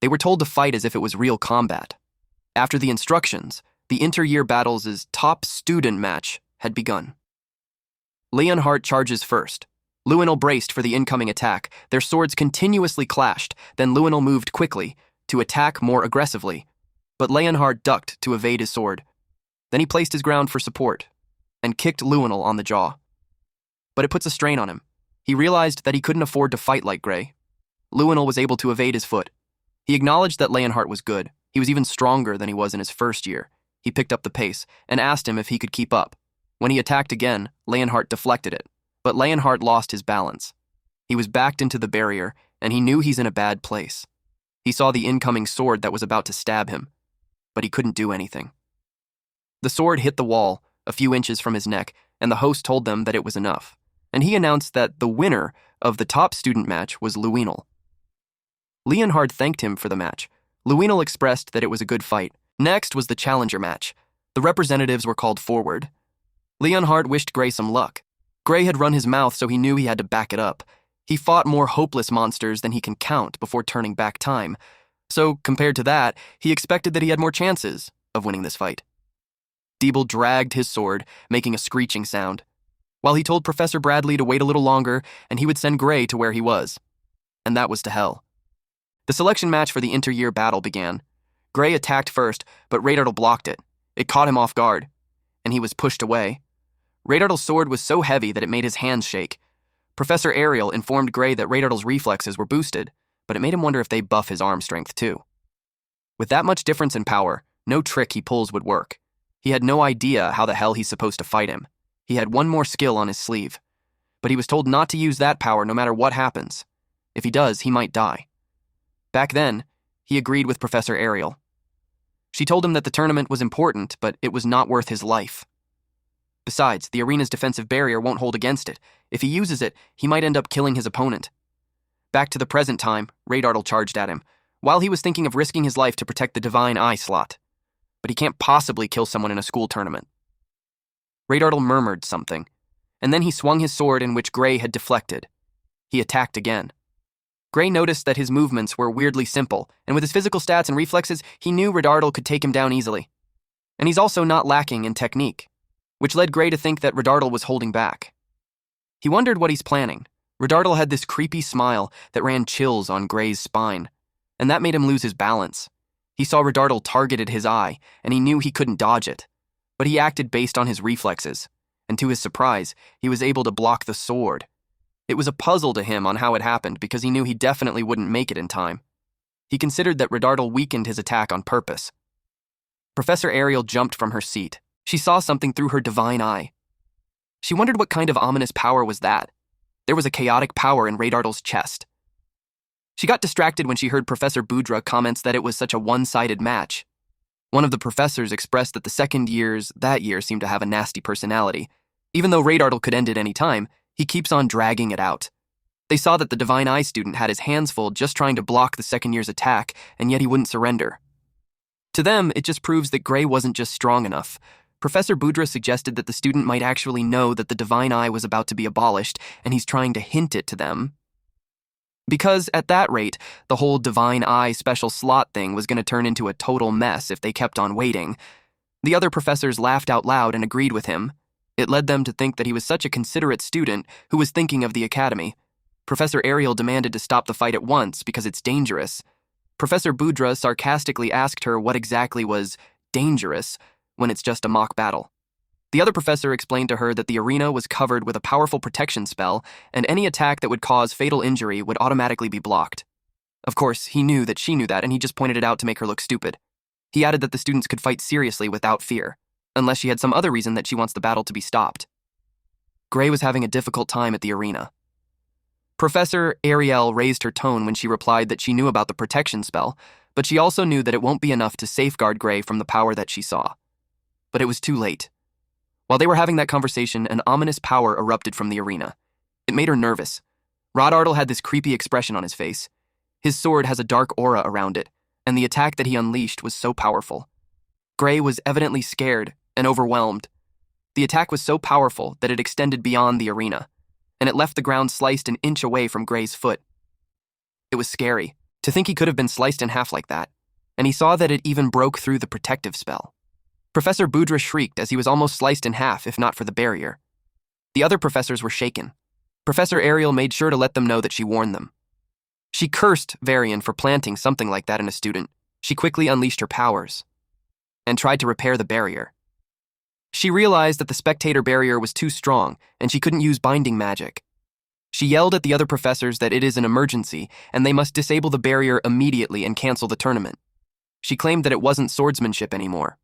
A: They were told to fight as if it was real combat. After the instructions, the inter-year battles' top student match had begun. Leonhardt charges first. Lewinel braced for the incoming attack. Their swords continuously clashed, then Lewinel moved quickly to attack more aggressively. But Leonhardt ducked to evade his sword. Then he placed his ground for support and kicked Lewinel on the jaw. But it puts a strain on him. He realized that he couldn't afford to fight like Gray. Lewinel was able to evade his foot. He acknowledged that Leonhardt was good. He was even stronger than he was in his first year. He picked up the pace and asked him if he could keep up. When he attacked again, Leonhardt deflected it. But Leonhardt lost his balance. He was backed into the barrier, and he knew he's in a bad place. He saw the incoming sword that was about to stab him, but he couldn't do anything. The sword hit the wall, a few inches from his neck, and the host told them that it was enough, and he announced that the winner of the top student match was Lewinel. Leonhardt thanked him for the match. Lewinel expressed that it was a good fight. Next was the challenger match. The representatives were called forward. Leonhardt wished Gray some luck. Gray had run his mouth, so he knew he had to back it up. He fought more hopeless monsters than he can count before turning back time. So, compared to that, he expected that he had more chances of winning this fight. Deeble dragged his sword, making a screeching sound, while he told Professor Bradley to wait a little longer and he would send Gray to where he was. And that was to hell. The selection match for the inter-year battle began. Gray attacked first, but Radardal blocked it. It caught him off guard, and he was pushed away. Radardal's sword was so heavy that it made his hands shake. Professor Ariel informed Gray that Radardal's reflexes were boosted, but it made him wonder if they buff his arm strength too. With that much difference in power, no trick he pulls would work. He had no idea how the hell he's supposed to fight him. He had one more skill on his sleeve, but he was told not to use that power no matter what happens. If he does, he might die. Back then, he agreed with Professor Ariel. She told him that the tournament was important, but it was not worth his life. Besides, the arena's defensive barrier won't hold against it. If he uses it, he might end up killing his opponent. Back to the present time, Radardal charged at him, while he was thinking of risking his life to protect the Divine Eye slot. But he can't possibly kill someone in a school tournament. Radardal murmured something, and then he swung his sword in which Gray had deflected. He attacked again. Gray noticed that his movements were weirdly simple, and with his physical stats and reflexes, he knew Radardal could take him down easily. And he's also not lacking in technique, which led Gray to think that Radardal was holding back. He wondered what he's planning. Radardal had this creepy smile that ran chills on Gray's spine, and that made him lose his balance. He saw Radardal targeted his eye, and he knew he couldn't dodge it. But he acted based on his reflexes, and to his surprise, he was able to block the sword. It was a puzzle to him on how it happened because he knew he definitely wouldn't make it in time. He considered that Radardal weakened his attack on purpose. Professor Ariel jumped from her seat. She saw something through her divine eye. She wondered what kind of ominous power was that. There was a chaotic power in Radardal's chest. She got distracted when she heard Professor Boudra comments that it was such a one-sided match. One of the professors expressed that the second years that year seemed to have a nasty personality. Even though Radartle could end at any time, he keeps on dragging it out. They saw that the Divine Eye student had his hands full just trying to block the second year's attack, and yet he wouldn't surrender. To them, it just proves that Gray wasn't just strong enough. Professor Boudra suggested that the student might actually know that the Divine Eye was about to be abolished, and he's trying to hint it to them. Because at that rate, the whole Divine Eye special slot thing was going to turn into a total mess if they kept on waiting. The other professors laughed out loud and agreed with him. It led them to think that he was such a considerate student who was thinking of the academy. Professor Ariel demanded to stop the fight at once because it's dangerous. Professor Boudra sarcastically asked her what exactly was dangerous when it's just a mock battle. The other professor explained to her that the arena was covered with a powerful protection spell, and any attack that would cause fatal injury would automatically be blocked. Of course, he knew that she knew that, and he just pointed it out to make her look stupid. He added that the students could fight seriously without fear, unless she had some other reason that she wants the battle to be stopped. Gray was having a difficult time at the arena. Professor Ariel raised her tone when she replied that she knew about the protection spell, but she also knew that it won't be enough to safeguard Gray from the power that she saw. But it was too late. While they were having that conversation, an ominous power erupted from the arena. It made her nervous. Radartle had this creepy expression on his face. His sword has a dark aura around it, and the attack that he unleashed was so powerful. Gray was evidently scared and overwhelmed. The attack was so powerful that it extended beyond the arena, and it left the ground sliced an inch away from Gray's foot. It was scary to think he could have been sliced in half like that, and he saw that it even broke through the protective spell. Professor Boudra shrieked as he was almost sliced in half, if not for the barrier. The other professors were shaken. Professor Ariel made sure to let them know that she warned them. She cursed Varian for planting something like that in a student. She quickly unleashed her powers and tried to repair the barrier. She realized that the spectator barrier was too strong, and she couldn't use binding magic. She yelled at the other professors that it is an emergency, and they must disable the barrier immediately and cancel the tournament. She claimed that it wasn't swordsmanship anymore.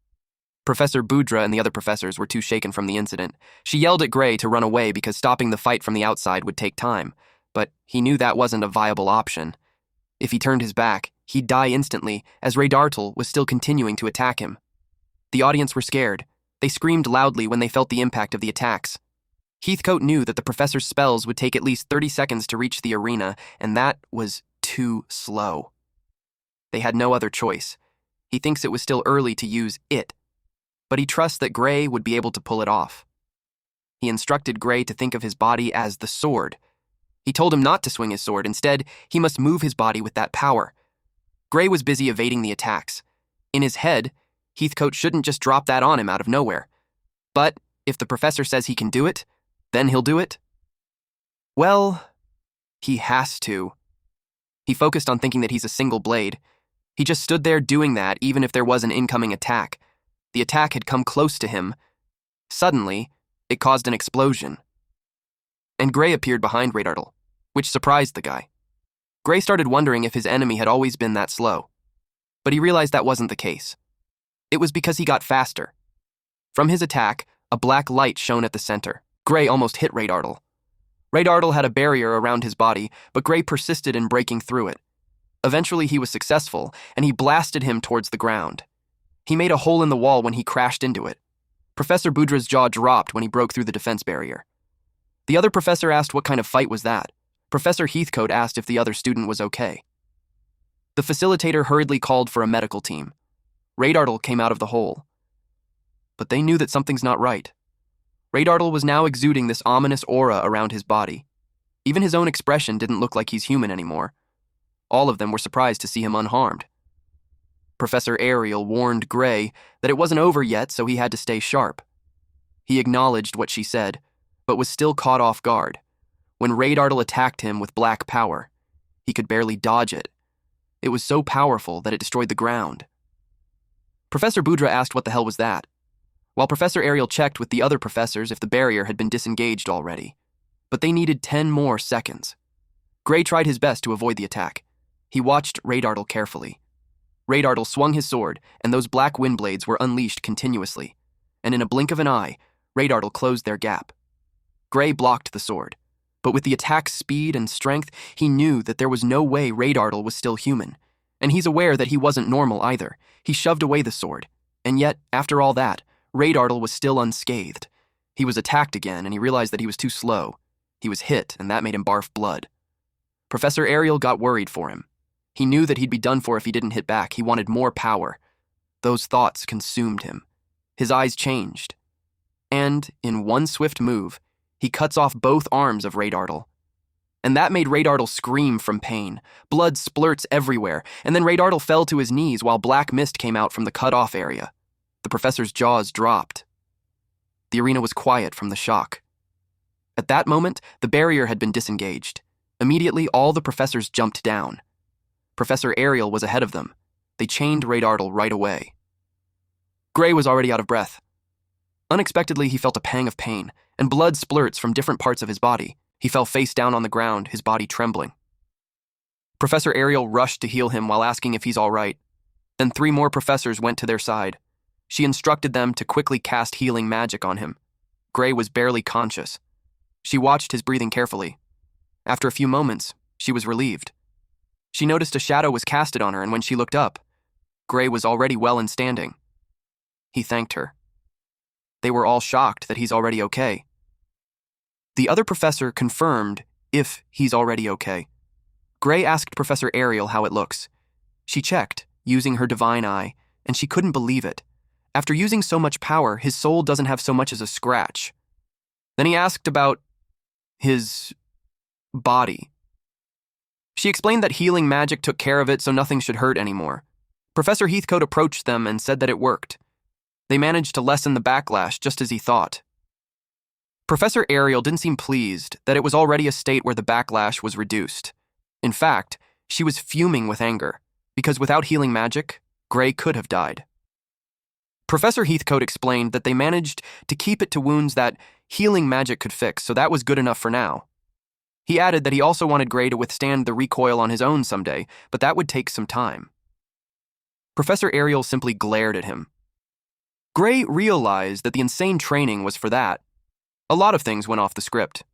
A: Professor Boudra and the other professors were too shaken from the incident. She yelled at Gray to run away because stopping the fight from the outside would take time, but he knew that wasn't a viable option. If he turned his back, he'd die instantly, as Radartle was still continuing to attack him. The audience were scared. They screamed loudly when they felt the impact of the attacks. Heathcote knew that the professor's spells would take at least 30 seconds to reach the arena, and that was too slow. They had no other choice. He thinks it was still early to use it, but he trusts that Gray would be able to pull it off. He instructed Gray to think of his body as the sword. He told him not to swing his sword. Instead, he must move his body with that power. Gray was busy evading the attacks. In his head, Heathcote shouldn't just drop that on him out of nowhere. But if the professor says he can do it, then he'll do it. Well, he has to. He focused on thinking that he's a single blade. He just stood there doing that even if there was an incoming attack. The attack had come close to him. Suddenly, it caused an explosion. And Gray appeared behind Radartle, which surprised the guy. Gray started wondering if his enemy had always been that slow. But he realized that wasn't the case. It was because he got faster. From his attack, a black light shone at the center. Gray almost hit Radartle. Radartle had a barrier around his body, but Gray persisted in breaking through it. Eventually, he was successful, and he blasted him towards the ground. He made a hole in the wall when he crashed into it. Professor Boudra's jaw dropped when he broke through the defense barrier. The other professor asked what kind of fight was that. Professor Heathcote asked if the other student was okay. The facilitator hurriedly called for a medical team. Radartle came out of the hole. But they knew that something's not right. Radartle was now exuding this ominous aura around his body. Even his own expression didn't look like he's human anymore. All of them were surprised to see him unharmed. Professor Ariel warned Gray that it wasn't over yet, so he had to stay sharp. He acknowledged what she said, but was still caught off guard. When Radartle attacked him with black power, he could barely dodge it. It was so powerful that it destroyed the ground. Professor Boudra asked what the hell was that, while Professor Ariel checked with the other professors if the barrier had been disengaged already. But they needed 10 more seconds. Gray tried his best to avoid the attack. He watched Radartle carefully. Radartle swung his sword, and those black wind blades were unleashed continuously. And in a blink of an eye, Radartle closed their gap. Gray blocked the sword. But with the attack's speed and strength, he knew that there was no way Radartle was still human. And he's aware that he wasn't normal either. He shoved away the sword. And yet, after all that, Radartle was still unscathed. He was attacked again, and he realized that he was too slow. He was hit, and that made him barf blood. Professor Ariel got worried for him. He knew that he'd be done for if he didn't hit back. He wanted more power. Those thoughts consumed him. His eyes changed. And, in one swift move, he cuts off both arms of Radartle. And that made Radartle scream from pain. Blood splurts everywhere, and then Radartle fell to his knees while black mist came out from the cut-off area. The professor's jaws dropped. The arena was quiet from the shock. At that moment, the barrier had been disengaged. Immediately, all the professors jumped down. Professor Ariel was ahead of them. They chained Radartle right away. Gray was already out of breath. Unexpectedly, he felt a pang of pain, and blood splurts from different parts of his body. He fell face down on the ground, his body trembling. Professor Ariel rushed to heal him while asking if he's all right. Then 3 more professors went to their side. She instructed them to quickly cast healing magic on him. Gray was barely conscious. She watched his breathing carefully. After a few moments, she was relieved. She noticed a shadow was casted on her, and when she looked up, Gray was already well and standing. He thanked her. They were all shocked that he's already okay. The other professor confirmed if he's already okay. Gray asked Professor Ariel how it looks. She checked, using her divine eye, and she couldn't believe it. After using so much power, his soul doesn't have so much as a scratch. Then he asked about his body. She explained that healing magic took care of it so nothing should hurt anymore. Professor Heathcote approached them and said that it worked. They managed to lessen the backlash just as he thought. Professor Ariel didn't seem pleased that it was already a state where the backlash was reduced. In fact, she was fuming with anger, because without healing magic, Gray could have died. Professor Heathcote explained that they managed to keep it to wounds that healing magic could fix, so that was good enough for now. He added that he also wanted Gray to withstand the recoil on his own someday, but that would take some time. Professor Ariel simply glared at him. Gray realized that the insane training was for that. A lot of things went off the script.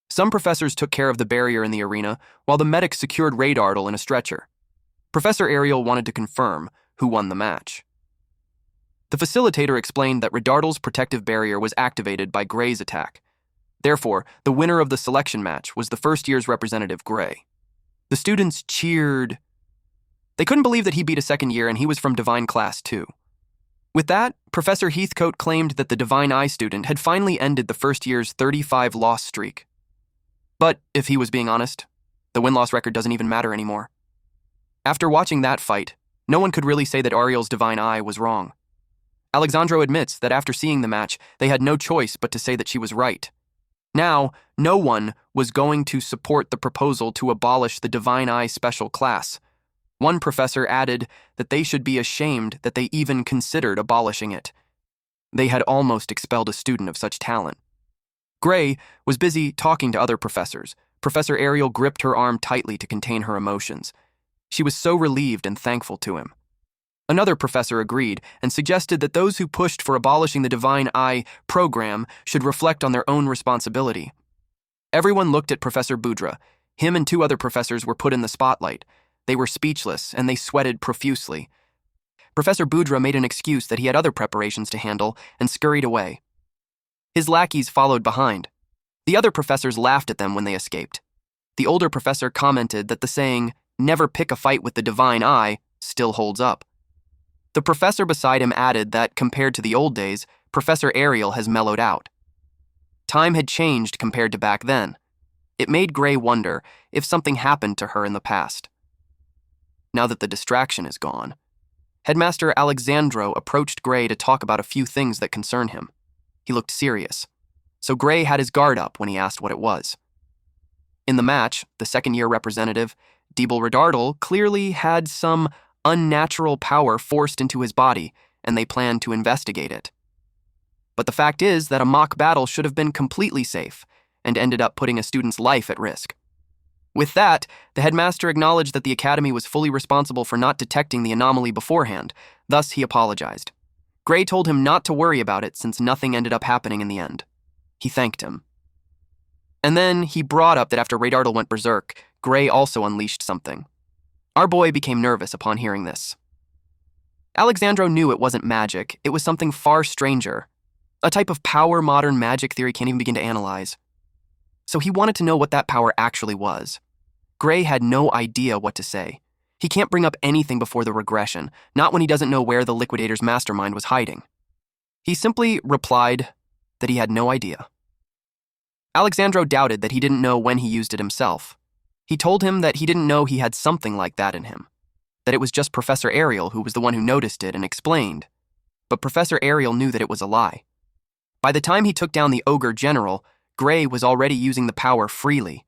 A: Some professors took care of the barrier in the arena, while the medic secured Radartle in a stretcher. Professor Ariel wanted to confirm who won the match. The facilitator explained that Radartle's protective barrier was activated by Gray's attack. Therefore, the winner of the selection match was the first year's representative, Gray. The students cheered. They couldn't believe that he beat a second year and he was from Divine Class 2. With that, Professor Heathcote claimed that the Divine Eye student had finally ended the first year's 35-loss streak. But, if he was being honest, the win-loss record doesn't even matter anymore. After watching that fight, no one could really say that Ariel's Divine Eye was wrong. Alexandro admits that after seeing the match, they had no choice but to say that she was right. Now, no one was going to support the proposal to abolish the Divine Eye special class. One professor added that they should be ashamed that they even considered abolishing it. They had almost expelled a student of such talent. Gray was busy talking to other professors. Professor Ariel gripped her arm tightly to contain her emotions. She was so relieved and thankful to him. Another professor agreed and suggested that those who pushed for abolishing the Divine Eye program should reflect on their own responsibility. Everyone looked at Professor Boudra. Him and 2 other professors were put in the spotlight. They were speechless, and they sweated profusely. Professor Boudra made an excuse that he had other preparations to handle and scurried away. His lackeys followed behind. The other professors laughed at them when they escaped. The older professor commented that the saying, "never pick a fight with the Divine Eye," still holds up. The professor beside him added that, compared to the old days, Professor Ariel has mellowed out. Time had changed compared to back then. It made Gray wonder if something happened to her in the past. Now that the distraction is gone, Headmaster Alexandro approached Gray to talk about a few things that concern him. He looked serious, so Gray had his guard up when he asked what it was. In the match, the second-year representative, Deeble Radartle, clearly had some unnatural power forced into his body, and they planned to investigate it. But the fact is that a mock battle should have been completely safe, and ended up putting a student's life at risk. With that, the headmaster acknowledged that the academy was fully responsible for not detecting the anomaly beforehand, thus he apologized. Gray told him not to worry about it since nothing ended up happening in the end. He thanked him. And then he brought up that after Radartle went berserk, Gray also unleashed something. Our boy became nervous upon hearing this. Alexandro knew it wasn't magic, it was something far stranger, a type of power modern magic theory can't even begin to analyze. So he wanted to know what that power actually was. Gray had no idea what to say. He can't bring up anything before the regression, not when he doesn't know where the Liquidator's mastermind was hiding. He simply replied that he had no idea. Alexandro doubted that he didn't know when he used it himself. He told him that he didn't know he had something like that in him, that it was just Professor Ariel who was the one who noticed it and explained. But Professor Ariel knew that it was a lie. By the time he took down the Ogre General, Gray was already using the power freely.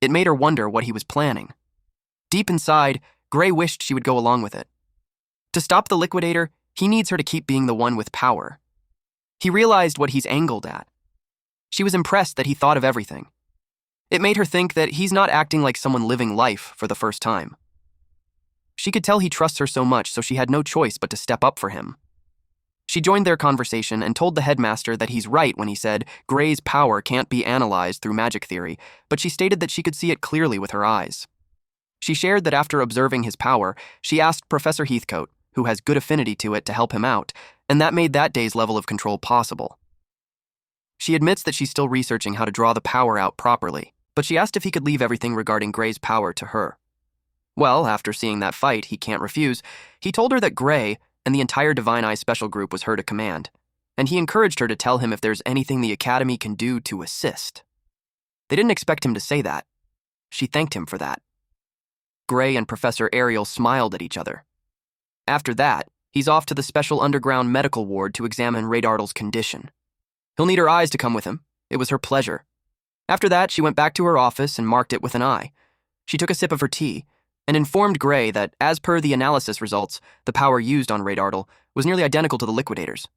A: It made her wonder what he was planning. Deep inside, Gray wished she would go along with it. To stop the Liquidator, he needs her to keep being the one with power. He realized what he's angled at. She was impressed that he thought of everything. It made her think that he's not acting like someone living life for the first time. She could tell he trusts her so much, so she had no choice but to step up for him. She joined their conversation and told the headmaster that he's right when he said Gray's power can't be analyzed through magic theory, but she stated that she could see it clearly with her eyes. She shared that after observing his power, she asked Professor Heathcote, who has good affinity to it, to help him out, and that made that day's level of control possible. She admits that she's still researching how to draw the power out properly, but she asked if he could leave everything regarding Gray's power to her. Well, after seeing that fight, he can't refuse. He told her that Gray and the entire Divine Eye Special Group was her to command, and he encouraged her to tell him if there's anything the Academy can do to assist. They didn't expect him to say that. She thanked him for that. Gray and Professor Ariel smiled at each other. After that, he's off to the special underground medical ward to examine Radartle's condition. He'll need her eyes to come with him. It was her pleasure. After that, she went back to her office and marked it with an eye. She took a sip of her tea and informed Gray that, as per the analysis results, the power used on Radartle was nearly identical to the Liquidator's.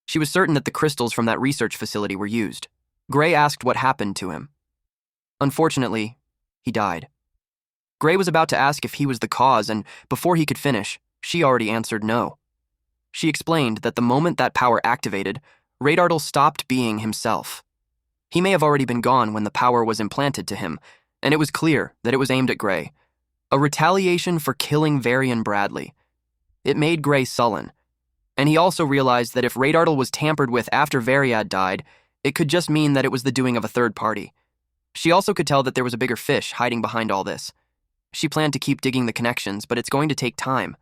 A: She was certain that the crystals from that research facility were used. Gray asked what happened to him. Unfortunately, he died. Gray was about to ask if he was the cause, and before he could finish, she already answered no. She explained that the moment that power activated, Radartle stopped being himself. He may have already been gone when the power was implanted to him, and it was clear that it was aimed at Gray. A retaliation for killing Varian Bradley. It made Gray sullen, and he also realized that if Radartle was tampered with after Variad died, it could just mean that it was the doing of a third party. She also could tell that there was a bigger fish hiding behind all this. She planned to keep digging the connections, but it's going to take time.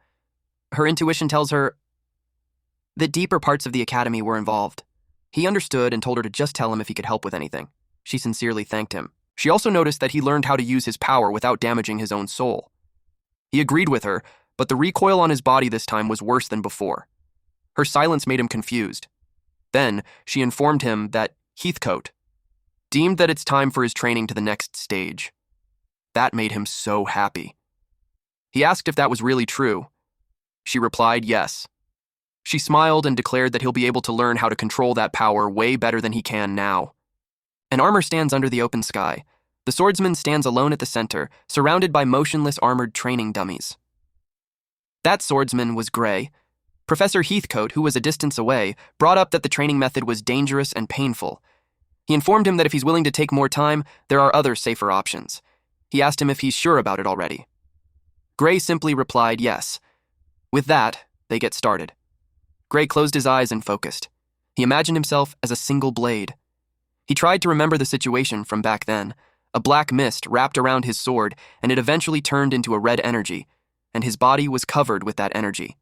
A: Her intuition tells her that deeper parts of the Academy were involved. He understood and told her to just tell him if he could help with anything. She sincerely thanked him. She also noticed that he learned how to use his power without damaging his own soul. He agreed with her, but the recoil on his body this time was worse than before. Her silence made him confused. Then, she informed him that Heathcote deemed that it's time for his training to the next stage. That made him so happy. He asked if that was really true. She replied yes. She smiled and declared that he'll be able to learn how to control that power way better than he can now. An armor stands under the open sky. The swordsman stands alone at the center, surrounded by motionless armored training dummies. That swordsman was Gray. Professor Heathcote, who was a distance away, brought up that the training method was dangerous and painful. He informed him that if he's willing to take more time, there are other safer options. He asked him if he's sure about it already. Gray simply replied yes. With that, they get started. Gray closed his eyes and focused. He imagined himself as a single blade. He tried to remember the situation from back then. A black mist wrapped around his sword, and it eventually turned into a red energy, and his body was covered with that energy.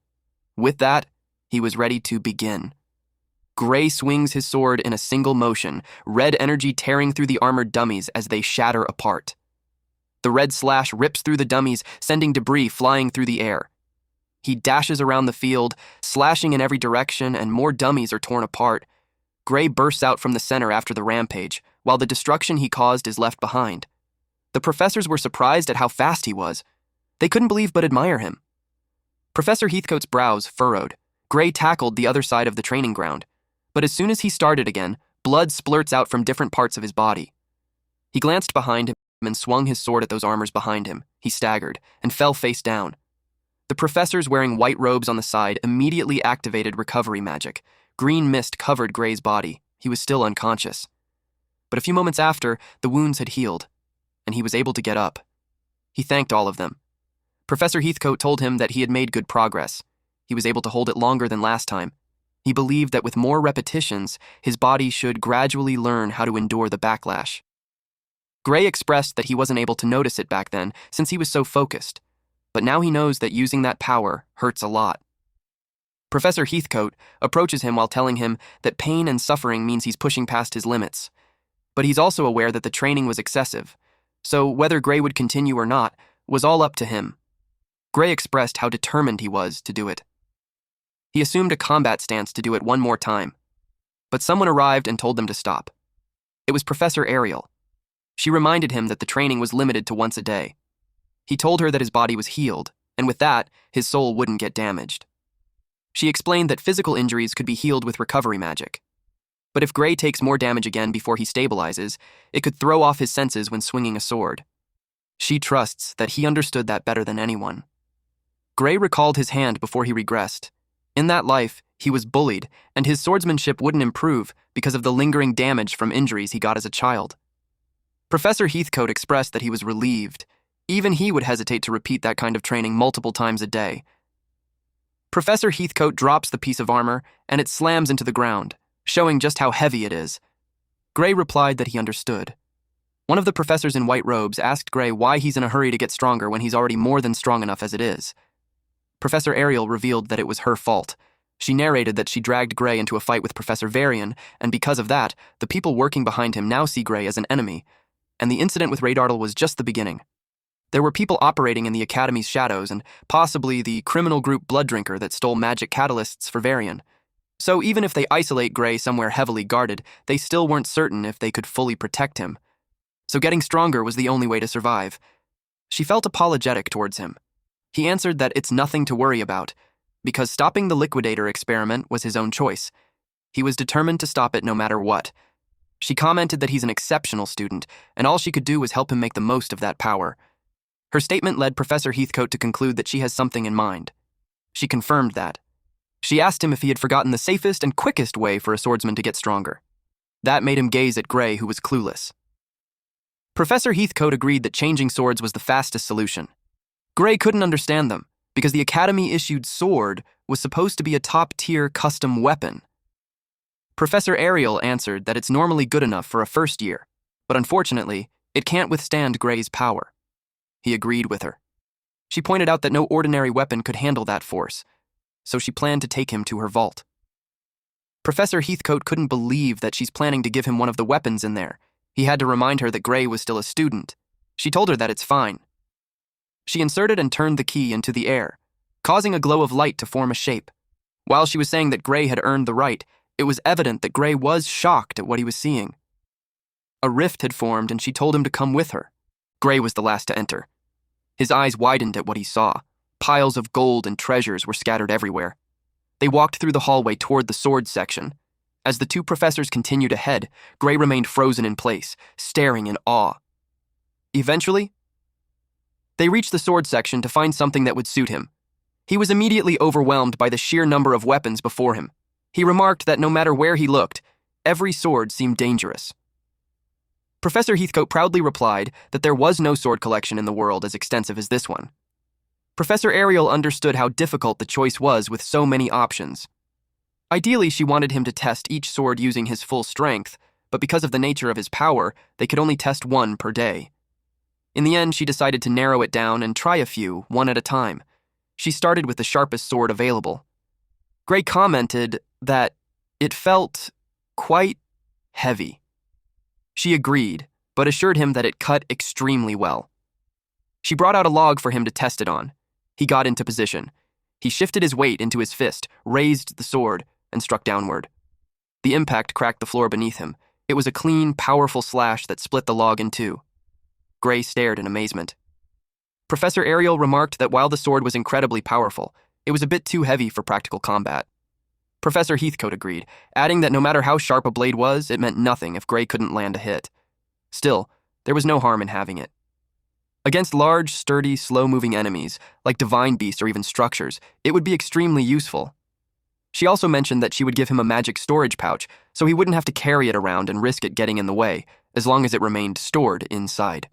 A: With that, he was ready to begin. Gray swings his sword in a single motion, red energy tearing through the armored dummies as they shatter apart. The red slash rips through the dummies, sending debris flying through the air. He dashes around the field, slashing in every direction, and more dummies are torn apart. Gray bursts out from the center after the rampage, while the destruction he caused is left behind. The professors were surprised at how fast he was. They couldn't believe but admire him. Professor Heathcote's brows furrowed. Gray tackled the other side of the training ground, but as soon as he started again, blood splurts out from different parts of his body. He glanced behind him and swung his sword at those armors behind him. He staggered and fell face down. The professors wearing white robes on the side immediately activated recovery magic. Green mist covered Gray's body. He was still unconscious. But a few moments after, the wounds had healed, and he was able to get up. He thanked all of them. Professor Heathcote told him that he had made good progress. He was able to hold it longer than last time. He believed that with more repetitions, his body should gradually learn how to endure the backlash. Gray expressed that he wasn't able to notice it back then since he was so focused, but now he knows that using that power hurts a lot. Professor Heathcote approaches him while telling him that pain and suffering means he's pushing past his limits. But he's also aware that the training was excessive, so whether Gray would continue or not was all up to him. Gray expressed how determined he was to do it. He assumed a combat stance to do it one more time, but someone arrived and told them to stop. It was Professor Ariel. She reminded him that the training was limited to once a day. He told her that his body was healed, and with that, his soul wouldn't get damaged. She explained that physical injuries could be healed with recovery magic. But if Gray takes more damage again before he stabilizes, it could throw off his senses when swinging a sword. She trusts that he understood that better than anyone. Gray recalled his hand before he regressed. In that life, he was bullied, and his swordsmanship wouldn't improve because of the lingering damage from injuries he got as a child. Professor Heathcote expressed that he was relieved. Even he would hesitate to repeat that kind of training multiple times a day. Professor Heathcote drops the piece of armor, and it slams into the ground, showing just how heavy it is. Gray replied that he understood. One of the professors in white robes asked Gray why he's in a hurry to get stronger when he's already more than strong enough as it is. Professor Ariel revealed that it was her fault. She narrated that she dragged Gray into a fight with Professor Varian, and because of that, the people working behind him now see Gray as an enemy, and the incident with Radartle was just the beginning. There were people operating in the Academy's shadows and possibly the criminal group Blooddrinker that stole magic catalysts for Varian. So even if they isolate Gray somewhere heavily guarded, they still weren't certain if they could fully protect him. So getting stronger was the only way to survive. She felt apologetic towards him. He answered that it's nothing to worry about, because stopping the Liquidator experiment was his own choice. He was determined to stop it no matter what. She commented that he's an exceptional student, and all she could do was help him make the most of that power. Her statement led Professor Heathcote to conclude that she has something in mind. She confirmed that. She asked him if he had forgotten the safest and quickest way for a swordsman to get stronger. That made him gaze at Gray, who was clueless. Professor Heathcote agreed that changing swords was the fastest solution. Gray couldn't understand them, because the Academy-issued sword was supposed to be a top-tier custom weapon. Professor Ariel answered that it's normally good enough for a first year, but unfortunately, it can't withstand Gray's power. He agreed with her. She pointed out that no ordinary weapon could handle that force, so she planned to take him to her vault. Professor Heathcote couldn't believe that she's planning to give him one of the weapons in there. He had to remind her that Gray was still a student. She told her that it's fine. She inserted and turned the key into the air, causing a glow of light to form a shape. While she was saying that Gray had earned the right, it was evident that Gray was shocked at what he was seeing. A rift had formed, and she told him to come with her. Gray was the last to enter. His eyes widened at what he saw. Piles of gold and treasures were scattered everywhere. They walked through the hallway toward the sword section. As the two professors continued ahead, Gray remained frozen in place, staring in awe. Eventually, they reached the sword section to find something that would suit him. He was immediately overwhelmed by the sheer number of weapons before him. He remarked that no matter where he looked, every sword seemed dangerous. Professor Heathcote proudly replied that there was no sword collection in the world as extensive as this one. Professor Ariel understood how difficult the choice was with so many options. Ideally, she wanted him to test each sword using his full strength, but because of the nature of his power, they could only test one per day. In the end, she decided to narrow it down and try a few, one at a time. She started with the sharpest sword available. Gray commented that it felt quite heavy. She agreed, but assured him that it cut extremely well. She brought out a log for him to test it on. He got into position. He shifted his weight into his fist, raised the sword, and struck downward. The impact cracked the floor beneath him. It was a clean, powerful slash that split the log in two. Gray stared in amazement. Professor Ariel remarked that while the sword was incredibly powerful, it was a bit too heavy for practical combat. Professor Heathcote agreed, adding that no matter how sharp a blade was, it meant nothing if Gray couldn't land a hit. Still, there was no harm in having it. Against large, sturdy, slow-moving enemies, like divine beasts or even structures, it would be extremely useful. She also mentioned that she would give him a magic storage pouch so he wouldn't have to carry it around and risk it getting in the way, as long as it remained stored inside.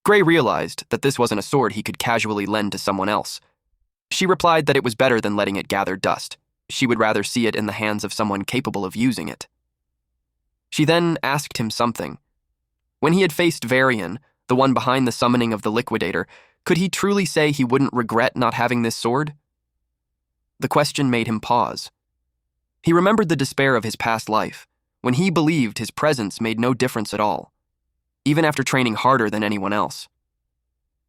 A: Gray realized that this wasn't a sword he could casually lend to someone else. She replied that it was better than letting it gather dust. She would rather see it in the hands of someone capable of using it. She then asked him something. When he had faced Varian, the one behind the summoning of the Liquidator, could he truly say he wouldn't regret not having this sword? The question made him pause. He remembered the despair of his past life, when he believed his presence made no difference at all, even after training harder than anyone else.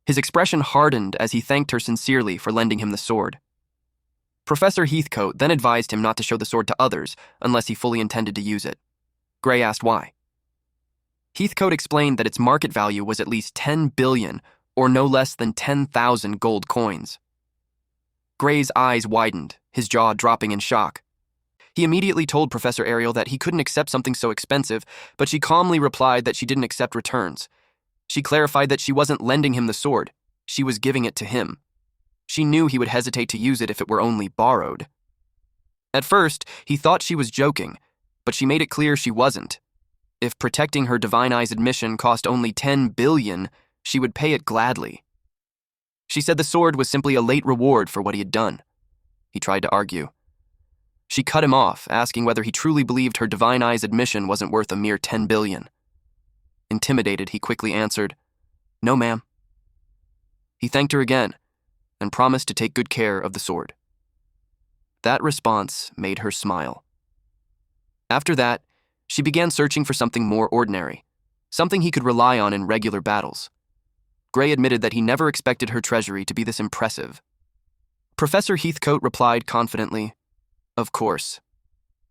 A: His expression hardened as he thanked her sincerely for lending him the sword. Professor Heathcote then advised him not to show the sword to others unless he fully intended to use it. Gray asked why. Heathcote explained that its market value was at least 10 billion, or no less than 10,000 gold coins. Gray's eyes widened, his jaw dropping in shock. He immediately told Professor Ariel that he couldn't accept something so expensive, but she calmly replied that she didn't accept returns. She clarified that she wasn't lending him the sword, she was giving it to him. She knew he would hesitate to use it if it were only borrowed. At first, he thought she was joking, but she made it clear she wasn't. If protecting her Divine Eye's admission cost only 10 billion, she would pay it gladly. She said the sword was simply a late reward for what he had done. He tried to argue. She cut him off, asking whether he truly believed her Divine Eye's admission wasn't worth a mere 10 billion. Intimidated, he quickly answered, "No, ma'am." He thanked her again and promised to take good care of the sword. That response made her smile. After that, she began searching for something more ordinary, something he could rely on in regular battles. Gray admitted that he never expected her treasury to be this impressive. Professor Heathcote replied confidently, "Of course.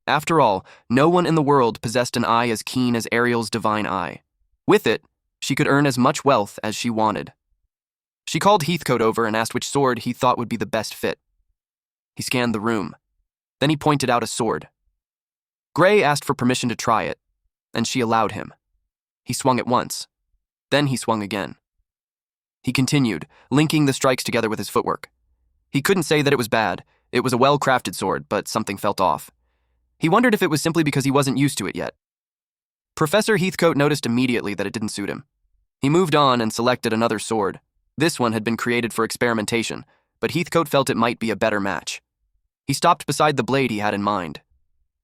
A: After all, no one in the world possessed an eye as keen as Ariel's Divine Eye. With it, she could earn as much wealth as she wanted." She called Heathcote over and asked which sword he thought would be the best fit. He scanned the room. Then he pointed out a sword. Gray asked for permission to try it, and she allowed him. He swung it once. Then he swung again. He continued, linking the strikes together with his footwork. He couldn't say that it was bad. It was a well-crafted sword, but something felt off. He wondered if it was simply because he wasn't used to it yet. Professor Heathcote noticed immediately that it didn't suit him. He moved on and selected another sword. This one had been created for experimentation, but Heathcote felt it might be a better match. He stopped beside the blade he had in mind.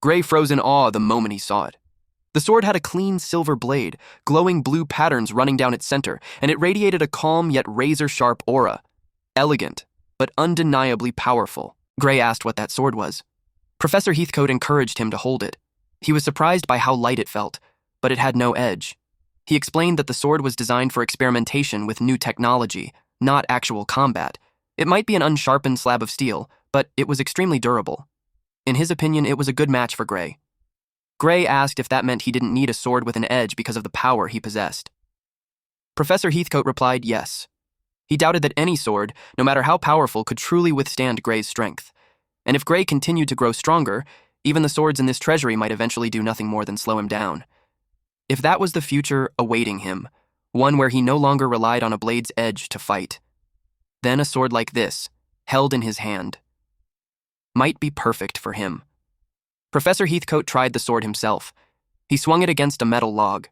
A: Gray froze in awe the moment he saw it. The sword had a clean silver blade, glowing blue patterns running down its center, and it radiated a calm yet razor-sharp aura. Elegant, but undeniably powerful. Gray asked what that sword was. Professor Heathcote encouraged him to hold it. He was surprised by how light it felt, but it had no edge. He explained that the sword was designed for experimentation with new technology, not actual combat. It might be an unsharpened slab of steel, but it was extremely durable. In his opinion, it was a good match for Gray. Gray asked if that meant he didn't need a sword with an edge because of the power he possessed. Professor Heathcote replied yes. He doubted that any sword, no matter how powerful, could truly withstand Gray's strength. And if Gray continued to grow stronger, even the swords in this treasury might eventually do nothing more than slow him down. If that was the future awaiting him, one where he no longer relied on a blade's edge to fight, then a sword like this, held in his hand, might be perfect for him. Professor Heathcote tried the sword himself. He swung it against a metal log.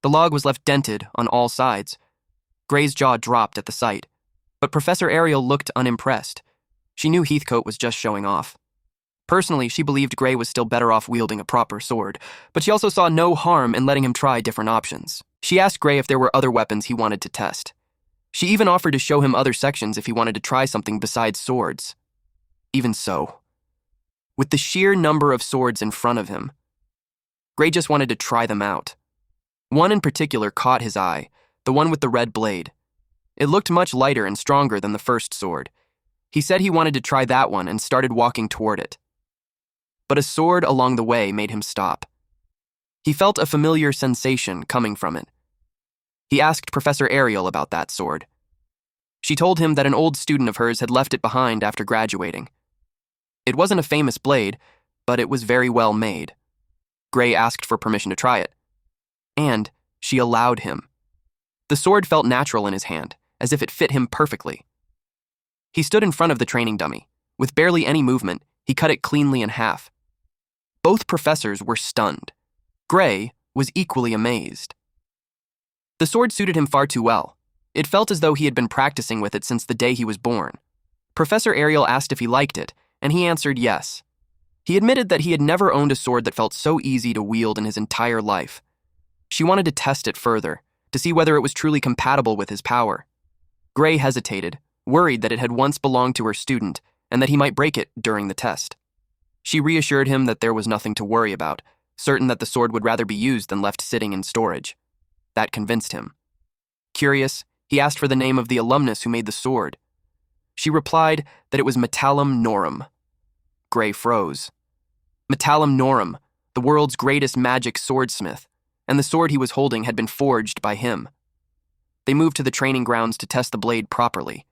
A: The log was left dented on all sides. Gray's jaw dropped at the sight, but Professor Ariel looked unimpressed. She knew Heathcote was just showing off. Personally, she believed Gray was still better off wielding a proper sword, but she also saw no harm in letting him try different options. She asked Gray if there were other weapons he wanted to test. She even offered to show him other sections if he wanted to try something besides swords. Even so, with the sheer number of swords in front of him, Gray just wanted to try them out. One in particular caught his eye, the one with the red blade. It looked much lighter and stronger than the first sword. He said he wanted to try that one and started walking toward it. But a sword along the way made him stop. He felt a familiar sensation coming from it. He asked Professor Ariel about that sword. She told him that an old student of hers had left it behind after graduating. It wasn't a famous blade, but it was very well made. Gray asked for permission to try it. And she allowed him. The sword felt natural in his hand, as if it fit him perfectly. He stood in front of the training dummy. With barely any movement, He cut it cleanly in half. Both professors were stunned. Gray was equally amazed. The sword suited him far too well. It felt as though he had been practicing with it since the day he was born. Professor Ariel asked if he liked it, and he answered yes. He admitted that he had never owned a sword that felt so easy to wield in his entire life. She wanted to test it further, to see whether it was truly compatible with his power. Gray hesitated, worried that it had once belonged to her student and that he might break it during the test. She reassured him that there was nothing to worry about, certain that the sword would rather be used than left sitting in storage. That convinced him. Curious, he asked for the name of the alumnus who made the sword. She replied that it was Metallum Norum. Gray froze. Metallum Norum, the world's greatest magic swordsmith, and the sword he was holding had been forged by him. They moved to the training grounds to test the blade properly.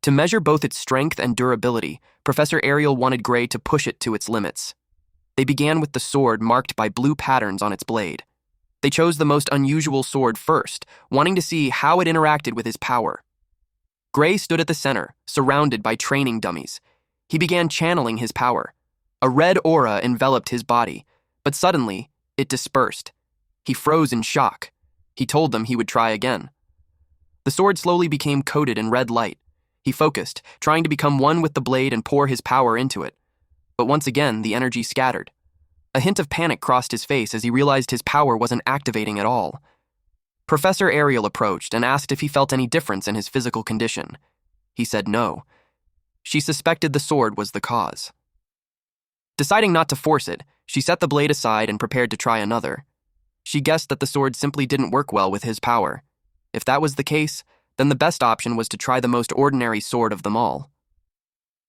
A: To measure both its strength and durability, Professor Ariel wanted Gray to push it to its limits. They began with the sword marked by blue patterns on its blade. They chose the most unusual sword first, wanting to see how it interacted with his power. Gray stood at the center, surrounded by training dummies. He began channeling his power. A red aura enveloped his body, but suddenly, it dispersed. He froze in shock. He told them he would try again. The sword slowly became coated in red light. He focused, trying to become one with the blade and pour his power into it. But once again, the energy scattered. A hint of panic crossed his face as he realized his power wasn't activating at all. Professor Ariel approached and asked if he felt any difference in his physical condition. He said no. She suspected the sword was the cause. Deciding not to force it, she set the blade aside and prepared to try another. She guessed that the sword simply didn't work well with his power. If that was the case, then the best option was to try the most ordinary sword of them all.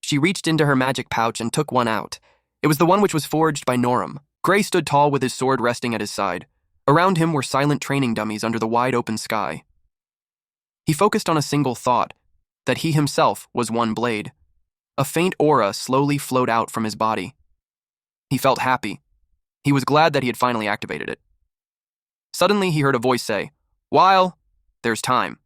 A: She reached into her magic pouch and took one out. It was the one which was forged by Norum. Gray stood tall with his sword resting at his side. Around him were silent training dummies under the wide-open sky. He focused on a single thought, that he himself was one blade. A faint aura slowly flowed out from his body. He felt happy. He was glad that he had finally activated it. Suddenly, he heard a voice say, "While there's time."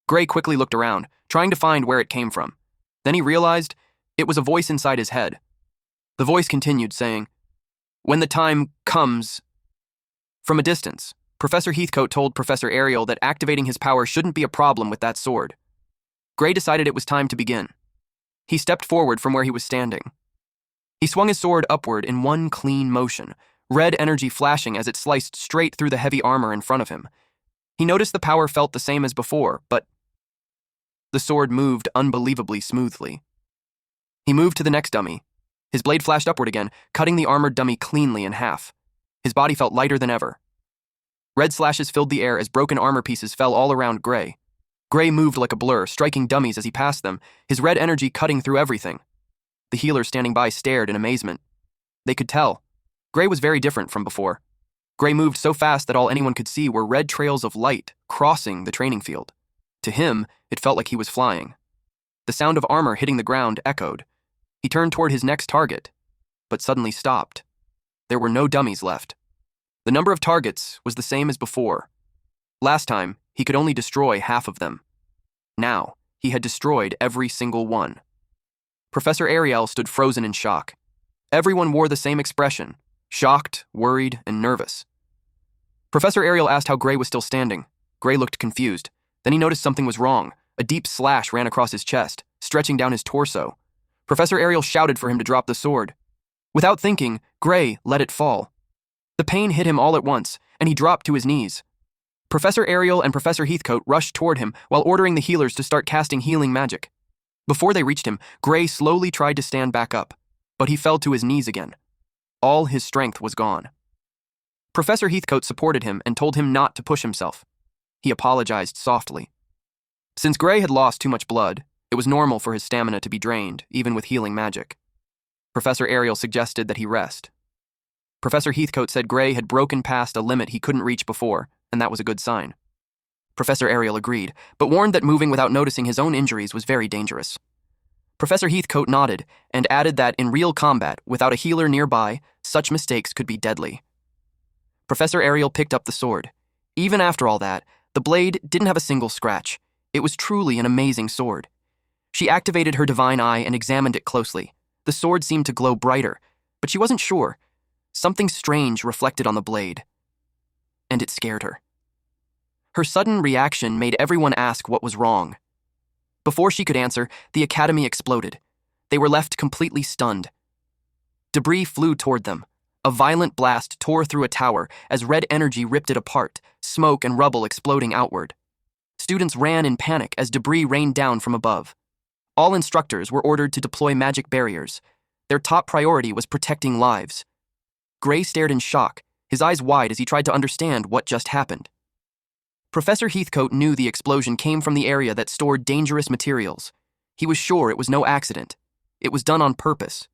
A: Gray quickly looked around, trying to find where it came from. Then he realized it was a voice inside his head. The voice continued, saying, "When the time comes." From a distance, Professor Heathcote told Professor Ariel that activating his power shouldn't be a problem with that sword. Gray decided it was time to begin. He stepped forward from where he was standing. He swung his sword upward in one clean motion, red energy flashing as it sliced straight through the heavy armor in front of him. He noticed the power felt the same as before, but the sword moved unbelievably smoothly. He moved to the next dummy. His blade flashed upward again, cutting the armored dummy cleanly in half. His body felt lighter than ever. Red slashes filled the air as broken armor pieces fell all around Gray. Gray moved like a blur, striking dummies as he passed them, his red energy cutting through everything. The healers standing by stared in amazement. They could tell. Gray was very different from before. Gray moved so fast that all anyone could see were red trails of light crossing the training field. To him, it felt like he was flying. The sound of armor hitting the ground echoed. He turned toward his next target, but suddenly stopped. There were no dummies left. The number of targets was the same as before. Last time, he could only destroy half of them. Now, he had destroyed every single one. Professor Ariel stood frozen in shock. Everyone wore the same expression, shocked, worried, and nervous. Professor Ariel asked how Gray was still standing. Gray looked confused. Then he noticed something was wrong. A deep slash ran across his chest, stretching down his torso. Professor Ariel shouted for him to drop the sword. Without thinking, Gray let it fall. The pain hit him all at once, and he dropped to his knees. Professor Ariel and Professor Heathcote rushed toward him while ordering the healers to start casting healing magic. Before they reached him, Gray slowly tried to stand back up, but he fell to his knees again. All his strength was gone. Professor Heathcote supported him and told him not to push himself. He apologized softly. Since Gray had lost too much blood, it was normal for his stamina to be drained, even with healing magic. Professor Ariel suggested that he rest. Professor Heathcote said Gray had broken past a limit he couldn't reach before, and that was a good sign. Professor Ariel agreed, but warned that moving without noticing his own injuries was very dangerous. Professor Heathcote nodded and added that in real combat, without a healer nearby, such mistakes could be deadly. Professor Ariel picked up the sword. Even after all that, the blade didn't have a single scratch. It was truly an amazing sword. She activated her divine eye and examined it closely. The sword seemed to glow brighter, but she wasn't sure. Something strange reflected on the blade, and it scared her. Her sudden reaction made everyone ask what was wrong. Before she could answer, the academy exploded. They were left completely stunned. Debris flew toward them. A violent blast tore through a tower as red energy ripped it apart, smoke and rubble exploding outward. Students ran in panic as debris rained down from above. All instructors were ordered to deploy magic barriers. Their top priority was protecting lives. Gray stared in shock, his eyes wide as he tried to understand what just happened. Professor Heathcote knew the explosion came from the area that stored dangerous materials. He was sure it was no accident. It was done on purpose.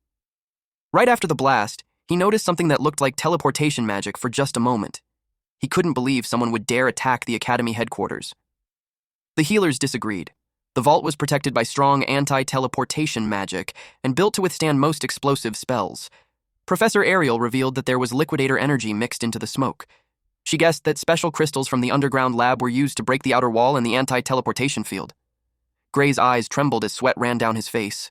A: Right after the blast, he noticed something that looked like teleportation magic for just a moment. He couldn't believe someone would dare attack the academy headquarters. The healers disagreed. The vault was protected by strong anti-teleportation magic and built to withstand most explosive spells. Professor Ariel revealed that there was liquidator energy mixed into the smoke. She guessed that special crystals from the underground lab were used to break the outer wall and the anti-teleportation field. Gray's eyes trembled as sweat ran down his face.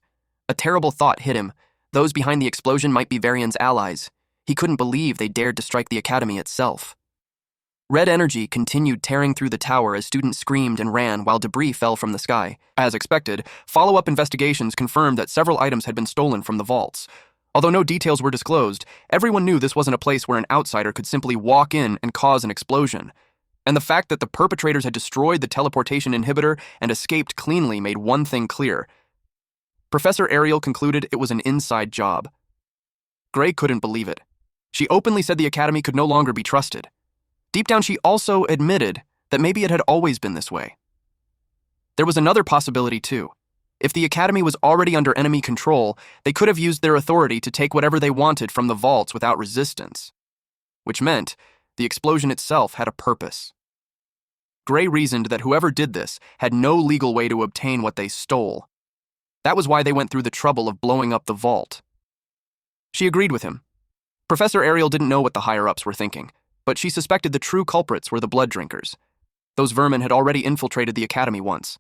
A: A terrible thought hit him. Those behind the explosion might be Varian's allies. He couldn't believe they dared to strike the academy itself. Red energy continued tearing through the tower as students screamed and ran while debris fell from the sky. As expected, follow-up investigations confirmed that several items had been stolen from the vaults. Although no details were disclosed, everyone knew this wasn't a place where an outsider could simply walk in and cause an explosion. And the fact that the perpetrators had destroyed the teleportation inhibitor and escaped cleanly made one thing clear. Professor Ariel concluded it was an inside job. Gray couldn't believe it. She openly said the academy could no longer be trusted. Deep down, she also admitted that maybe it had always been this way. There was another possibility, too. If the academy was already under enemy control, they could have used their authority to take whatever they wanted from the vaults without resistance. Which meant the explosion itself had a purpose. Gray reasoned that whoever did this had no legal way to obtain what they stole. That was why they went through the trouble of blowing up the vault. She agreed with him. Professor Ariel didn't know what the higher-ups were thinking, but she suspected the true culprits were the blood drinkers. Those vermin had already infiltrated the academy once.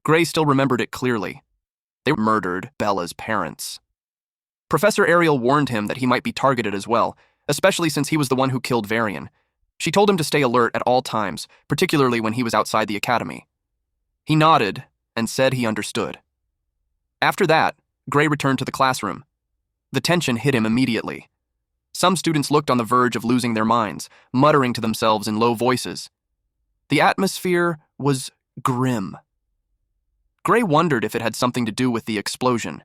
A: Gray still remembered it clearly. They murdered Bella's parents. Professor Ariel warned him that he might be targeted as well, especially since he was the one who killed Varian. She told him to stay alert at all times, particularly when he was outside the academy. He nodded and said he understood. After that, Gray returned to the classroom. The tension hit him immediately. Some students looked on the verge of losing their minds, muttering to themselves in low voices. The atmosphere was grim. Gray wondered if it had something to do with the explosion.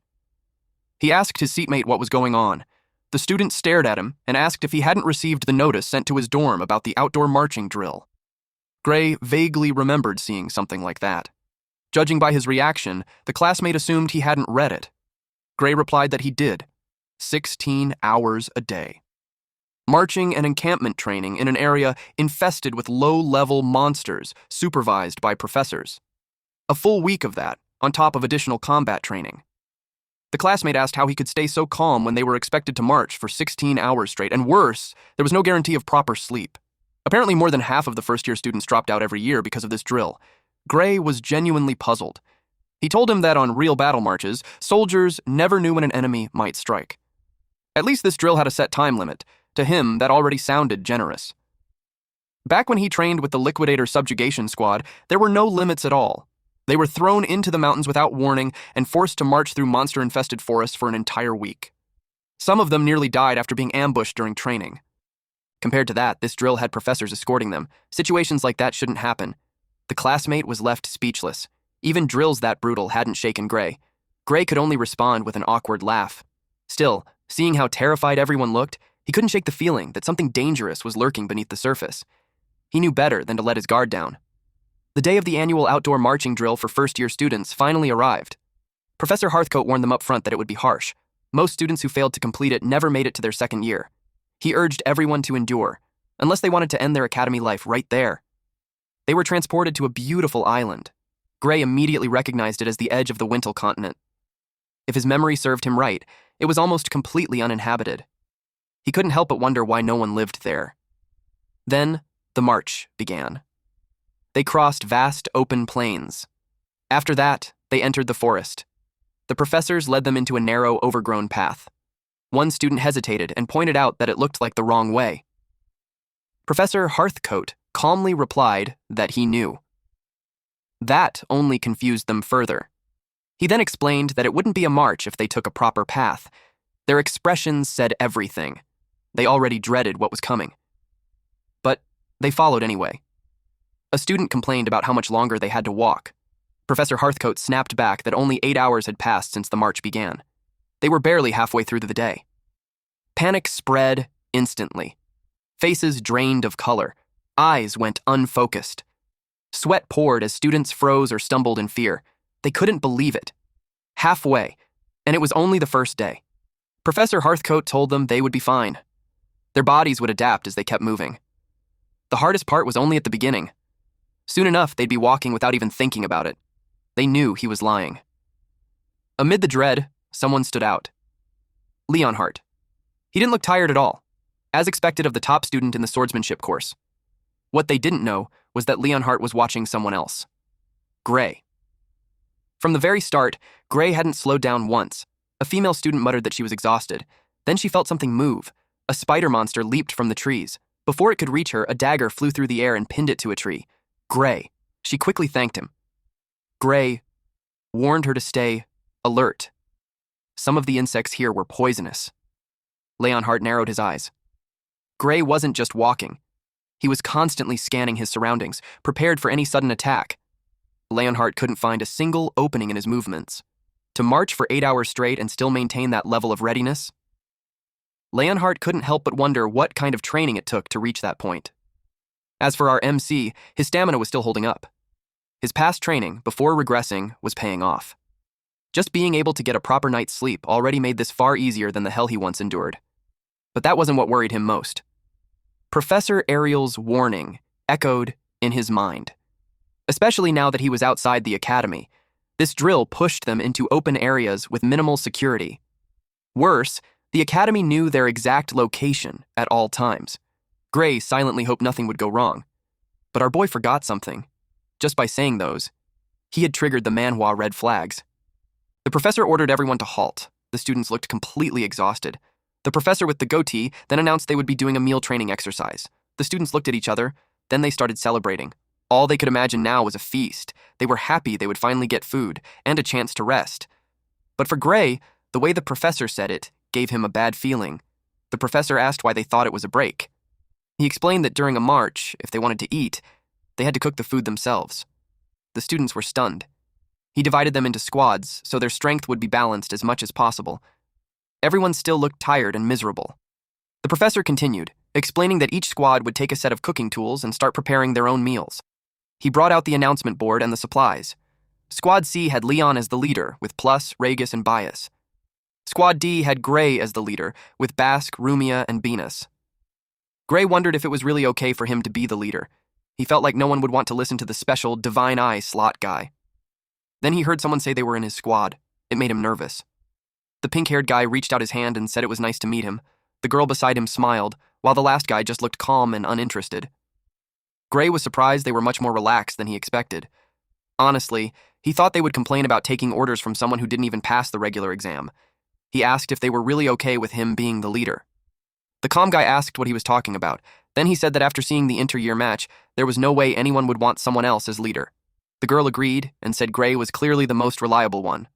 A: He asked his seatmate what was going on. The student stared at him and asked if he hadn't received the notice sent to his dorm about the outdoor marching drill. Gray vaguely remembered seeing something like that. Judging by his reaction, the classmate assumed he hadn't read it. Gray replied that he did. 16 hours a day. Marching and encampment training in an area infested with low-level monsters supervised by professors. A full week of that, on top of additional combat training. The classmate asked how he could stay so calm when they were expected to march for 16 hours straight, and worse, there was no guarantee of proper sleep. Apparently more than half of the first-year students dropped out every year because of this drill. Gray was genuinely puzzled. He told him that on real battle marches, soldiers never knew when an enemy might strike. At least this drill had a set time limit. To him, that already sounded generous. Back when he trained with the Liquidator Subjugation Squad, there were no limits at all. They were thrown into the mountains without warning and forced to march through monster-infested forests for an entire week. Some of them nearly died after being ambushed during training. Compared to that, this drill had professors escorting them. Situations like that shouldn't happen. The classmate was left speechless. Even drills that brutal hadn't shaken Gray. Gray could only respond with an awkward laugh. Still, seeing how terrified everyone looked, he couldn't shake the feeling that something dangerous was lurking beneath the surface. He knew better than to let his guard down. The day of the annual outdoor marching drill for first-year students finally arrived. Professor Heathcote warned them up front that it would be harsh. Most students who failed to complete it never made it to their second year. He urged everyone to endure, unless they wanted to end their academy life right there. They were transported to a beautiful island. Gray immediately recognized it as the edge of the Wintel continent. If his memory served him right, it was almost completely uninhabited. He couldn't help but wonder why no one lived there. Then, the march began. They crossed vast open plains. After that, they entered the forest. The professors led them into a narrow, overgrown path. One student hesitated and pointed out that it looked like the wrong way. Professor Hearthcote calmly replied that he knew. That only confused them further. He then explained that it wouldn't be a march if they took a proper path. Their expressions said everything. They already dreaded what was coming. But they followed anyway. A student complained about how much longer they had to walk. Professor Hearthcote snapped back that only 8 hours had passed since the march began. They were barely halfway through the day. Panic spread instantly. Faces drained of color. Eyes went unfocused. Sweat poured as students froze or stumbled in fear. They couldn't believe it. Halfway, and it was only the first day. Professor Hearthcote told them they would be fine. Their bodies would adapt as they kept moving. The hardest part was only at the beginning. Soon enough, they'd be walking without even thinking about it. They knew he was lying. Amid the dread, someone stood out. Leonhardt. He didn't look tired at all, as expected of the top student in the swordsmanship course. What they didn't know was that Leonhardt was watching someone else. Gray. From the very start, Gray hadn't slowed down once. A female student muttered that she was exhausted. Then she felt something move. A spider monster leaped from the trees. Before it could reach her, a dagger flew through the air and pinned it to a tree. Gray. She quickly thanked him. Gray warned her to stay alert. Some of the insects here were poisonous. Leonhardt narrowed his eyes. Gray wasn't just walking. He was constantly scanning his surroundings, prepared for any sudden attack. Leonhardt couldn't find a single opening in his movements. To march for 8 hours straight and still maintain that level of readiness? Leonhardt couldn't help but wonder what kind of training it took to reach that point. As for our MC, his stamina was still holding up. His past training, before regressing, was paying off. Just being able to get a proper night's sleep already made this far easier than the hell he once endured. But that wasn't what worried him most. Professor Ariel's warning echoed in his mind. Especially now that he was outside the academy, this drill pushed them into open areas with minimal security. Worse, the academy knew their exact location at all times. Gray silently hoped nothing would go wrong. But our boy forgot something. Just by saying those, he had triggered the Manhwa red flags. The professor ordered everyone to halt. The students looked completely exhausted. The professor with the goatee then announced they would be doing a meal training exercise. The students looked at each other, then they started celebrating. All they could imagine now was a feast. They were happy they would finally get food and a chance to rest. But for Gray, the way the professor said it gave him a bad feeling. The professor asked why they thought it was a break. He explained that during a march, if they wanted to eat, they had to cook the food themselves. The students were stunned. He divided them into squads so their strength would be balanced as much as possible. Everyone still looked tired and miserable. The professor continued, explaining that each squad would take a set of cooking tools and start preparing their own meals. He brought out the announcement board and the supplies. Squad C had Leon as the leader, with Plus, Regis, and Bias. Squad D had Gray as the leader, with Bask, Rumia, and Venus. Gray wondered if it was really okay for him to be the leader. He felt like no one would want to listen to the special Divine Eye slot guy. Then he heard someone say they were in his squad. It made him nervous. The pink-haired guy reached out his hand and said it was nice to meet him. The girl beside him smiled, while the last guy just looked calm and uninterested. Gray was surprised they were much more relaxed than he expected. Honestly, he thought they would complain about taking orders from someone who didn't even pass the regular exam. He asked if they were really okay with him being the leader. The calm guy asked what he was talking about. Then he said that after seeing the inter-year match, there was no way anyone would want someone else as leader. The girl agreed and said Gray was clearly the most reliable one.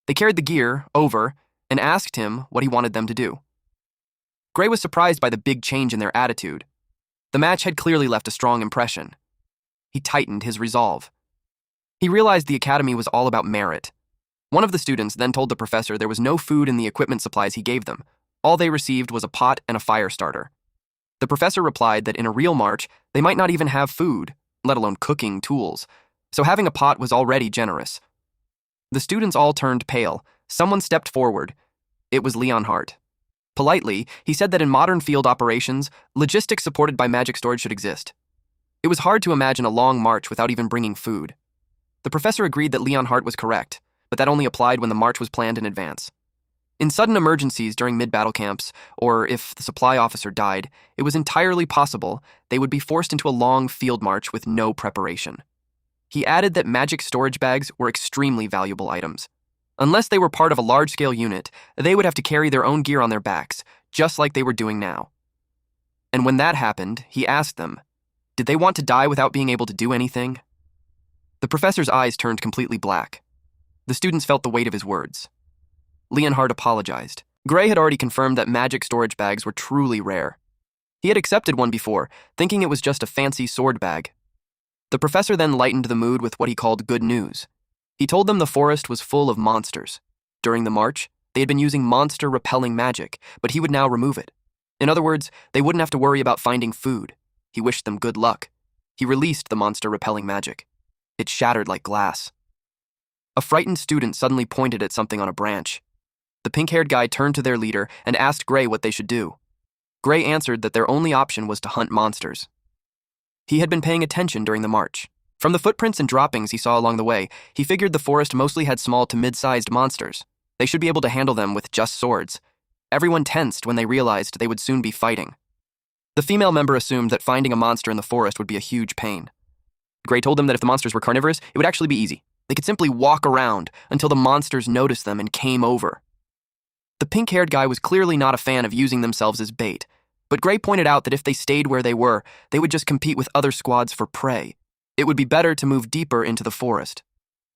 A: They carried the gear over and asked him what he wanted them to do. Gray was surprised by the big change in their attitude. The match had clearly left a strong impression. He tightened his resolve. He realized the academy was all about merit. One of the students then told the professor there was no food in the equipment supplies he gave them. All they received was a pot and a fire starter. The professor replied that in a real march, they might not even have food, let alone cooking tools, so having a pot was already generous. The students all turned pale. Someone stepped forward. It was Leonhardt. Politely, he said that in modern field operations, logistics supported by magic storage should exist. It was hard to imagine a long march without even bringing food. The professor agreed that Leonhardt was correct, but that only applied when the march was planned in advance. In sudden emergencies during mid-battle camps, or if the supply officer died, it was entirely possible they would be forced into a long field march with no preparation. He added that magic storage bags were extremely valuable items. Unless they were part of a large-scale unit, they would have to carry their own gear on their backs, just like they were doing now. And when that happened, he asked them, did they want to die without being able to do anything? The professor's eyes turned completely black. The students felt the weight of his words. Leonhard apologized. Gray had already confirmed that magic storage bags were truly rare. He had accepted one before, thinking it was just a fancy sword bag. The professor then lightened the mood with what he called good news. He told them the forest was full of monsters. During the march, they had been using monster-repelling magic, but he would now remove it. In other words, they wouldn't have to worry about finding food. He wished them good luck. He released the monster-repelling magic. It shattered like glass. A frightened student suddenly pointed at something on a branch. The pink-haired guy turned to their leader and asked Gray what they should do. Gray answered that their only option was to hunt monsters. He had been paying attention during the march. From the footprints and droppings he saw along the way, he figured the forest mostly had small to mid-sized monsters. They should be able to handle them with just swords. Everyone tensed when they realized they would soon be fighting. The female member assumed that finding a monster in the forest would be a huge pain. Gray told them that if the monsters were carnivorous, it would actually be easy. They could simply walk around until the monsters noticed them and came over. The pink-haired guy was clearly not a fan of using themselves as bait, but Gray pointed out that if they stayed where they were, they would just compete with other squads for prey. It would be better to move deeper into the forest.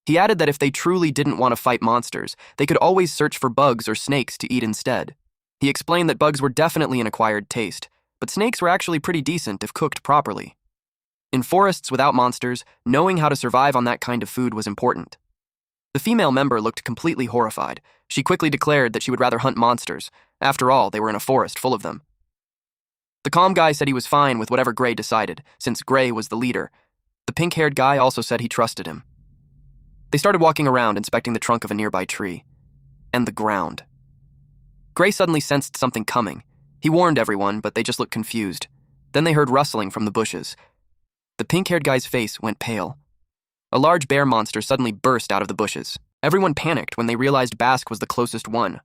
A: He added that if they truly didn't want to fight monsters, they could always search for bugs or snakes to eat instead. He explained that bugs were definitely an acquired taste, but snakes were actually pretty decent if cooked properly. In forests without monsters, knowing how to survive on that kind of food was important. The female member looked completely horrified. She quickly declared that she would rather hunt monsters. After all, they were in a forest full of them. The calm guy said he was fine with whatever Gray decided, since Gray was the leader. The pink-haired guy also said he trusted him. They started walking around, inspecting the trunk of a nearby tree. And the ground. Gray suddenly sensed something coming. He warned everyone, but they just looked confused. Then they heard rustling from the bushes. The pink-haired guy's face went pale. A large bear monster suddenly burst out of the bushes. Everyone panicked when they realized Bask was the closest one.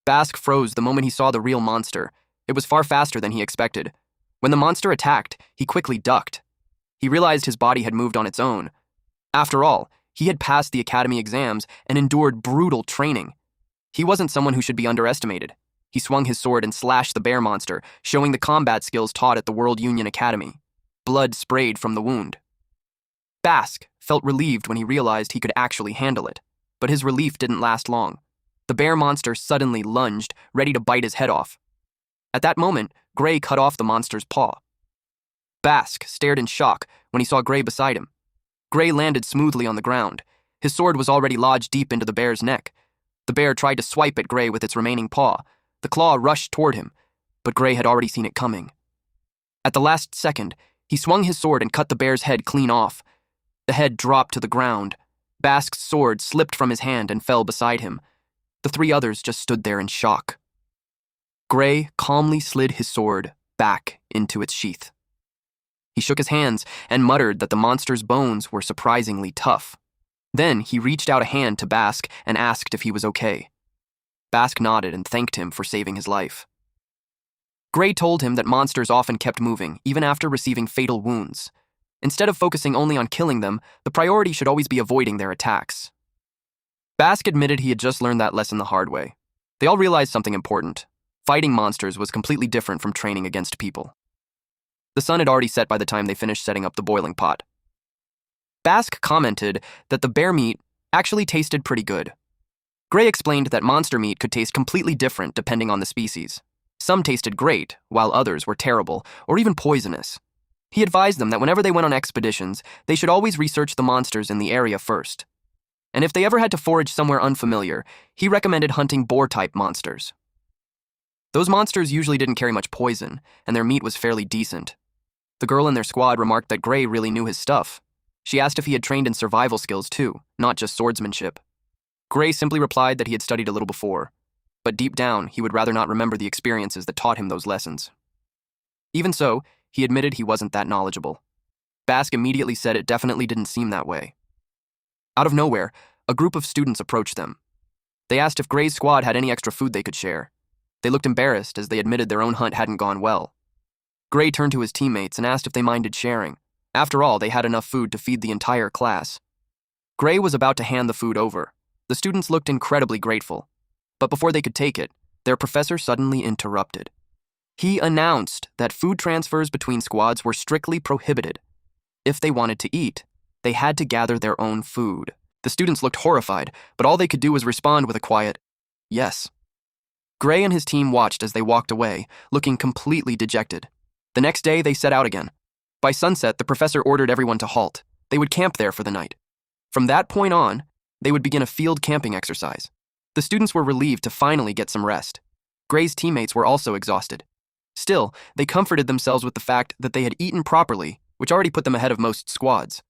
A: Bask froze the moment he saw the real monster. It was far faster than he expected. When the monster attacked, he quickly ducked. He realized his body had moved on its own. After all, he had passed the academy exams and endured brutal training. He wasn't someone who should be underestimated. He swung his sword and slashed the bear monster, showing the combat skills taught at the World Union Academy. Blood sprayed from the wound. Bask felt relieved when he realized he could actually handle it, but his relief didn't last long. The bear monster suddenly lunged, ready to bite his head off. At that moment, Gray cut off the monster's paw. Bask stared in shock when he saw Gray beside him. Gray landed smoothly on the ground. His sword was already lodged deep into the bear's neck. The bear tried to swipe at Gray with its remaining paw. The claw rushed toward him, but Gray had already seen it coming. At the last second, he swung his sword and cut the bear's head clean off. The head dropped to the ground. Bask's sword slipped from his hand and fell beside him. The three others just stood there in shock. Gray calmly slid his sword back into its sheath. He shook his hands and muttered that the monster's bones were surprisingly tough. Then he reached out a hand to Bask and asked if he was okay. Bask nodded and thanked him for saving his life. Gray told him that monsters often kept moving, even after receiving fatal wounds. Instead of focusing only on killing them, the priority should always be avoiding their attacks. Bask admitted he had just learned that lesson the hard way. They all realized something important. Fighting monsters was completely different from training against people. The sun had already set by the time they finished setting up the boiling pot. Bask commented that the bear meat actually tasted pretty good. Gray explained that monster meat could taste completely different depending on the species. Some tasted great, while others were terrible, or even poisonous. He advised them that whenever they went on expeditions, they should always research the monsters in the area first. And if they ever had to forage somewhere unfamiliar, he recommended hunting boar-type monsters. Those monsters usually didn't carry much poison, and their meat was fairly decent. The girl in their squad remarked that Gray really knew his stuff. She asked if he had trained in survival skills too, not just swordsmanship. Gray simply replied that he had studied a little before, but deep down, he would rather not remember the experiences that taught him those lessons. Even so, he admitted he wasn't that knowledgeable. Bask immediately said it definitely didn't seem that way. Out of nowhere, a group of students approached them. They asked if Gray's squad had any extra food they could share. They looked embarrassed as they admitted their own hunt hadn't gone well. Gray turned to his teammates and asked if they minded sharing. After all, they had enough food to feed the entire class. Gray was about to hand the food over, The students looked incredibly grateful, but before they could take it, their professor suddenly interrupted. He announced that food transfers between squads were strictly prohibited. If they wanted to eat, they had to gather their own food. The students looked horrified, but all they could do was respond with a quiet, yes. Gray and his team watched as they walked away, looking completely dejected. The next day, they set out again. By sunset, the professor ordered everyone to halt. They would camp there for the night. From that point on, they would begin a field camping exercise. The students were relieved to finally get some rest. Gray's teammates were also exhausted. Still, they comforted themselves with the fact that they had eaten properly, which already put them ahead of most squads.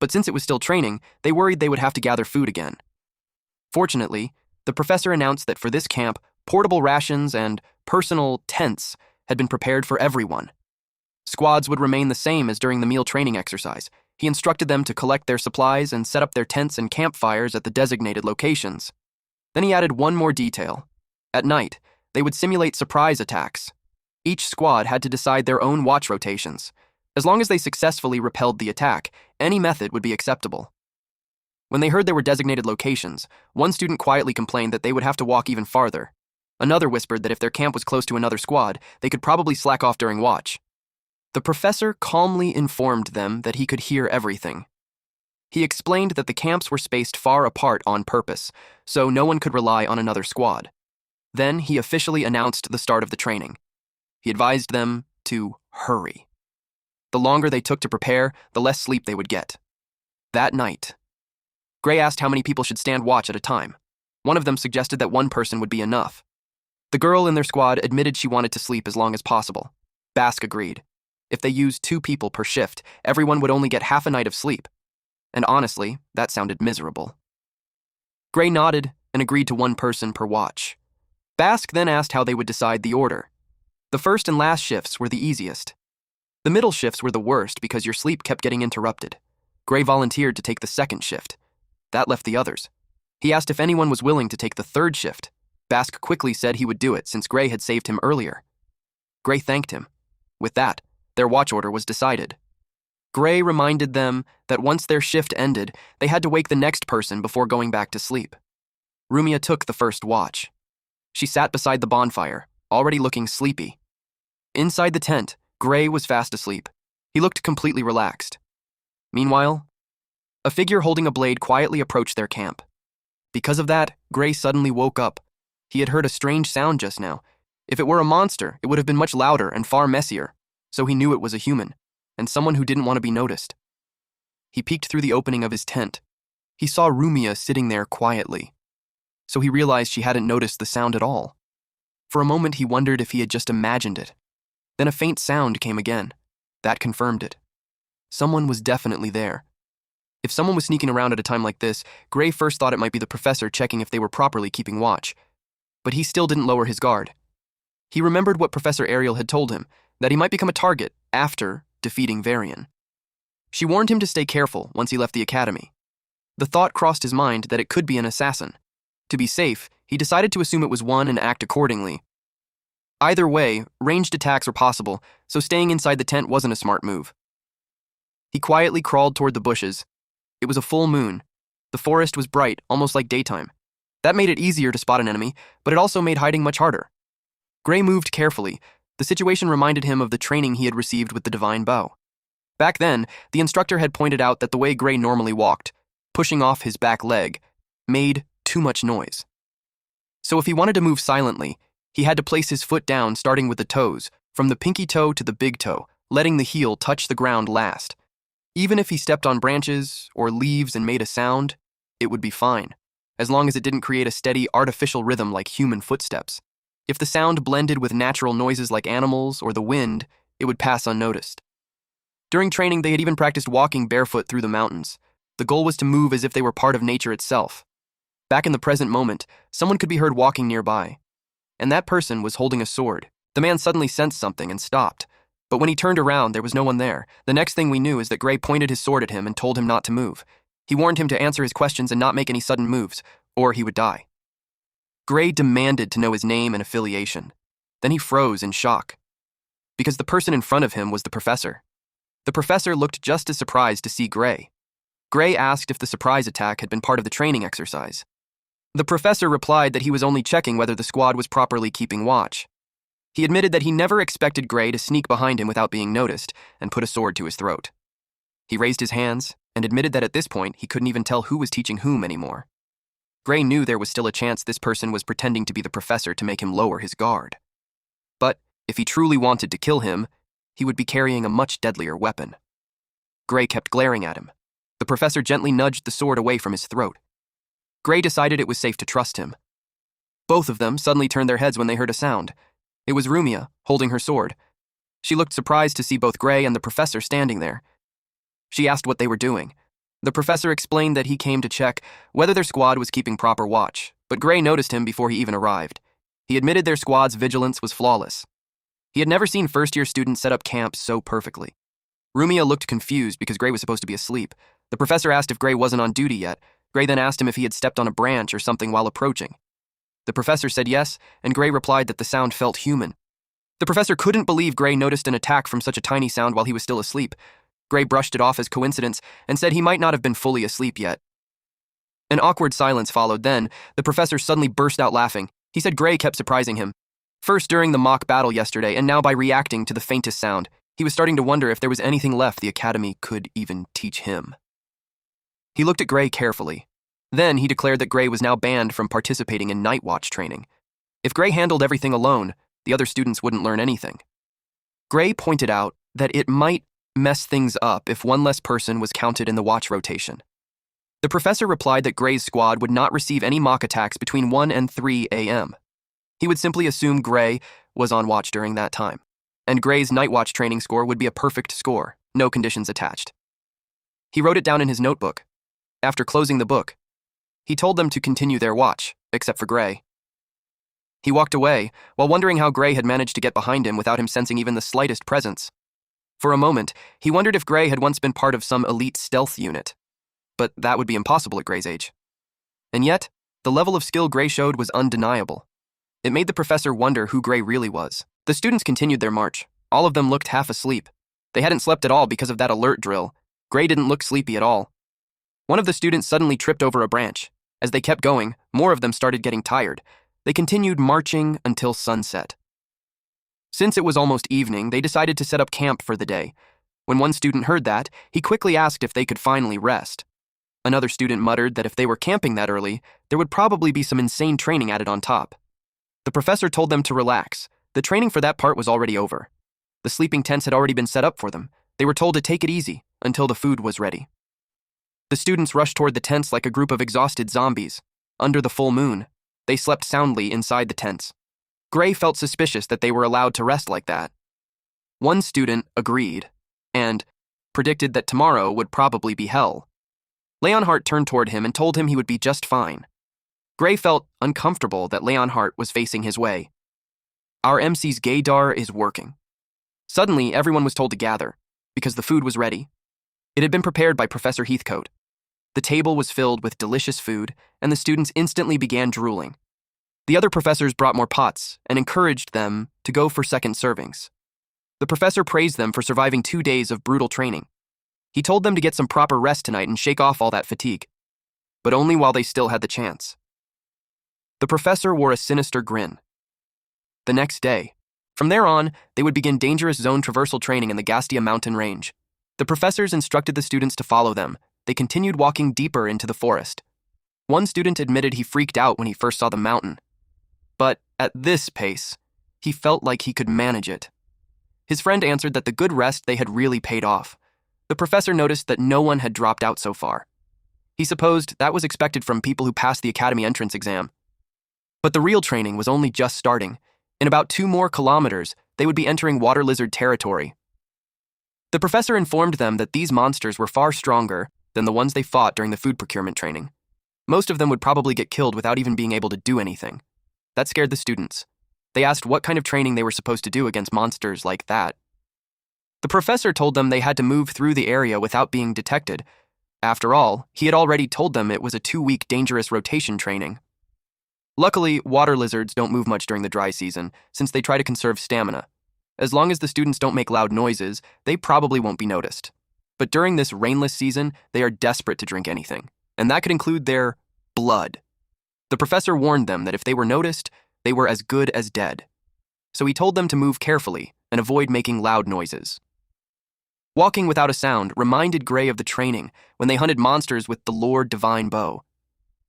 A: But since it was still training, they worried they would have to gather food again. Fortunately, the professor announced that for this camp, portable rations and personal tents had been prepared for everyone. Squads would remain the same as during the meal training exercise. He instructed them to collect their supplies and set up their tents and campfires at the designated locations. Then he added one more detail. At night, they would simulate surprise attacks. Each squad had to decide their own watch rotations. As long as they successfully repelled the attack, any method would be acceptable. When they heard there were designated locations, one student quietly complained that they would have to walk even farther. Another whispered that if their camp was close to another squad, they could probably slack off during watch. The professor calmly informed them that he could hear everything. He explained that the camps were spaced far apart on purpose, so no one could rely on another squad. Then he officially announced the start of the training. He advised them to hurry. The longer they took to prepare, the less sleep they would get. That night, Gray asked how many people should stand watch at a time. One of them suggested that one person would be enough. The girl in their squad admitted she wanted to sleep as long as possible. Bask agreed. If they used 2 people per shift, everyone would only get half a night of sleep. And honestly, that sounded miserable. Gray nodded and agreed to 1 person per watch. Bask then asked how they would decide the order. The first and last shifts were the easiest. The middle shifts were the worst because your sleep kept getting interrupted. Gray volunteered to take the second shift. That left the others. He asked if anyone was willing to take the third shift. Bask quickly said he would do it since Gray had saved him earlier. Gray thanked him. With that, their watch order was decided. Gray reminded them that once their shift ended, they had to wake the next person before going back to sleep. Rumia took the first watch. She sat beside the bonfire, already looking sleepy. Inside the tent, Gray was fast asleep. He looked completely relaxed. Meanwhile, a figure holding a blade quietly approached their camp. Because of that, Gray suddenly woke up. He had heard a strange sound just now. If it were a monster, it would have been much louder and far messier, so he knew it was a human, and someone who didn't want to be noticed. He peeked through the opening of his tent. He saw Rumia sitting there quietly, so he realized she hadn't noticed the sound at all. For a moment, he wondered if he had just imagined it. Then a faint sound came again. That confirmed it. Someone was definitely there. If someone was sneaking around at a time like this, Gray first thought it might be the professor checking if they were properly keeping watch. But he still didn't lower his guard. He remembered what Professor Ariel had told him, that he might become a target after defeating Varian. She warned him to stay careful once he left the academy. The thought crossed his mind that it could be an assassin. To be safe, he decided to assume it was one and act accordingly. Either way, ranged attacks were possible, so staying inside the tent wasn't a smart move. He quietly crawled toward the bushes. It was a full moon. The forest was bright, almost like daytime. That made it easier to spot an enemy, but it also made hiding much harder. Gray moved carefully. The situation reminded him of the training he had received with the divine bow. Back then, the instructor had pointed out that the way Gray normally walked, pushing off his back leg, made too much noise. So if he wanted to move silently, he had to place his foot down starting with the toes, from the pinky toe to the big toe, letting the heel touch the ground last. Even if he stepped on branches or leaves and made a sound, it would be fine, as long as it didn't create a steady, artificial rhythm like human footsteps. If the sound blended with natural noises like animals or the wind, it would pass unnoticed. During training, they had even practiced walking barefoot through the mountains. The goal was to move as if they were part of nature itself. Back in the present moment, someone could be heard walking nearby. And that person was holding a sword. The man suddenly sensed something and stopped. But when he turned around, there was no one there. The next thing we knew is that Gray pointed his sword at him and told him not to move. He warned him to answer his questions and not make any sudden moves, or he would die. Gray demanded to know his name and affiliation. Then he froze in shock, because the person in front of him was the professor. The professor looked just as surprised to see Gray. Gray asked if the surprise attack had been part of the training exercise. The professor replied that he was only checking whether the squad was properly keeping watch. He admitted that he never expected Gray to sneak behind him without being noticed and put a sword to his throat. He raised his hands and admitted that at this point he couldn't even tell who was teaching whom anymore. Gray knew there was still a chance this person was pretending to be the professor to make him lower his guard. But if he truly wanted to kill him, he would be carrying a much deadlier weapon. Gray kept glaring at him. The professor gently nudged the sword away from his throat. Gray decided it was safe to trust him. Both of them suddenly turned their heads when they heard a sound. It was Rumia, holding her sword. She looked surprised to see both Gray and the professor standing there. She asked what they were doing. The professor explained that he came to check whether their squad was keeping proper watch, but Gray noticed him before he even arrived. He admitted their squad's vigilance was flawless. He had never seen first-year students set up camp so perfectly. Rumia looked confused because Gray was supposed to be asleep. The professor asked if Gray wasn't on duty yet. Gray then asked him if he had stepped on a branch or something while approaching. The professor said yes, and Gray replied that the sound felt human. The professor couldn't believe Gray noticed an attack from such a tiny sound while he was still asleep. Gray brushed it off as coincidence and said he might not have been fully asleep yet. An awkward silence followed. Then, the professor suddenly burst out laughing. He said Gray kept surprising him. First during the mock battle yesterday, and now by reacting to the faintest sound. He was starting to wonder if there was anything left the Academy could even teach him. He looked at Gray carefully. Then he declared that Gray was now banned from participating in night watch training. If Gray handled everything alone, the other students wouldn't learn anything. Gray pointed out that it might mess things up if one less person was counted in the watch rotation. The professor replied that Gray's squad would not receive any mock attacks between 1 and 3 a.m. He would simply assume Gray was on watch during that time, and Gray's night watch training score would be a perfect score, no conditions attached. He wrote it down in his notebook. After closing the book, he told them to continue their watch, except for Gray. He walked away, while wondering how Gray had managed to get behind him without him sensing even the slightest presence. For a moment, he wondered if Gray had once been part of some elite stealth unit. But that would be impossible at Gray's age. And yet, the level of skill Gray showed was undeniable. It made the professor wonder who Gray really was. The students continued their march. All of them looked half asleep. They hadn't slept at all because of that alert drill. Gray didn't look sleepy at all. One of the students suddenly tripped over a branch. As they kept going, more of them started getting tired. They continued marching until sunset. Since it was almost evening, they decided to set up camp for the day. When one student heard that, he quickly asked if they could finally rest. Another student muttered that if they were camping that early, there would probably be some insane training added on top. The professor told them to relax. The training for that part was already over. The sleeping tents had already been set up for them. They were told to take it easy until the food was ready. The students rushed toward the tents like a group of exhausted zombies. Under the full moon, they slept soundly inside the tents. Gray felt suspicious that they were allowed to rest like that. One student agreed, and predicted that tomorrow would probably be hell. Leonhardt turned toward him and told him he would be just fine. Gray felt uncomfortable that Leonhardt was facing his way. Our MC's gaydar is working. Suddenly, everyone was told to gather, because the food was ready. It had been prepared by Professor Heathcote. The table was filled with delicious food, and the students instantly began drooling. The other professors brought more pots and encouraged them to go for second servings. The professor praised them for surviving 2 days of brutal training. He told them to get some proper rest tonight and shake off all that fatigue, but only while they still had the chance. The professor wore a sinister grin. The next day, from there on, they would begin dangerous zone traversal training in the Gastia mountain range. The professors instructed the students to follow them. They continued walking deeper into the forest. One student admitted he freaked out when he first saw the mountain. But at this pace, he felt like he could manage it. His friend answered that the good rest they had really paid off. The professor noticed that no one had dropped out so far. He supposed that was expected from people who passed the academy entrance exam. But the real training was only just starting. In about 2 more kilometers, they would be entering water lizard territory. The professor informed them that these monsters were far stronger than the ones they fought during the food procurement training. Most of them would probably get killed without even being able to do anything. That scared the students. They asked what kind of training they were supposed to do against monsters like that. The professor told them they had to move through the area without being detected. After all, he had already told them it was a 2-week dangerous rotation training. Luckily, water lizards don't move much during the dry season, since they try to conserve stamina. As long as the students don't make loud noises, they probably won't be noticed. But during this rainless season, they are desperate to drink anything, and that could include their blood. The professor warned them that if they were noticed, they were as good as dead. So he told them to move carefully and avoid making loud noises. Walking without a sound reminded Gray of the training when they hunted monsters with the Lord Divine Bow.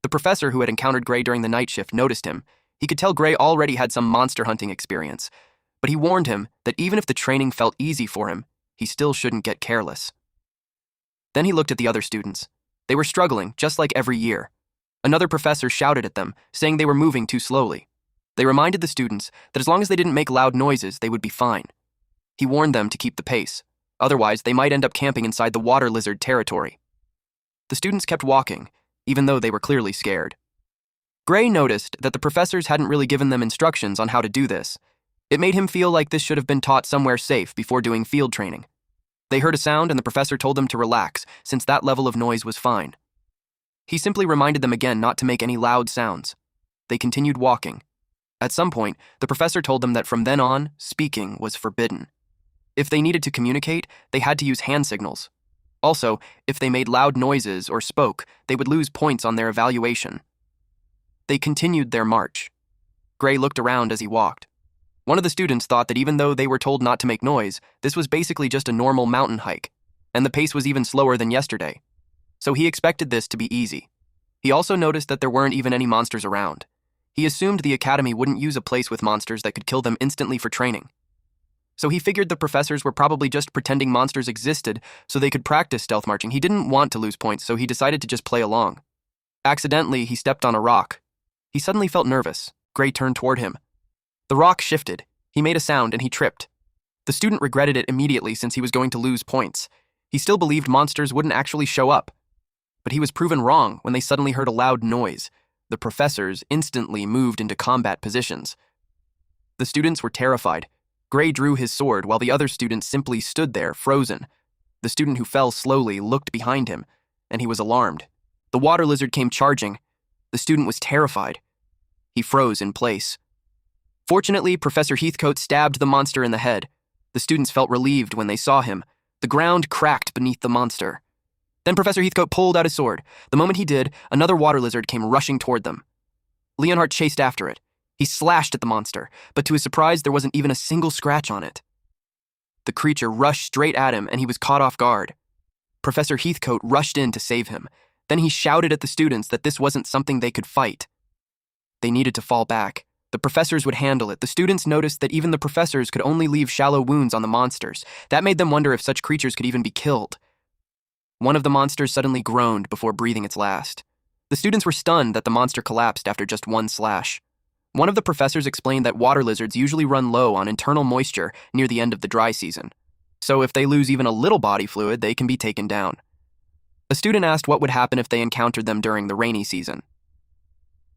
A: The professor who had encountered Gray during the night shift noticed him. He could tell Gray already had some monster hunting experience, but he warned him that even if the training felt easy for him, he still shouldn't get careless. Then he looked at the other students. They were struggling, just like every year. Another professor shouted at them, saying they were moving too slowly. They reminded the students that as long as they didn't make loud noises, they would be fine. He warned them to keep the pace. Otherwise, they might end up camping inside the water lizard territory. The students kept walking, even though they were clearly scared. Gray noticed that the professors hadn't really given them instructions on how to do this. It made him feel like this should have been taught somewhere safe before doing field training. They heard a sound and the professor told them to relax, since that level of noise was fine. He simply reminded them again not to make any loud sounds. They continued walking. At some point, the professor told them that from then on, speaking was forbidden. If they needed to communicate, they had to use hand signals. Also, if they made loud noises or spoke, they would lose points on their evaluation. They continued their march. Gray looked around as he walked. One of the students thought that even though they were told not to make noise, this was basically just a normal mountain hike, and the pace was even slower than yesterday. So he expected this to be easy. He also noticed that there weren't even any monsters around. He assumed the academy wouldn't use a place with monsters that could kill them instantly for training. So he figured the professors were probably just pretending monsters existed so they could practice stealth marching. He didn't want to lose points, so he decided to just play along. Accidentally, he stepped on a rock. He suddenly felt nervous. Gray turned toward him. The rock shifted. He made a sound and he tripped. The student regretted it immediately since he was going to lose points. He still believed monsters wouldn't actually show up. But he was proven wrong when they suddenly heard a loud noise. The professors instantly moved into combat positions. The students were terrified. Gray drew his sword while the other students simply stood there, frozen. The student who fell slowly looked behind him, and he was alarmed. The water lizard came charging. The student was terrified. He froze in place. Fortunately, Professor Heathcote stabbed the monster in the head. The students felt relieved when they saw him. The ground cracked beneath the monster. Then Professor Heathcote pulled out his sword. The moment he did, another water lizard came rushing toward them. Leonhardt chased after it. He slashed at the monster, but to his surprise, there wasn't even a single scratch on it. The creature rushed straight at him, and he was caught off guard. Professor Heathcote rushed in to save him. Then he shouted at the students that this wasn't something they could fight. They needed to fall back. The professors would handle it. The students noticed that even the professors could only leave shallow wounds on the monsters. That made them wonder if such creatures could even be killed. One of the monsters suddenly groaned before breathing its last. The students were stunned that the monster collapsed after just one slash. One of the professors explained that water lizards usually run low on internal moisture near the end of the dry season. So if they lose even a little body fluid, they can be taken down. A student asked what would happen if they encountered them during the rainy season.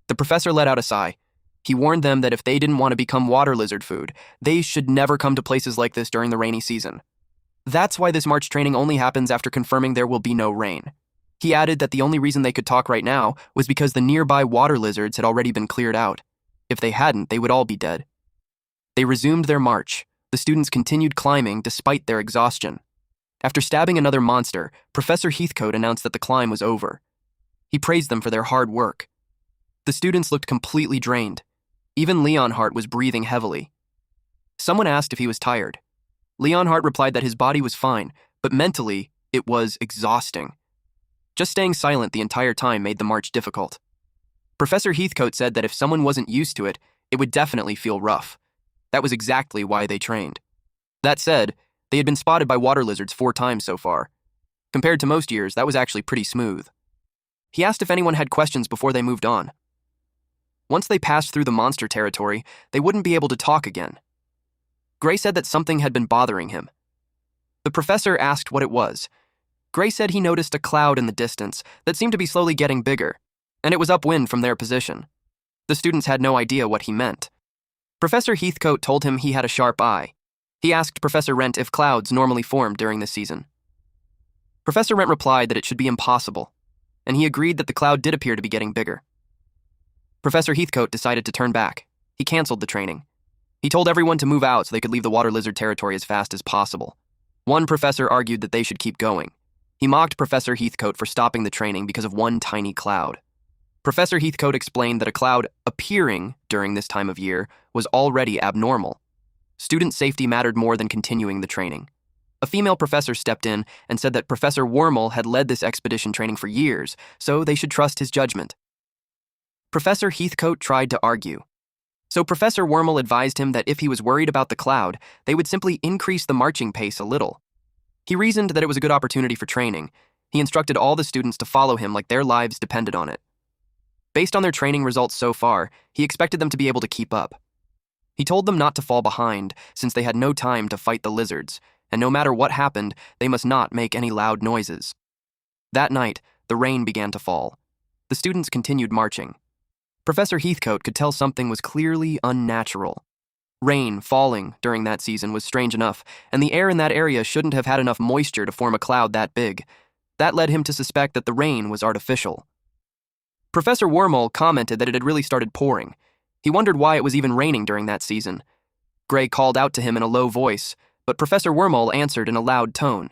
A: The professor let out a sigh. He warned them that if they didn't want to become water lizard food, they should never come to places like this during the rainy season. That's why this march training only happens after confirming there will be no rain. He added that the only reason they could talk right now was because the nearby water lizards had already been cleared out. If they hadn't, they would all be dead. They resumed their march. The students continued climbing despite their exhaustion. After stabbing another monster, Professor Heathcote announced that the climb was over. He praised them for their hard work. The students looked completely drained. Even Leonhardt was breathing heavily. Someone asked if he was tired. Leonhardt replied that his body was fine, but mentally, it was exhausting. Just staying silent the entire time made the march difficult. Professor Heathcote said that if someone wasn't used to it, it would definitely feel rough. That was exactly why they trained. That said, they had been spotted by water lizards 4 times so far. Compared to most years, that was actually pretty smooth. He asked if anyone had questions before they moved on. Once they passed through the monster territory, they wouldn't be able to talk again. Gray said that something had been bothering him. The professor asked what it was. Gray said he noticed a cloud in the distance that seemed to be slowly getting bigger, and it was upwind from their position. The students had no idea what he meant. Professor Heathcote told him he had a sharp eye. He asked Professor Rent if clouds normally formed during this season. Professor Rent replied that it should be impossible, and he agreed that the cloud did appear to be getting bigger. Professor Heathcote decided to turn back. He canceled the training. He told everyone to move out so they could leave the water lizard territory as fast as possible. One professor argued that they should keep going. He mocked Professor Heathcote for stopping the training because of one tiny cloud. Professor Heathcote explained that a cloud appearing during this time of year was already abnormal. Student safety mattered more than continuing the training. A female professor stepped in and said that Professor Wormel had led this expedition training for years, so they should trust his judgment. Professor Heathcote tried to argue. So Professor Wormel advised him that if he was worried about the cloud, they would simply increase the marching pace a little. He reasoned that it was a good opportunity for training. He instructed all the students to follow him like their lives depended on it. Based on their training results so far, he expected them to be able to keep up. He told them not to fall behind, since they had no time to fight the lizards, and no matter what happened, they must not make any loud noises. That night, the rain began to fall. The students continued marching. Professor Heathcote could tell something was clearly unnatural. Rain falling during that season was strange enough, and the air in that area shouldn't have had enough moisture to form a cloud that big. That led him to suspect that the rain was artificial. Professor Wormel commented that it had really started pouring. He wondered why it was even raining during that season. Gray called out to him in a low voice, but Professor Wormel answered in a loud tone.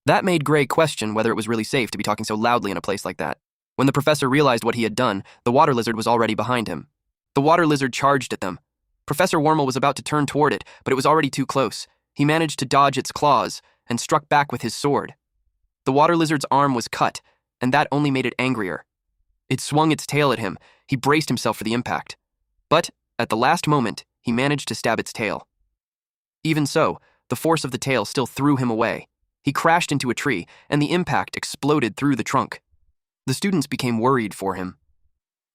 A: That made Gray question whether it was really safe to be talking so loudly in a place like that. When the professor realized what he had done, the water lizard was already behind him. The water lizard charged at them. Professor Wormel was about to turn toward it, but it was already too close. He managed to dodge its claws and struck back with his sword. The water lizard's arm was cut, and that only made it angrier. It swung its tail at him. He braced himself for the impact. But, at the last moment, he managed to stab its tail. Even so, the force of the tail still threw him away. He crashed into a tree, and the impact exploded through the trunk. The students became worried for him.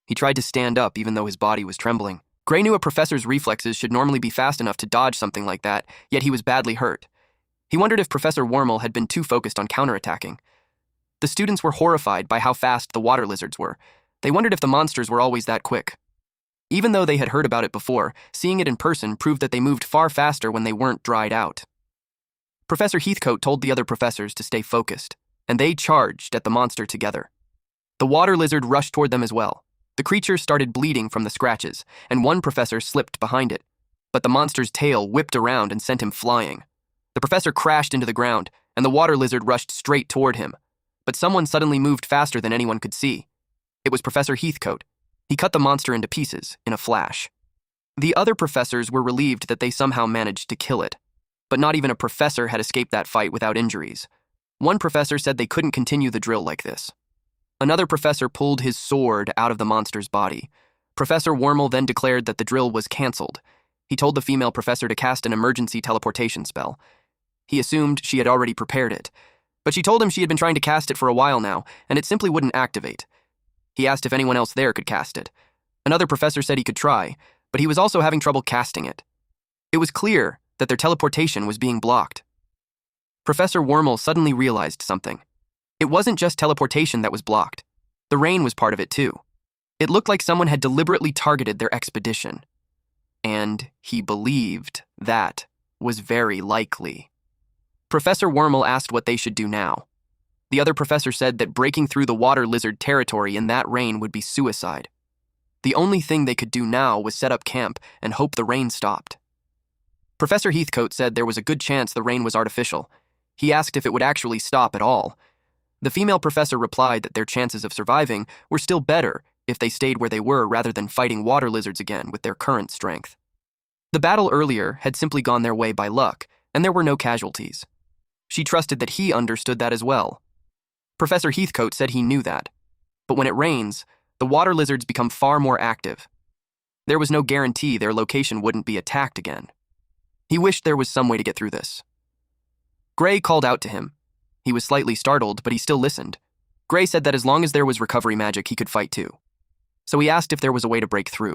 A: He tried to stand up even though his body was trembling. Gray knew a professor's reflexes should normally be fast enough to dodge something like that, yet he was badly hurt. He wondered if Professor Wormel had been too focused on counterattacking. The students were horrified by how fast the water lizards were. They wondered if the monsters were always that quick. Even though they had heard about it before, seeing it in person proved that they moved far faster when they weren't dried out. Professor Heathcote told the other professors to stay focused, and they charged at the monster together. The water lizard rushed toward them as well. The creature started bleeding from the scratches, and one professor slipped behind it. But the monster's tail whipped around and sent him flying. The professor crashed into the ground, and the water lizard rushed straight toward him. But someone suddenly moved faster than anyone could see. It was Professor Heathcote. He cut the monster into pieces in a flash. The other professors were relieved that they somehow managed to kill it. But not even a professor had escaped that fight without injuries. One professor said they couldn't continue the drill like this. Another professor pulled his sword out of the monster's body. Professor Wormel then declared that the drill was cancelled. He told the female professor to cast an emergency teleportation spell. He assumed she had already prepared it, but she told him she had been trying to cast it for a while now, and it simply wouldn't activate. He asked if anyone else there could cast it. Another professor said he could try, but he was also having trouble casting it. It was clear that their teleportation was being blocked. Professor Wormel suddenly realized something. It wasn't just teleportation that was blocked. The rain was part of it too. It looked like someone had deliberately targeted their expedition. And he believed that was very likely. Professor Wormel asked what they should do now. The other professor said that breaking through the water lizard territory in that rain would be suicide. The only thing they could do now was set up camp and hope the rain stopped. Professor Heathcote said there was a good chance the rain was artificial. He asked if it would actually stop at all. The female professor replied that their chances of surviving were still better if they stayed where they were rather than fighting water lizards again with their current strength. The battle earlier had simply gone their way by luck, and there were no casualties. She trusted that he understood that as well. Professor Heathcote said he knew that. But when it rains, the water lizards become far more active. There was no guarantee their location wouldn't be attacked again. He wished there was some way to get through this. Gray called out to him. He was slightly startled, but he still listened. Gray said that as long as there was recovery magic, he could fight too. So he asked if there was a way to break through.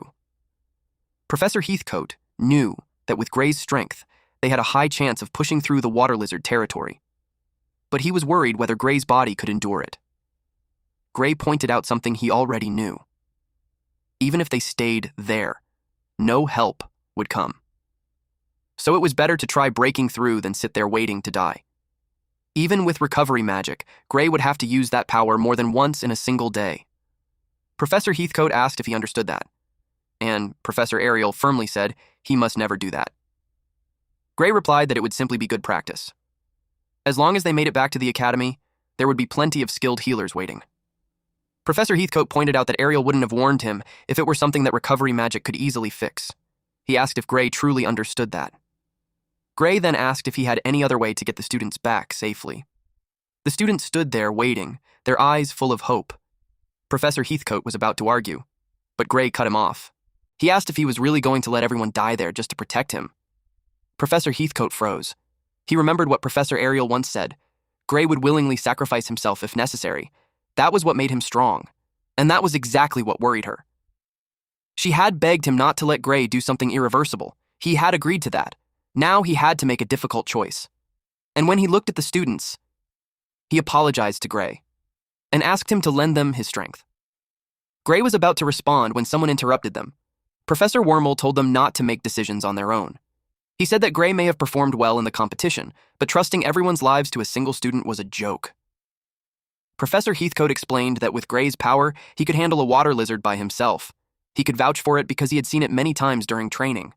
A: Professor Heathcote knew that with Gray's strength, they had a high chance of pushing through the water lizard territory. But he was worried whether Gray's body could endure it. Gray pointed out something he already knew. Even if they stayed there, no help would come. So it was better to try breaking through than sit there waiting to die. Even with recovery magic, Gray would have to use that power more than once in a single day. Professor Heathcote asked if he understood that, and Professor Ariel firmly said he must never do that. Gray replied that it would simply be good practice. As long as they made it back to the academy, there would be plenty of skilled healers waiting. Professor Heathcote pointed out that Ariel wouldn't have warned him if it were something that recovery magic could easily fix. He asked if Gray truly understood that. Gray then asked if he had any other way to get the students back safely. The students stood there waiting, their eyes full of hope. Professor Heathcote was about to argue, but Gray cut him off. He asked if he was really going to let everyone die there just to protect him. Professor Heathcote froze. He remembered what Professor Ariel once said. Gray would willingly sacrifice himself if necessary. That was what made him strong, and that was exactly what worried her. She had begged him not to let Gray do something irreversible. He had agreed to that. Now he had to make a difficult choice. And when he looked at the students, he apologized to Gray and asked him to lend them his strength. Gray was about to respond when someone interrupted them. Professor Wormel told them not to make decisions on their own. He said that Gray may have performed well in the competition, but trusting everyone's lives to a single student was a joke. Professor Heathcote explained that with Gray's power, he could handle a water lizard by himself. He could vouch for it because he had seen it many times during training.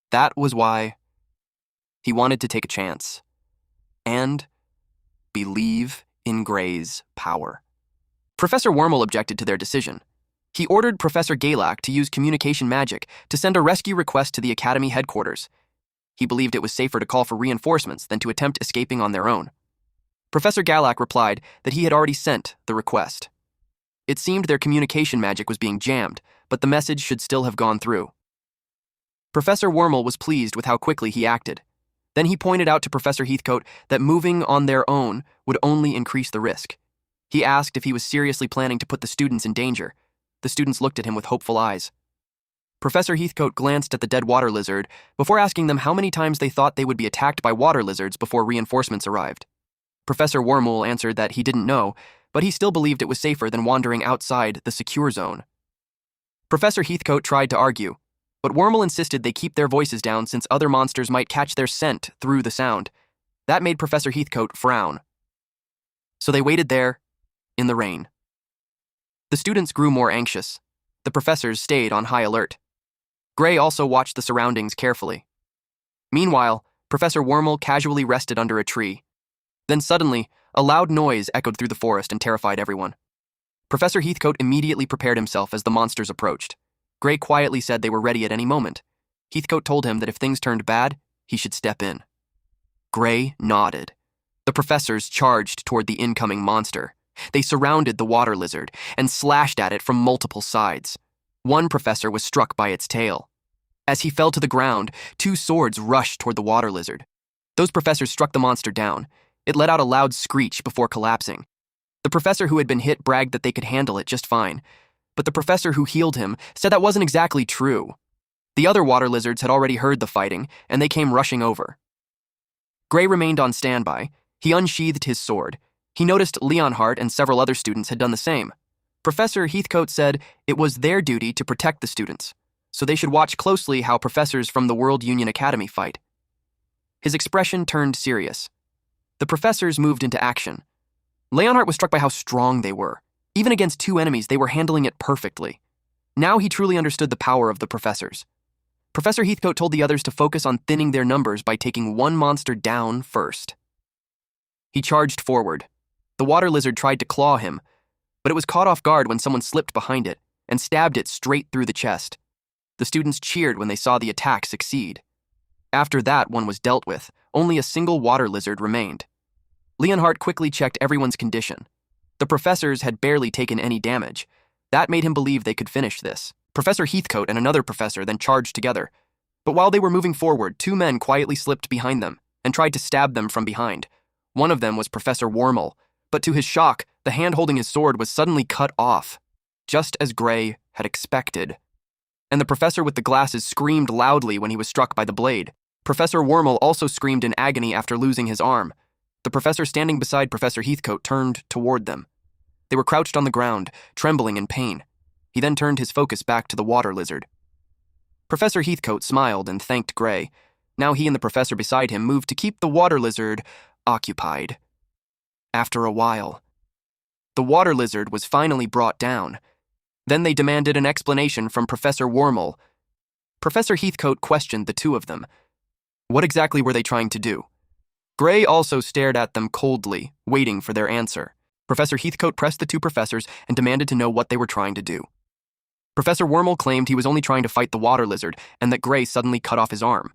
A: That was why he wanted to take a chance and believe in Gray's power. Professor Wormel objected to their decision. He ordered Professor Galak to use communication magic to send a rescue request to the Academy headquarters. He believed it was safer to call for reinforcements than to attempt escaping on their own. Professor Galak replied that he had already sent the request. It seemed their communication magic was being jammed, but the message should still have gone through. Professor Wormel was pleased with how quickly he acted. Then he pointed out to Professor Heathcote that moving on their own would only increase the risk. He asked if he was seriously planning to put the students in danger. The students looked at him with hopeful eyes. Professor Heathcote glanced at the dead water lizard before asking them how many times they thought they would be attacked by water lizards before reinforcements arrived. Professor Wormel answered that he didn't know, but he still believed it was safer than wandering outside the secure zone. Professor Heathcote tried to argue, but Wormel insisted they keep their voices down since other monsters might catch their scent through the sound. That made Professor Heathcote frown. So they waited there, in the rain. The students grew more anxious. The professors stayed on high alert. Gray also watched the surroundings carefully. Meanwhile, Professor Wormel casually rested under a tree. Then suddenly, a loud noise echoed through the forest and terrified everyone. Professor Heathcote immediately prepared himself as the monsters approached. Gray quietly said they were ready at any moment. Heathcote told him that if things turned bad, he should step in. Gray nodded. The professors charged toward the incoming monster. They surrounded the water lizard and slashed at it from multiple sides. One professor was struck by its tail. As he fell to the ground, 2 swords rushed toward the water lizard. Those professors struck the monster down. It let out a loud screech before collapsing. The professor who had been hit bragged that they could handle it just fine, but the professor who healed him said that wasn't exactly true. The other water lizards had already heard the fighting, and they came rushing over. Gray remained on standby. He unsheathed his sword. He noticed Leonhardt and several other students had done the same. Professor Heathcote said it was their duty to protect the students, so they should watch closely how professors from the World Union Academy fight. His expression turned serious. The professors moved into action. Leonhardt was struck by how strong they were. Even against 2 enemies, they were handling it perfectly. Now he truly understood the power of the professors. Professor Heathcote told the others to focus on thinning their numbers by taking one monster down first. He charged forward. The water lizard tried to claw him, but it was caught off guard when someone slipped behind it and stabbed it straight through the chest. The students cheered when they saw the attack succeed. After that one was dealt with, only a single water lizard remained. Leonhardt quickly checked everyone's condition. The professors had barely taken any damage. That made him believe they could finish this. Professor Heathcote and another professor then charged together. But while they were moving forward, 2 men quietly slipped behind them and tried to stab them from behind. One of them was Professor Wormel, but to his shock, the hand holding his sword was suddenly cut off, just as Gray had expected. And the professor with the glasses screamed loudly when he was struck by the blade. Professor Wormel also screamed in agony after losing his arm. The professor standing beside Professor Heathcote turned toward them. They were crouched on the ground, trembling in pain. He then turned his focus back to the water lizard. Professor Heathcote smiled and thanked Gray. Now he and the professor beside him moved to keep the water lizard occupied. After a while, the water lizard was finally brought down. Then they demanded an explanation from Professor Wormel. Professor Heathcote questioned the 2 of them. What exactly were they trying to do? Gray also stared at them coldly, waiting for their answer. Professor Heathcote pressed the two professors and demanded to know what they were trying to do. Professor Wormel claimed he was only trying to fight the water lizard and that Gray suddenly cut off his arm.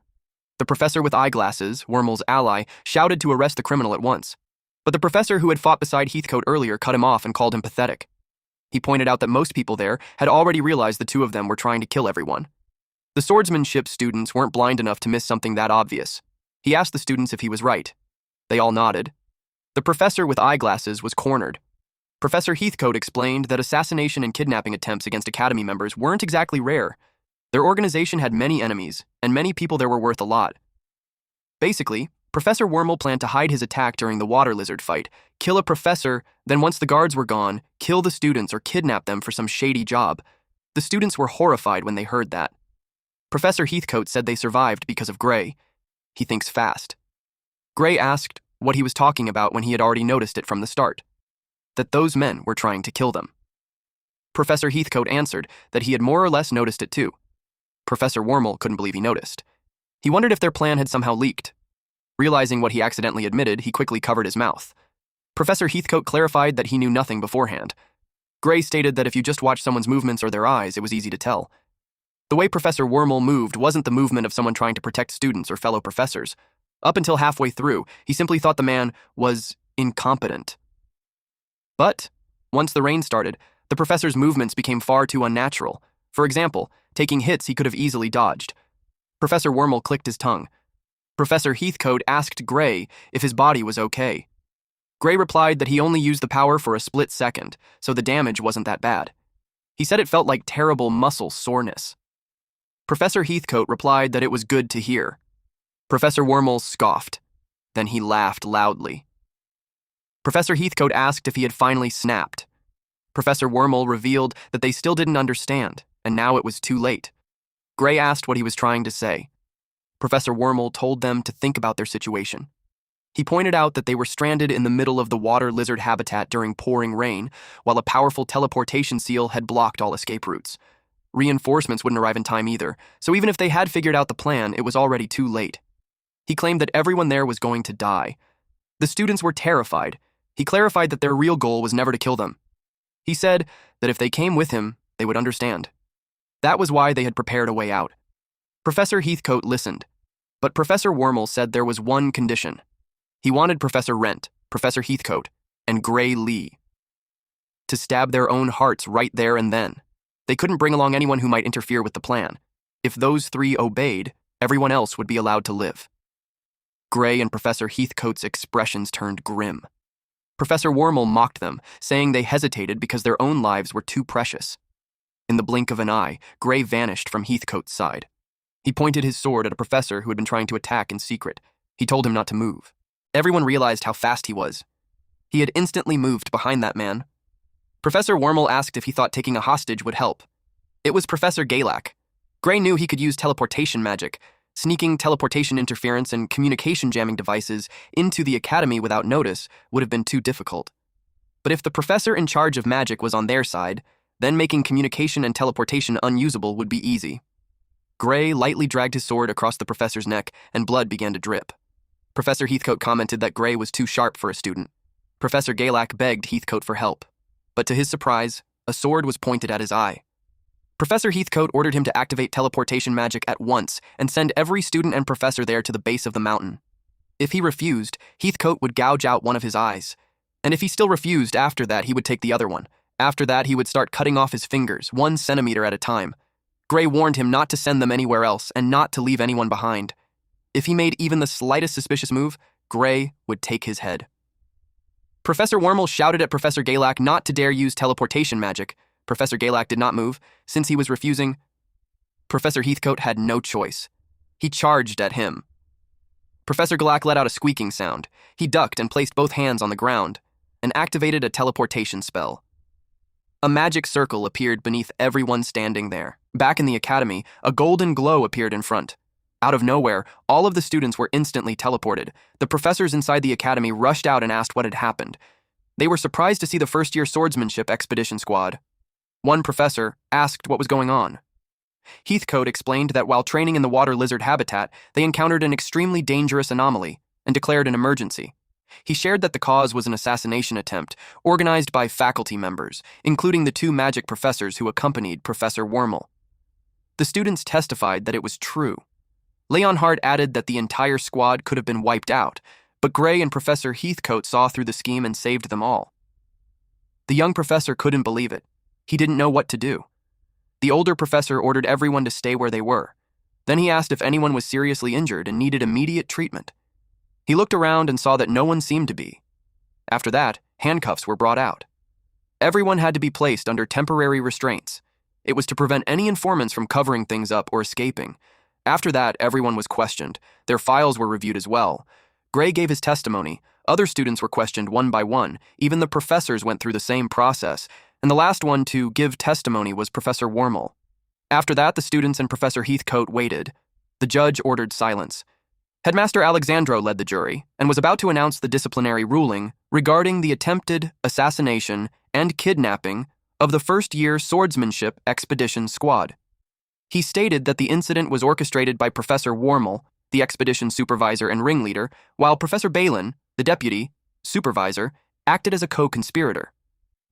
A: The professor with eyeglasses, Wormel's ally, shouted to arrest the criminal at once. But the professor who had fought beside Heathcote earlier cut him off and called him pathetic. He pointed out that most people there had already realized the two of them were trying to kill everyone. The swordsmanship students weren't blind enough to miss something that obvious. He asked the students if he was right. They all nodded. The professor with eyeglasses was cornered. Professor Heathcote explained that assassination and kidnapping attempts against Academy members weren't exactly rare. Their organization had many enemies, and many people there were worth a lot. Basically, Professor Wormel planned to hide his attack during the water lizard fight, kill a professor, then once the guards were gone, kill the students or kidnap them for some shady job. The students were horrified when they heard that. Professor Heathcote said they survived because of Gray. He thinks fast. Gray asked what he was talking about when he had already noticed it from the start. That those men were trying to kill them. Professor Heathcote answered that he had more or less noticed it too. Professor Wormel couldn't believe he noticed. He wondered if their plan had somehow leaked. Realizing what he accidentally admitted, he quickly covered his mouth. Professor Heathcote clarified that he knew nothing beforehand. Gray stated that if you just watched someone's movements or their eyes, it was easy to tell. The way Professor Wormel moved wasn't the movement of someone trying to protect students or fellow professors. Up until halfway through, he simply thought the man was incompetent. But, once the rain started, the professor's movements became far too unnatural. For example, taking hits he could have easily dodged. Professor Wormel clicked his tongue. Professor Heathcote asked Gray if his body was okay. Gray replied that he only used the power for a split second, so the damage wasn't that bad. He said it felt like terrible muscle soreness. Professor Heathcote replied that it was good to hear. Professor Wormel scoffed. Then he laughed loudly. Professor Heathcote asked if he had finally snapped. Professor Wormel revealed that they still didn't understand, and now it was too late. Gray asked what he was trying to say. Professor Wormel told them to think about their situation. He pointed out that they were stranded in the middle of the water lizard habitat during pouring rain, while a powerful teleportation seal had blocked all escape routes. Reinforcements wouldn't arrive in time either, so even if they had figured out the plan, it was already too late. He claimed that everyone there was going to die. The students were terrified. He clarified that their real goal was never to kill them. He said that if they came with him, they would understand. That was why they had prepared a way out. Professor Heathcote listened, but Professor Wormel said there was one condition. He wanted Professor Rent, Professor Heathcote, and Gray Lee to stab their own hearts right there and then. They couldn't bring along anyone who might interfere with the plan. If those three obeyed, everyone else would be allowed to live. Gray and Professor Heathcote's expressions turned grim. Professor Wormel mocked them, saying they hesitated because their own lives were too precious. In the blink of an eye, Gray vanished from Heathcote's side. He pointed his sword at a professor who had been trying to attack in secret. He told him not to move. Everyone realized how fast he was. He had instantly moved behind that man. Professor Wormel asked if he thought taking a hostage would help. It was Professor Galak. Gray knew he could use teleportation magic. Sneaking teleportation interference and communication jamming devices into the academy without notice would have been too difficult. But if the professor in charge of magic was on their side, then making communication and teleportation unusable would be easy. Gray lightly dragged his sword across the professor's neck, and blood began to drip. Professor Heathcote commented that Gray was too sharp for a student. Professor Galak begged Heathcote for help, but to his surprise, a sword was pointed at his eye. Professor Heathcote ordered him to activate teleportation magic at once and send every student and professor there to the base of the mountain. If he refused, Heathcote would gouge out one of his eyes. And if he still refused after that, he would take the other one. After that, he would start cutting off his fingers, 1 centimeter at a time. Gray warned him not to send them anywhere else and not to leave anyone behind. If he made even the slightest suspicious move, Gray would take his head. Professor Wormel shouted at Professor Galak not to dare use teleportation magic. Professor Galak did not move, since he was refusing. Professor Heathcote had no choice. He charged at him. Professor Galak let out a squeaking sound. He ducked and placed both hands on the ground, and activated a teleportation spell. A magic circle appeared beneath everyone standing there. Back in the academy, a golden glow appeared in front. Out of nowhere, all of the students were instantly teleported. The professors inside the academy rushed out and asked what had happened. They were surprised to see the first-year swordsmanship expedition squad. One professor asked what was going on. Heathcote explained that while training in the water lizard habitat, they encountered an extremely dangerous anomaly and declared an emergency. He shared that the cause was an assassination attempt organized by faculty members, including the 2 magic professors who accompanied Professor Wormel. The students testified that it was true. Leonhardt added that the entire squad could have been wiped out, but Gray and Professor Heathcote saw through the scheme and saved them all. The young professor couldn't believe it. He didn't know what to do. The older professor ordered everyone to stay where they were. Then he asked if anyone was seriously injured and needed immediate treatment. He looked around and saw that no one seemed to be. After that, handcuffs were brought out. Everyone had to be placed under temporary restraints. It was to prevent any informants from covering things up or escaping. After that, everyone was questioned. Their files were reviewed as well. Gray gave his testimony. Other students were questioned one by one. Even the professors went through the same process. And the last one to give testimony was Professor Wormel. After that, the students and Professor Heathcote waited. The judge ordered silence. Headmaster Alexandro led the jury and was about to announce the disciplinary ruling regarding the attempted assassination and kidnapping of the first-year swordsmanship expedition squad. He stated that the incident was orchestrated by Professor Wormel, the expedition supervisor and ringleader, while Professor Balin, the deputy supervisor, acted as a co-conspirator.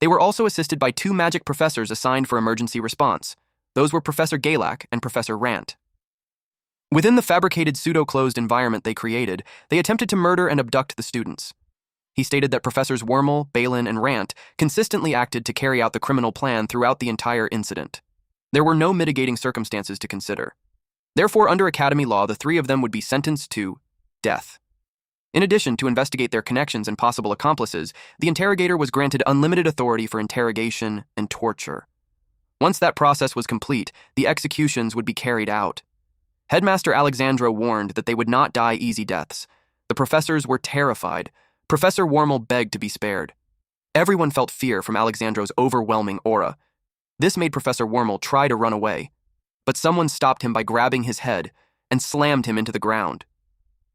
A: They were also assisted by 2 magic professors assigned for emergency response. Those were Professor Galak and Professor Rant. Within the fabricated pseudo-closed environment they created, they attempted to murder and abduct the students. He stated that Professors Wormel, Balin, and Rant consistently acted to carry out the criminal plan throughout the entire incident. There were no mitigating circumstances to consider. Therefore, under Academy law, the 3 of them would be sentenced to death. In addition, to investigate their connections and possible accomplices, the interrogator was granted unlimited authority for interrogation and torture. Once that process was complete, the executions would be carried out. Headmaster Alexandro warned that they would not die easy deaths. The professors were terrified. Professor Wormel begged to be spared. Everyone felt fear from Alexandro's overwhelming aura. This made Professor Wormel try to run away, but someone stopped him by grabbing his head and slammed him into the ground.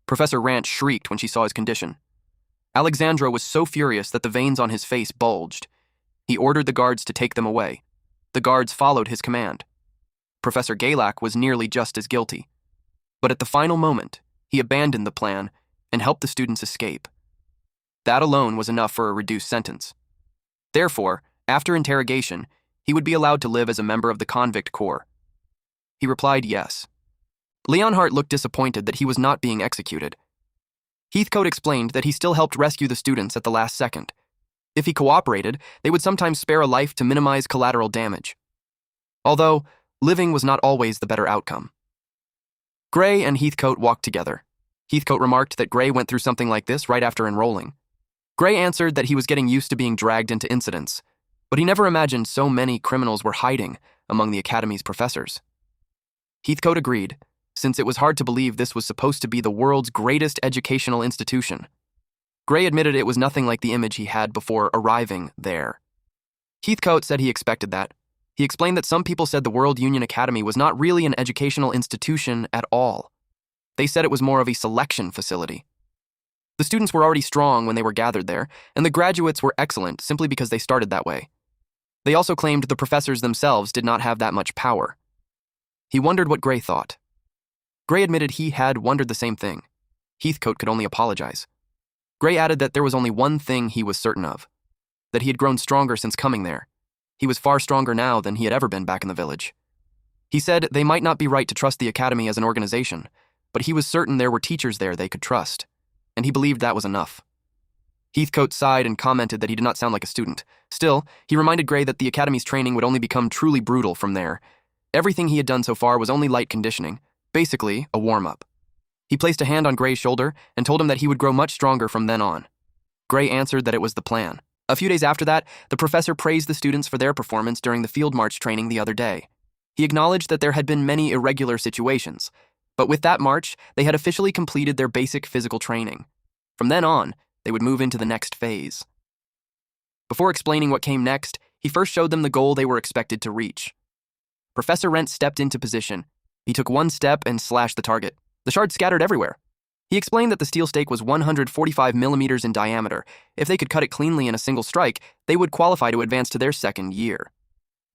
A: Professor Rant shrieked when she saw his condition. Alexandro was so furious that the veins on his face bulged. He ordered the guards to take them away. The guards followed his command. Professor Galak was nearly just as guilty. But at the final moment, he abandoned the plan and helped the students escape. That alone was enough for a reduced sentence. Therefore, after interrogation, he would be allowed to live as a member of the convict corps. He replied yes. Leonhardt looked disappointed that he was not being executed. Heathcote explained that he still helped rescue the students at the last second. If he cooperated, they would sometimes spare a life to minimize collateral damage. Although, living was not always the better outcome. Gray and Heathcote walked together. Heathcote remarked that Gray went through something like this right after enrolling. Gray answered that he was getting used to being dragged into incidents, but he never imagined so many criminals were hiding among the Academy's professors. Heathcote agreed, since it was hard to believe this was supposed to be the world's greatest educational institution. Gray admitted it was nothing like the image he had before arriving there. Heathcote said he expected that. He explained that some people said the World Union Academy was not really an educational institution at all. They said it was more of a selection facility. The students were already strong when they were gathered there, and the graduates were excellent simply because they started that way. They also claimed the professors themselves did not have that much power. He wondered what Gray thought. Gray admitted he had wondered the same thing. Heathcote could only apologize. Gray added that there was only one thing he was certain of, that he had grown stronger since coming there. He was far stronger now than he had ever been back in the village. He said they might not be right to trust the Academy as an organization, but he was certain there were teachers there they could trust, and he believed that was enough. Heathcote sighed and commented that he did not sound like a student. Still, he reminded Gray that the Academy's training would only become truly brutal from there. Everything he had done so far was only light conditioning, basically a warm-up. He placed a hand on Gray's shoulder and told him that he would grow much stronger from then on. Gray answered that it was the plan. A few days after that, the professor praised the students for their performance during the field march training the other day. He acknowledged that there had been many irregular situations, but with that march, they had officially completed their basic physical training. From then on, they would move into the next phase. Before explaining what came next, he first showed them the goal they were expected to reach. Professor Rent stepped into position. He took one step and slashed the target. The shards scattered everywhere. He explained that the steel stake was 145 millimeters in diameter. If they could cut it cleanly in a single strike, they would qualify to advance to their second year.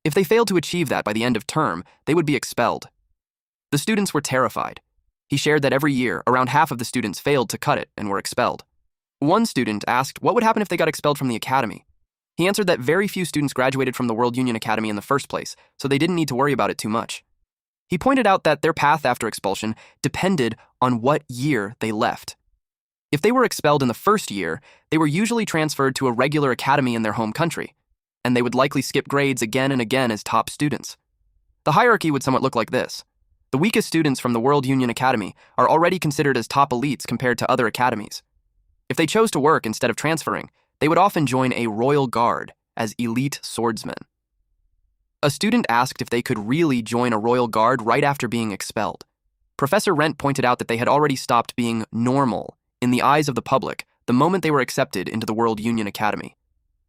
A: If they failed to achieve that by the end of term, they would be expelled. The students were terrified. He shared that every year, around half of the students failed to cut it and were expelled. One student asked what would happen if they got expelled from the academy. He answered that very few students graduated from the World Union Academy in the first place, so they didn't need to worry about it too much. He pointed out that their path after expulsion depended on what year they left. If they were expelled in the first year, they were usually transferred to a regular academy in their home country, and they would likely skip grades again and again as top students. The hierarchy would somewhat look like this. The weakest students from the World Union Academy are already considered as top elites compared to other academies. If they chose to work instead of transferring, they would often join a royal guard as elite swordsmen. A student asked if they could really join a royal guard right after being expelled. Professor Rent pointed out that they had already stopped being normal in the eyes of the public the moment they were accepted into the World Union Academy.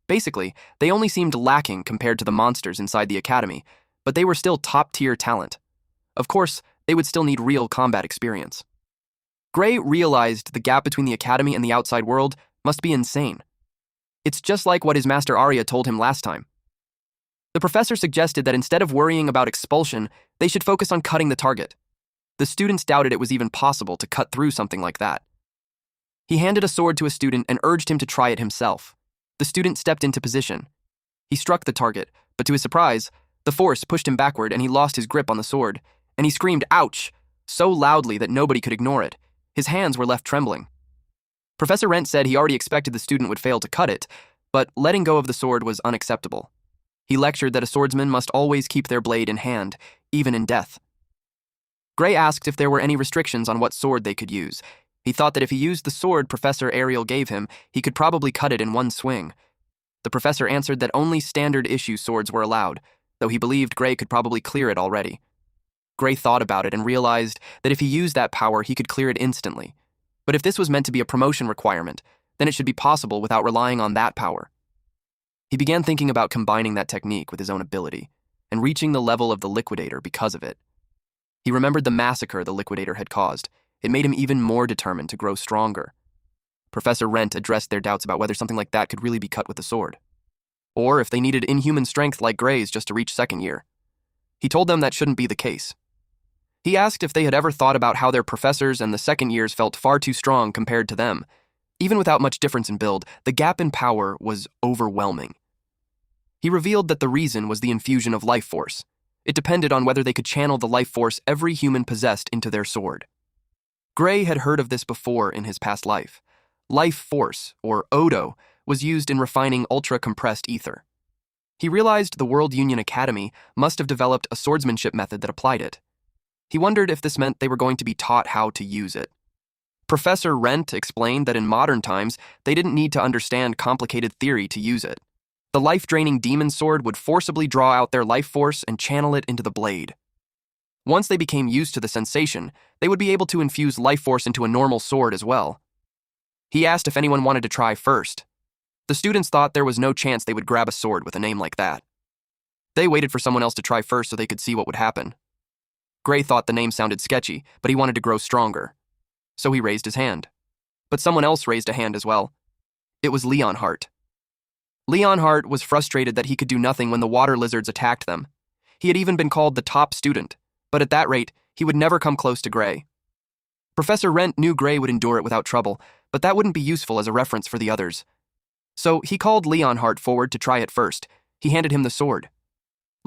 A: Basically, they only seemed lacking compared to the monsters inside the academy, but they were still top-tier talent. Of course, they would still need real combat experience. Gray realized the gap between the academy and the outside world must be insane. It's just like what his master Arya told him last time. The professor suggested that instead of worrying about expulsion, they should focus on cutting the target. The students doubted it was even possible to cut through something like that. He handed a sword to a student and urged him to try it himself. The student stepped into position. He struck the target, but to his surprise, the force pushed him backward and he lost his grip on the sword, and he screamed, "Ouch!" so loudly that nobody could ignore it. His hands were left trembling. Professor Rent said he already expected the student would fail to cut it, but letting go of the sword was unacceptable. He lectured that a swordsman must always keep their blade in hand, even in death. Gray asked if there were any restrictions on what sword they could use. He thought that if he used the sword Professor Ariel gave him, he could probably cut it in one swing. The professor answered that only standard-issue swords were allowed, though he believed Gray could probably clear it already. Gray thought about it and realized that if he used that power, he could clear it instantly. But if this was meant to be a promotion requirement, then it should be possible without relying on that power. He began thinking about combining that technique with his own ability and reaching the level of the Liquidator because of it. He remembered the massacre the Liquidator had caused. It made him even more determined to grow stronger. Professor Rent addressed their doubts about whether something like that could really be cut with a sword, or if they needed inhuman strength like Gray's just to reach second year. He told them that shouldn't be the case. He asked if they had ever thought about how their professors and the second years felt far too strong compared to them. Even without much difference in build, the gap in power was overwhelming. He revealed that the reason was the infusion of life force. It depended on whether they could channel the life force every human possessed into their sword. Gray had heard of this before in his past life. Life force, or Odo, was used in refining ultra-compressed ether. He realized the World Union Academy must have developed a swordsmanship method that applied it. He wondered if this meant they were going to be taught how to use it. Professor Rent explained that in modern times, they didn't need to understand complicated theory to use it. The life-draining demon sword would forcibly draw out their life force and channel it into the blade. Once they became used to the sensation, they would be able to infuse life force into a normal sword as well. He asked if anyone wanted to try first. The students thought there was no chance they would grab a sword with a name like that. They waited for someone else to try first so they could see what would happen. Gray thought the name sounded sketchy, but he wanted to grow stronger. So he raised his hand. But someone else raised a hand as well. It was Leonhart. Leonhart was frustrated that he could do nothing when the water lizards attacked them. He had even been called the top student, but at that rate, he would never come close to Gray. Professor Rent knew Gray would endure it without trouble, but that wouldn't be useful as a reference for the others. So he called Leonhart forward to try it first. He handed him the sword.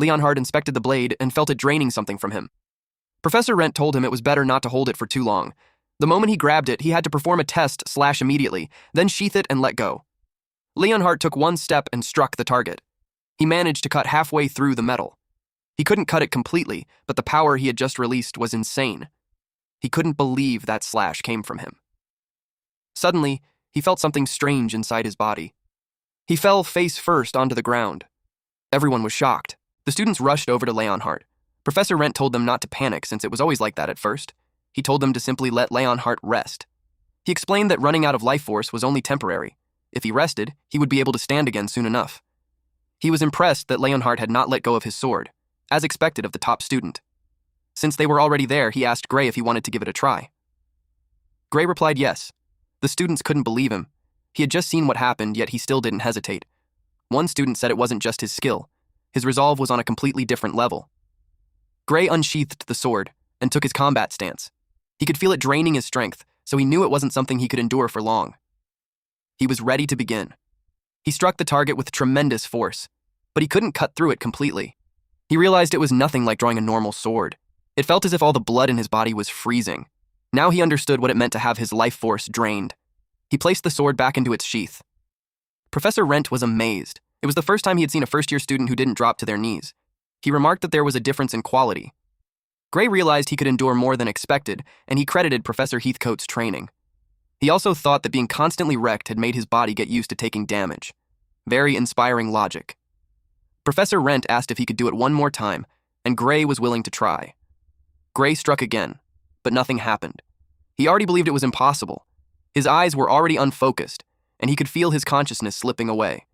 A: Leonhart inspected the blade and felt it draining something from him. Professor Rent told him it was better not to hold it for too long. The moment he grabbed it, he had to perform a test / immediately, then sheath it and let go. Leonhart took one step and struck the target. He managed to cut halfway through the metal. He couldn't cut it completely, but the power he had just released was insane. He couldn't believe that slash came from him. Suddenly, he felt something strange inside his body. He fell face first onto the ground. Everyone was shocked. The students rushed over to Leonhart. Professor Rent told them not to panic since it was always like that at first. He told them to simply let Leonhart rest. He explained that running out of life force was only temporary. If he rested, he would be able to stand again soon enough. He was impressed that Leonhart had not let go of his sword, as expected of the top student. Since they were already there, he asked Gray if he wanted to give it a try. Gray replied yes. The students couldn't believe him. He had just seen what happened, yet he still didn't hesitate. One student said it wasn't just his skill. His resolve was on a completely different level. Gray unsheathed the sword and took his combat stance. He could feel it draining his strength, so he knew it wasn't something he could endure for long. He was ready to begin. He struck the target with tremendous force, but he couldn't cut through it completely. He realized it was nothing like drawing a normal sword. It felt as if all the blood in his body was freezing. Now he understood what it meant to have his life force drained. He placed the sword back into its sheath. Professor Rent was amazed. It was the first time he had seen a first-year student who didn't drop to their knees. He remarked that there was a difference in quality. Gray realized he could endure more than expected, and he credited Professor Heathcote's training. He also thought that being constantly wrecked had made his body get used to taking damage. Very inspiring logic. Professor Rent asked if he could do it one more time, and Gray was willing to try. Gray struck again, but nothing happened. He already believed it was impossible. His eyes were already unfocused, and he could feel his consciousness slipping away.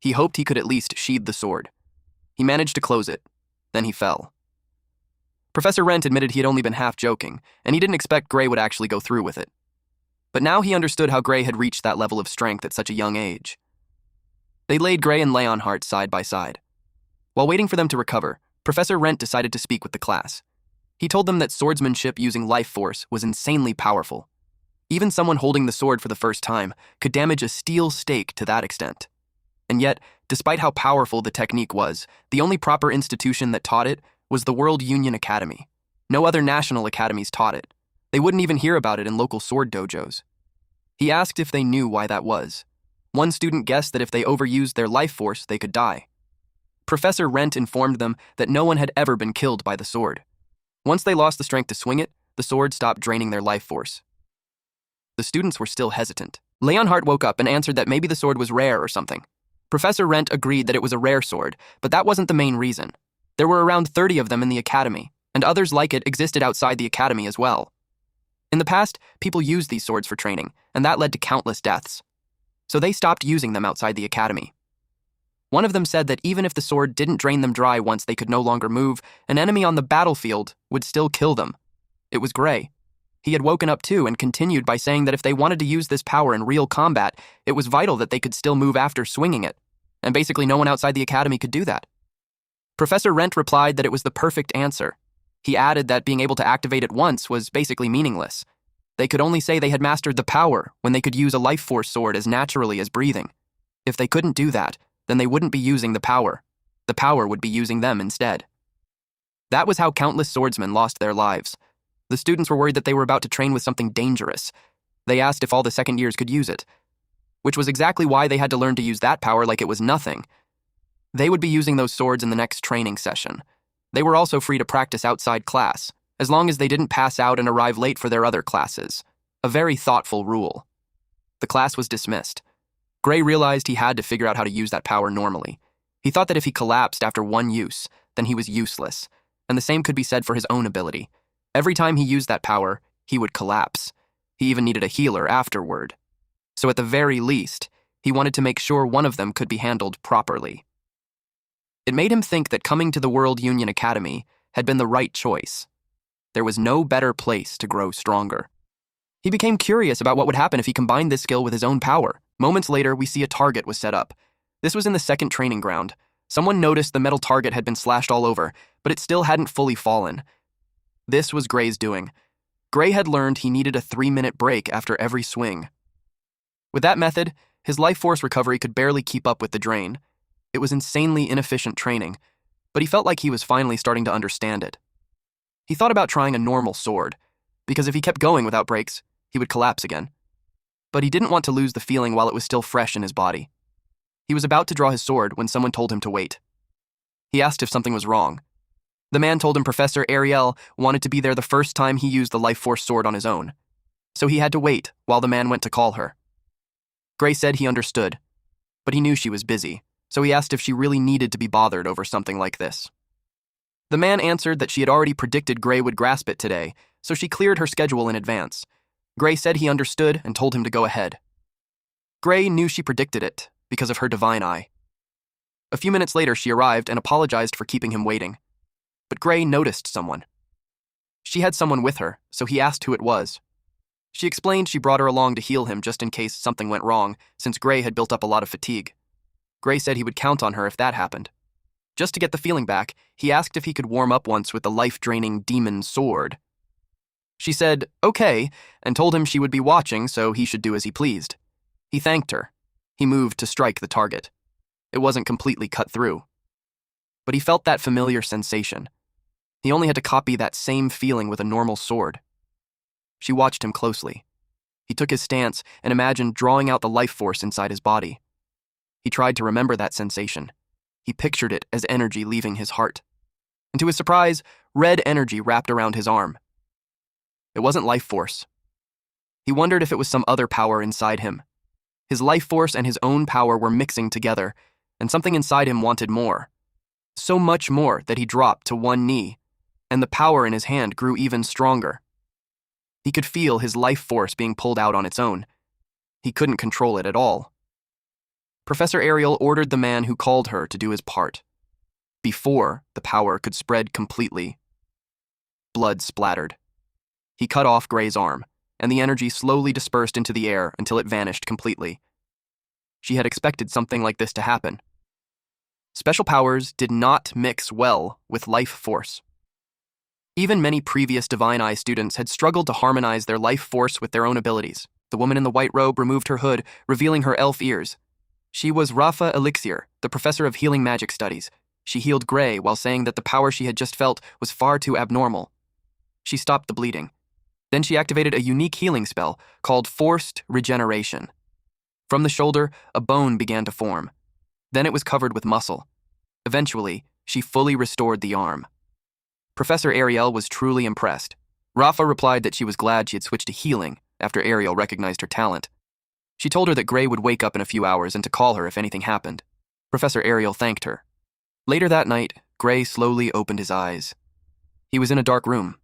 A: He hoped he could at least sheathe the sword. He managed to close it. Then he fell. Professor Rent admitted he had only been half joking, and he didn't expect Gray would actually go through with it. But now he understood how Gray had reached that level of strength at such a young age. They laid Gray and Leonhardt side by side. While waiting for them to recover, Professor Rent decided to speak with the class. He told them that swordsmanship using life force was insanely powerful. Even someone holding the sword for the first time could damage a steel stake to that extent. And yet, despite how powerful the technique was, the only proper institution that taught it was the World Union Academy. No other national academies taught it. They wouldn't even hear about it in local sword dojos. He asked if they knew why that was. One student guessed that if they overused their life force, they could die. Professor Rent informed them that no one had ever been killed by the sword. Once they lost the strength to swing it, the sword stopped draining their life force. The students were still hesitant. Leonhardt woke up and answered that maybe the sword was rare or something. Professor Rent agreed that it was a rare sword, but that wasn't the main reason. There were around 30 of them in the academy, and others like it existed outside the academy as well. In the past, people used these swords for training, and that led to countless deaths. So they stopped using them outside the academy. One of them said that even if the sword didn't drain them dry once they could no longer move, an enemy on the battlefield would still kill them. It was Gray. He had woken up too and continued by saying that if they wanted to use this power in real combat, it was vital that they could still move after swinging it, and basically no one outside the academy could do that. Professor Rent replied that it was the perfect answer. He added that being able to activate it once was basically meaningless. They could only say they had mastered the power when they could use a life force sword as naturally as breathing. If they couldn't do that, then they wouldn't be using the power. The power would be using them instead. That was how countless swordsmen lost their lives. The students were worried that they were about to train with something dangerous. They asked if all the second years could use it, which was exactly why they had to learn to use that power like it was nothing. They would be using those swords in the next training session. They were also free to practice outside class, as long as they didn't pass out and arrive late for their other classes. A very thoughtful rule. The class was dismissed. Gray realized he had to figure out how to use that power normally. He thought that if he collapsed after one use, then he was useless, and the same could be said for his own ability. Every time he used that power, he would collapse. He even needed a healer afterward. So at the very least, he wanted to make sure one of them could be handled properly. It made him think that coming to the World Union Academy had been the right choice. There was no better place to grow stronger. He became curious about what would happen if he combined this skill with his own power. Moments later, we see a target was set up. This was in the second training ground. Someone noticed the metal target had been slashed all over, but it still hadn't fully fallen. This was Gray's doing. Gray had learned he needed a 3-minute break after every swing. With that method, his life force recovery could barely keep up with the drain. It was insanely inefficient training, but he felt like he was finally starting to understand it. He thought about trying a normal sword, because if he kept going without breaks, he would collapse again. But he didn't want to lose the feeling while it was still fresh in his body. He was about to draw his sword when someone told him to wait. He asked if something was wrong. The man told him Professor Ariel wanted to be there the first time he used the life force sword on his own. So he had to wait while the man went to call her. Gray said he understood, but he knew she was busy, so he asked if she really needed to be bothered over something like this. The man answered that she had already predicted Gray would grasp it today, so she cleared her schedule in advance. Gray said he understood and told him to go ahead. Gray knew she predicted it because of her divine eye. A few minutes later, she arrived and apologized for keeping him waiting. But Gray noticed someone. She had someone with her, so he asked who it was. She explained she brought her along to heal him just in case something went wrong, since Gray had built up a lot of fatigue. Gray said he would count on her if that happened. Just to get the feeling back, he asked if he could warm up once with the life-draining demon sword. She said, okay, and told him she would be watching, so he should do as he pleased. He thanked her. He moved to strike the target. It wasn't completely cut through, but he felt that familiar sensation. He only had to copy that same feeling with a normal sword. She watched him closely. He took his stance and imagined drawing out the life force inside his body. He tried to remember that sensation. He pictured it as energy leaving his heart. And to his surprise, red energy wrapped around his arm. It wasn't life force. He wondered if it was some other power inside him. His life force and his own power were mixing together, and something inside him wanted more. So much more that he dropped to one knee, and the power in his hand grew even stronger. He could feel his life force being pulled out on its own. He couldn't control it at all. Professor Ariel ordered the man who called her to do his part. Before the power could spread completely, blood splattered. He cut off Gray's arm, and the energy slowly dispersed into the air until it vanished completely. She had expected something like this to happen. Special powers did not mix well with life force. Even many previous Divine Eye students had struggled to harmonize their life force with their own abilities. The woman in the white robe removed her hood, revealing her elf ears. She was Rafa Elixir, the professor of healing magic studies. She healed Gray while saying that the power she had just felt was far too abnormal. She stopped the bleeding. Then she activated a unique healing spell called Forced Regeneration. From the shoulder, a bone began to form. Then it was covered with muscle. Eventually, she fully restored the arm. Professor Ariel was truly impressed. Rafa replied that she was glad she had switched to healing after Ariel recognized her talent. She told her that Gray would wake up in a few hours and to call her if anything happened. Professor Ariel thanked her. Later that night, Gray slowly opened his eyes. He was in a dark room.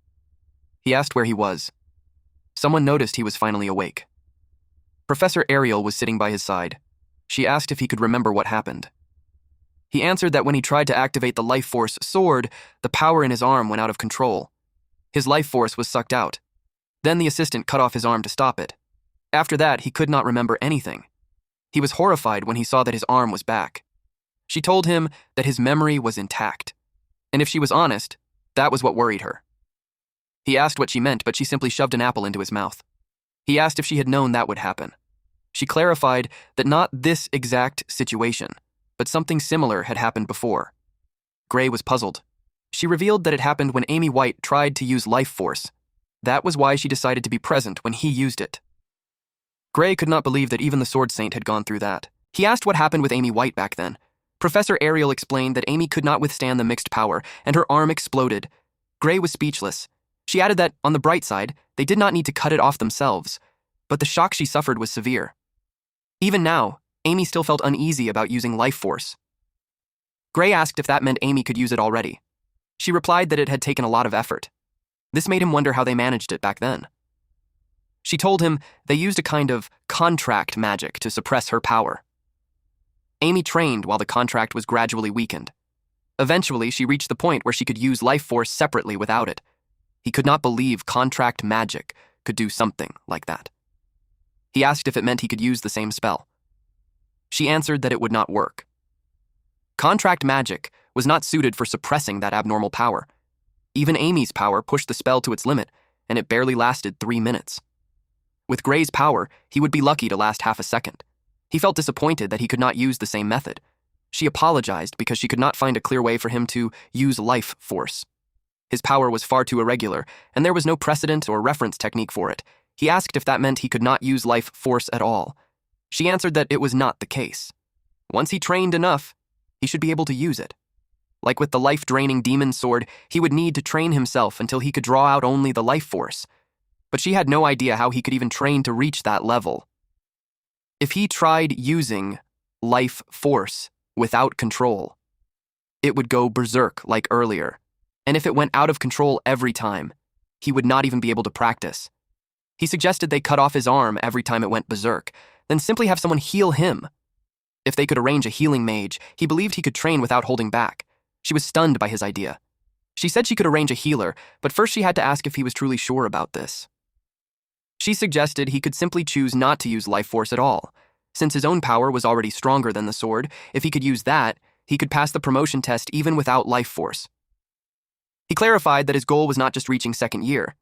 A: He asked where he was. Someone noticed he was finally awake. Professor Ariel was sitting by his side. She asked if he could remember what happened. He answered that when he tried to activate the life force sword, the power in his arm went out of control. His life force was sucked out. Then the assistant cut off his arm to stop it. After that, he could not remember anything. He was horrified when he saw that his arm was back. She told him that his memory was intact. And if she was honest, that was what worried her. He asked what she meant, but she simply shoved an apple into his mouth. He asked if she had known that would happen. She clarified that not this exact situation, but something similar had happened before. Gray was puzzled. She revealed that it happened when Amy White tried to use life force. That was why she decided to be present when he used it. Gray could not believe that even the Sword Saint had gone through that. He asked what happened with Amy White back then. Professor Ariel explained that Amy could not withstand the mixed power, and her arm exploded. Gray was speechless. She added that, on the bright side, they did not need to cut it off themselves, but the shock she suffered was severe. Even now, Amy still felt uneasy about using life force. Gray asked if that meant Amy could use it already. She replied that it had taken a lot of effort. This made him wonder how they managed it back then. She told him they used a kind of contract magic to suppress her power. Amy trained while the contract was gradually weakened. Eventually, she reached the point where she could use life force separately without it. He could not believe contract magic could do something like that. He asked if it meant he could use the same spell. She answered that it would not work. Contract magic was not suited for suppressing that abnormal power. Even Amy's power pushed the spell to its limit, and it barely lasted 3 minutes. With Gray's power, he would be lucky to last half a second. He felt disappointed that he could not use the same method. She apologized because she could not find a clear way for him to use life force. His power was far too irregular, and there was no precedent or reference technique for it. He asked if that meant he could not use life force at all. She answered that it was not the case. Once he trained enough, he should be able to use it. Like with the life-draining demon sword, he would need to train himself until he could draw out only the life force. But she had no idea how he could even train to reach that level. If he tried using life force without control, it would go berserk like earlier. And if it went out of control every time, he would not even be able to practice. He suggested they cut off his arm every time it went berserk, then simply have someone heal him. If they could arrange a healing mage, he believed he could train without holding back. She was stunned by his idea. She said she could arrange a healer, but first she had to ask if he was truly sure about this. She suggested he could simply choose not to use life force at all. Since his own power was already stronger than the sword, if he could use that, he could pass the promotion test even without life force. He clarified that his goal was not just reaching second year.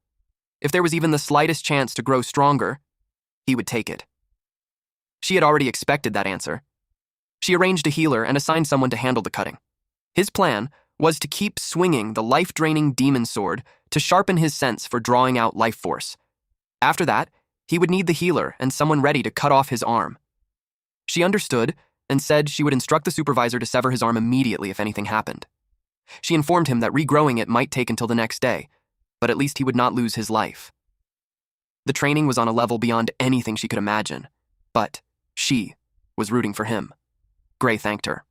A: If there was even the slightest chance to grow stronger, he would take it. She had already expected that answer. She arranged a healer and assigned someone to handle the cutting. His plan was to keep swinging the life-draining demon sword to sharpen his sense for drawing out life force. After that, he would need the healer and someone ready to cut off his arm. She understood and said she would instruct the supervisor to sever his arm immediately if anything happened. She informed him that regrowing it might take until the next day, but at least he would not lose his life. The training was on a level beyond anything she could imagine, but she was rooting for him. Gray thanked her.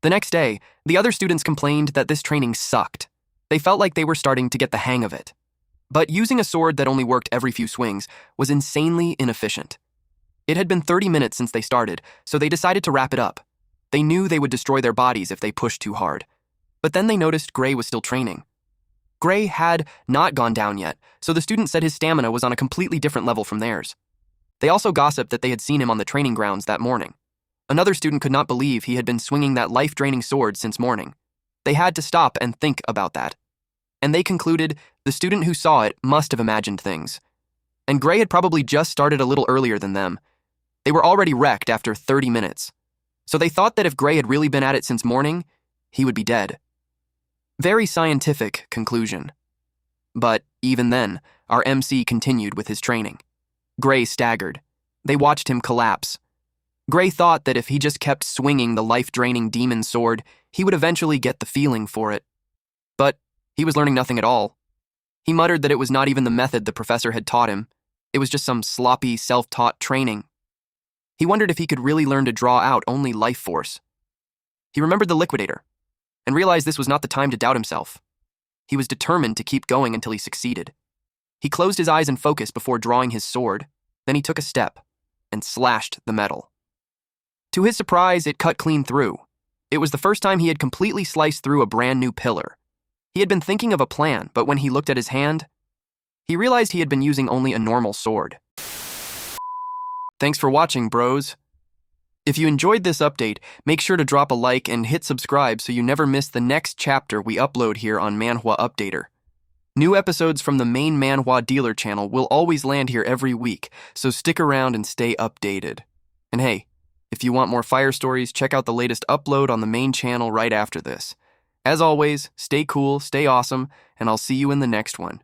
A: The next day, the other students complained that this training sucked. They felt like they were starting to get the hang of it. But using a sword that only worked every few swings was insanely inefficient. It had been 30 minutes since they started, so they decided to wrap it up. They knew they would destroy their bodies if they pushed too hard. But then they noticed Gray was still training. Gray had not gone down yet, so the student said his stamina was on a completely different level from theirs. They also gossiped that they had seen him on the training grounds that morning. Another student could not believe he had been swinging that life-draining sword since morning. They had to stop and think about that. And they concluded the student who saw it must have imagined things. And Gray had probably just started a little earlier than them. They were already wrecked after 30 minutes. So they thought that if Gray had really been at it since morning, he would be dead. Very scientific conclusion. But even then, our MC continued with his training. Gray staggered. They watched him collapse. Gray thought that if he just kept swinging the life-draining demon sword, he would eventually get the feeling for it. But he was learning nothing at all. He muttered that it was not even the method the professor had taught him. It was just some sloppy, self-taught training. He wondered if he could really learn to draw out only life force. He remembered the liquidator and realized this was not the time to doubt himself. He was determined to keep going until he succeeded. He closed his eyes and focused before drawing his sword. Then he took a step and slashed the metal. To his surprise, it cut clean through. It was the first time he had completely sliced through a brand new pillar. He had been thinking of a plan, but when he looked at his hand, he realized he had been using only a normal sword. Thanks for watching, bros. If you enjoyed this update, make sure to drop a like and hit subscribe so you never miss the next chapter we upload here on Manhwa Updater. New episodes from the main Manhwa dealer channel will always land here every week, so stick around and stay updated. And hey, if you want more fire stories, check out the latest upload on the main channel right after this. As always, stay cool, stay awesome, and I'll see you in the next one.